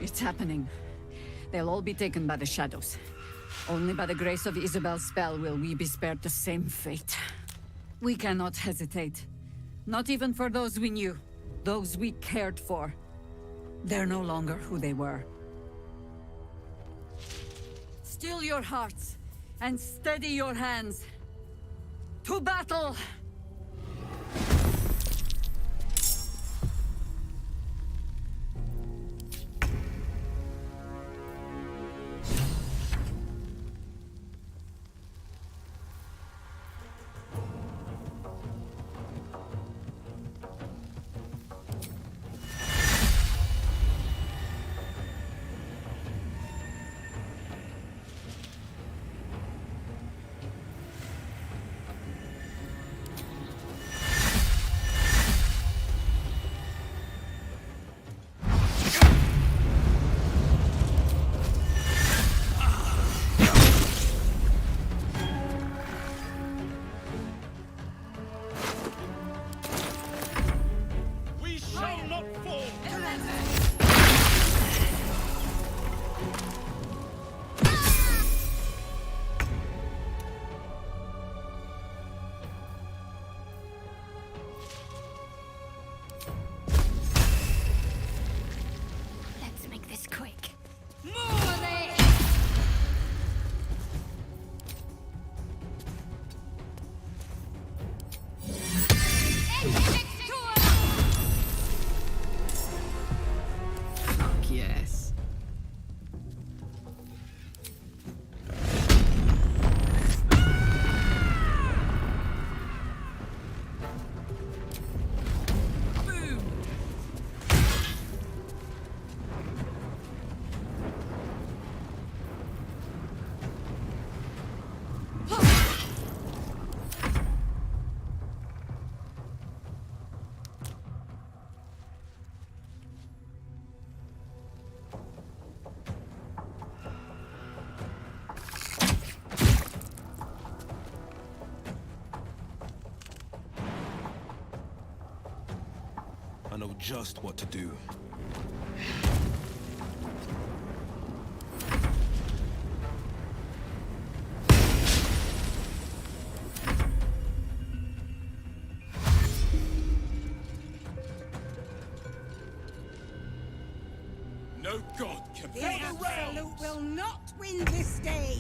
It's happening. They'll all be taken by the shadows. Only by the grace of Isabel's spell will we be spared the same fate. We cannot hesitate. Not even for those we knew. Those we cared for. They're no longer who they were. Still your hearts, and steady your hands. To battle! I know just what to do. No god can The Absolute will not win this day!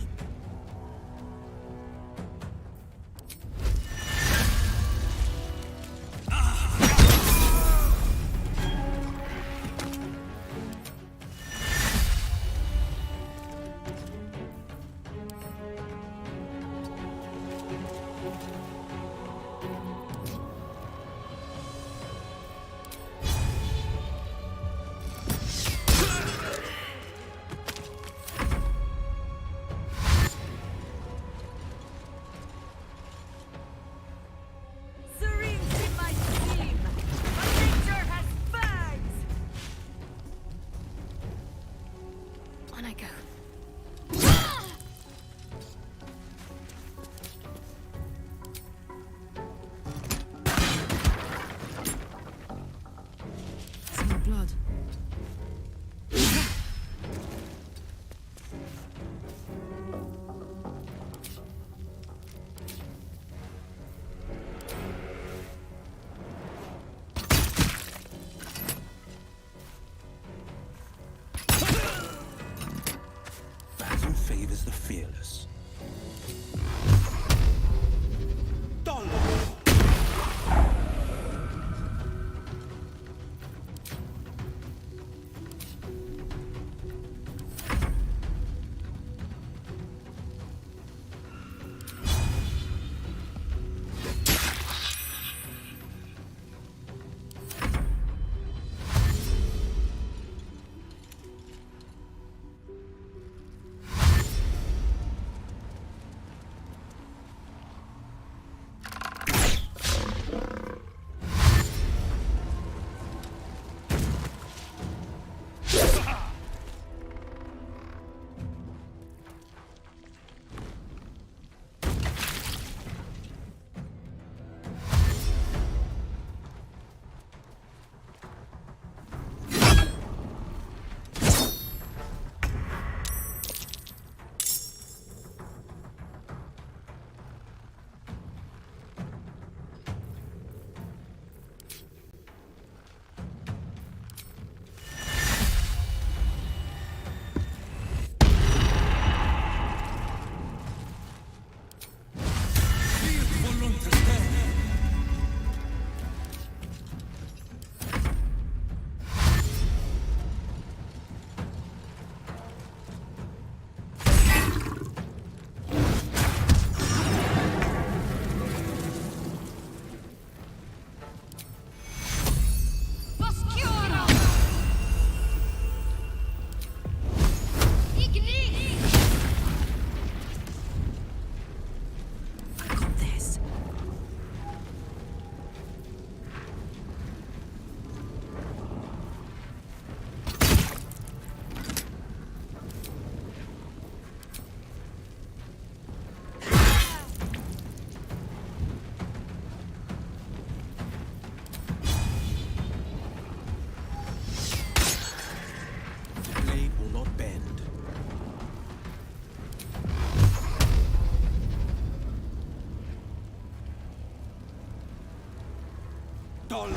On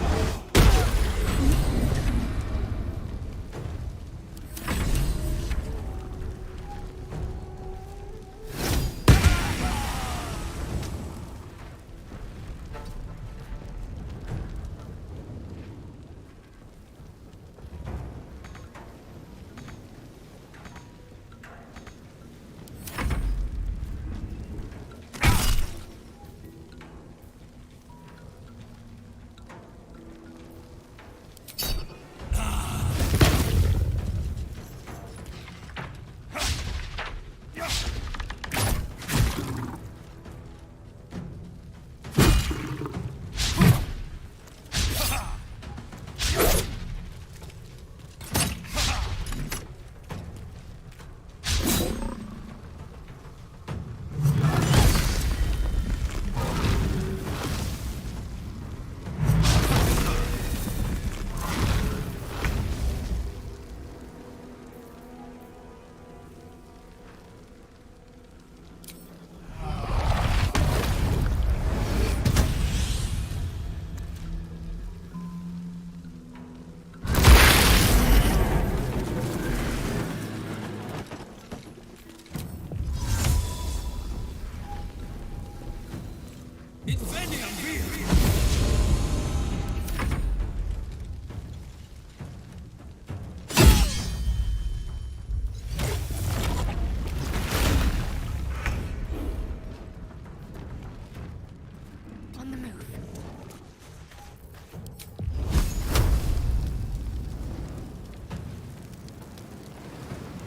the move.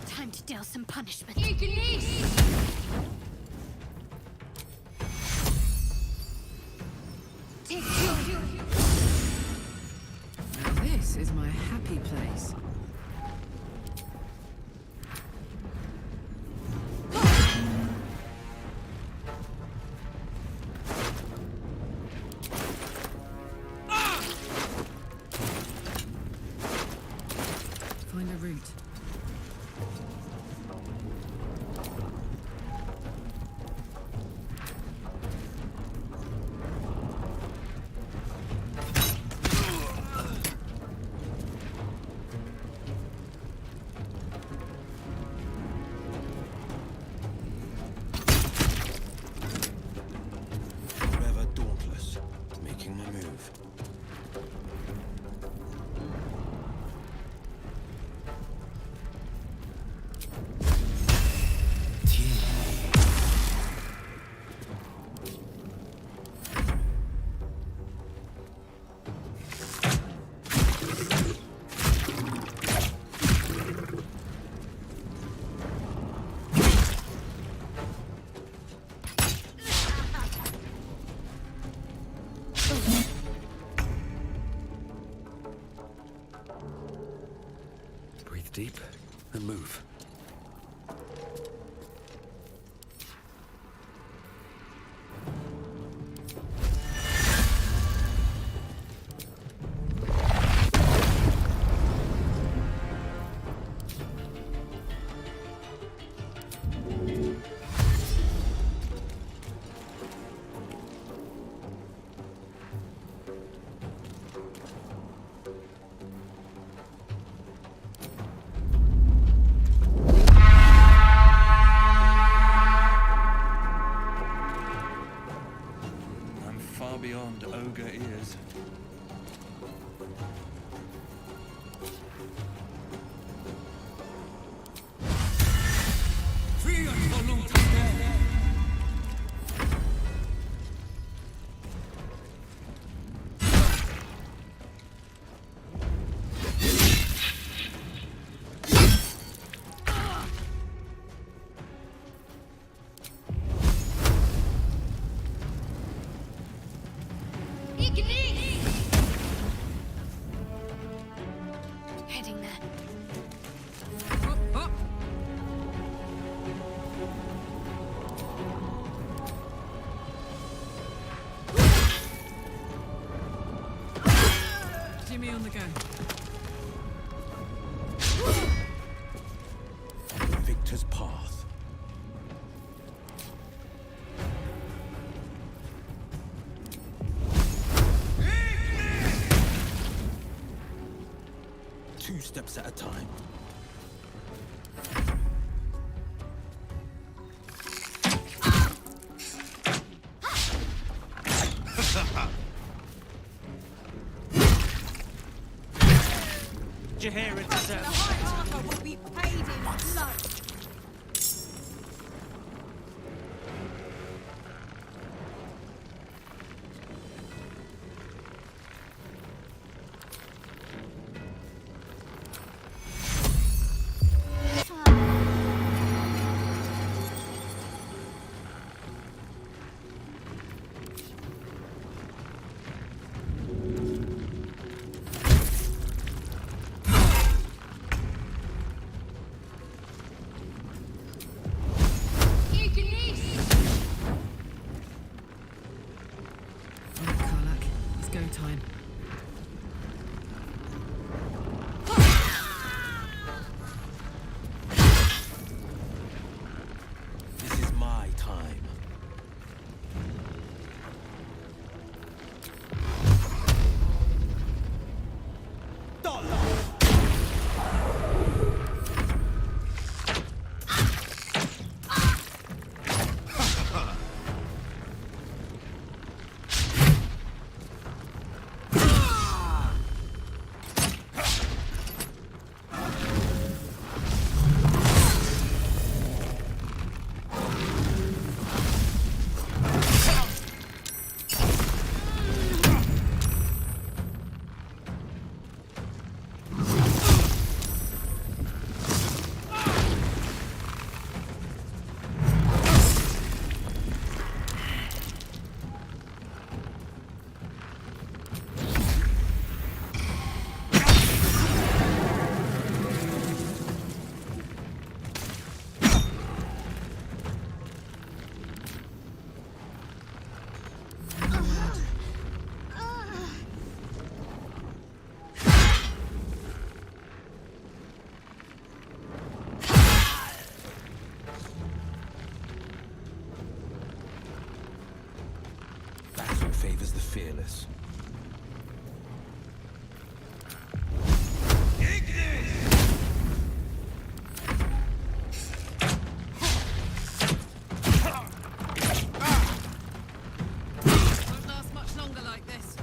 Time to deal some punishment. Now this is my happy place. Find a route. Forever dauntless, making my move. Breathe deep and move. I'm far beyond ogre ears. Heading there. Jimmy on the go. Victor's path. steps at a time. Jahira deserves The High Armor will be paid in blood. Time. This is my time. Favors the fearless. Won't last much longer like this.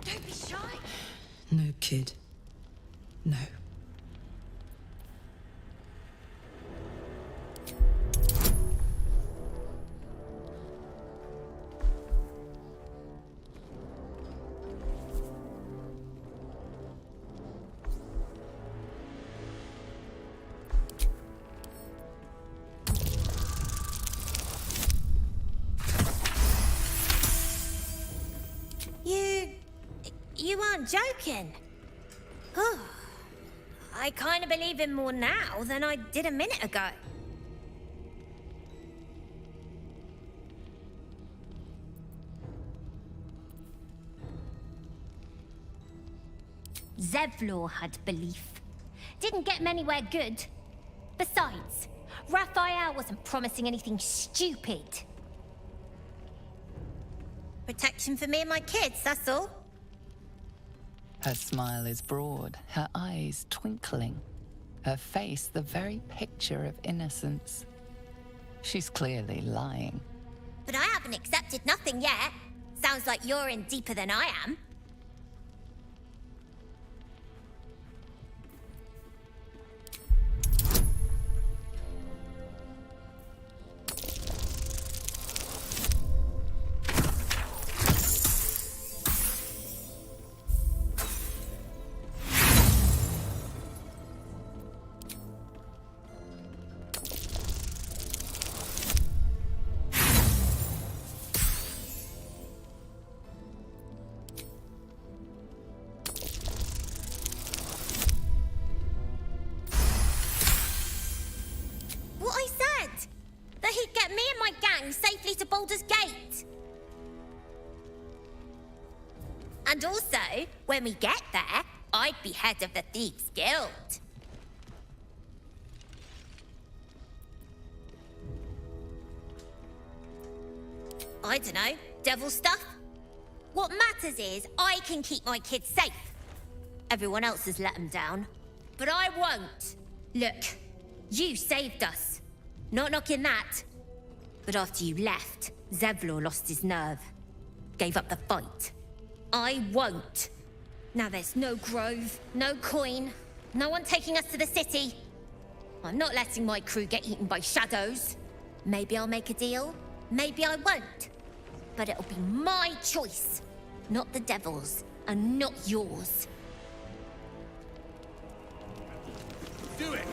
Don't be shy. No, kid. No. You aren't joking. Oh, I kind of believe him more now than I did a minute ago. Zevlor had belief. Didn't get him anywhere good. Besides, Raphael wasn't promising anything stupid. Protection for me and my kids, that's all. Her smile is broad, her eyes twinkling, her face the very picture of innocence. She's clearly lying. But I haven't accepted nothing yet. Sounds like you're in deeper than I am. return safely to Baldur's Gate. And also, when we get there, I'd be head of the Thieves' Guild. I don't know, devil stuff? What matters is I can keep my kids safe. Everyone else has let them down, but I won't. Look, you saved us. Not knocking that. But after you left, Zevlor lost his nerve. Gave up the fight. I won't. Now there's no grove, no coin, no one taking us to the city. I'm not letting my crew get eaten by shadows. Maybe I'll make a deal, maybe I won't. But it'll be my choice, not the devil's, and not yours. Do it!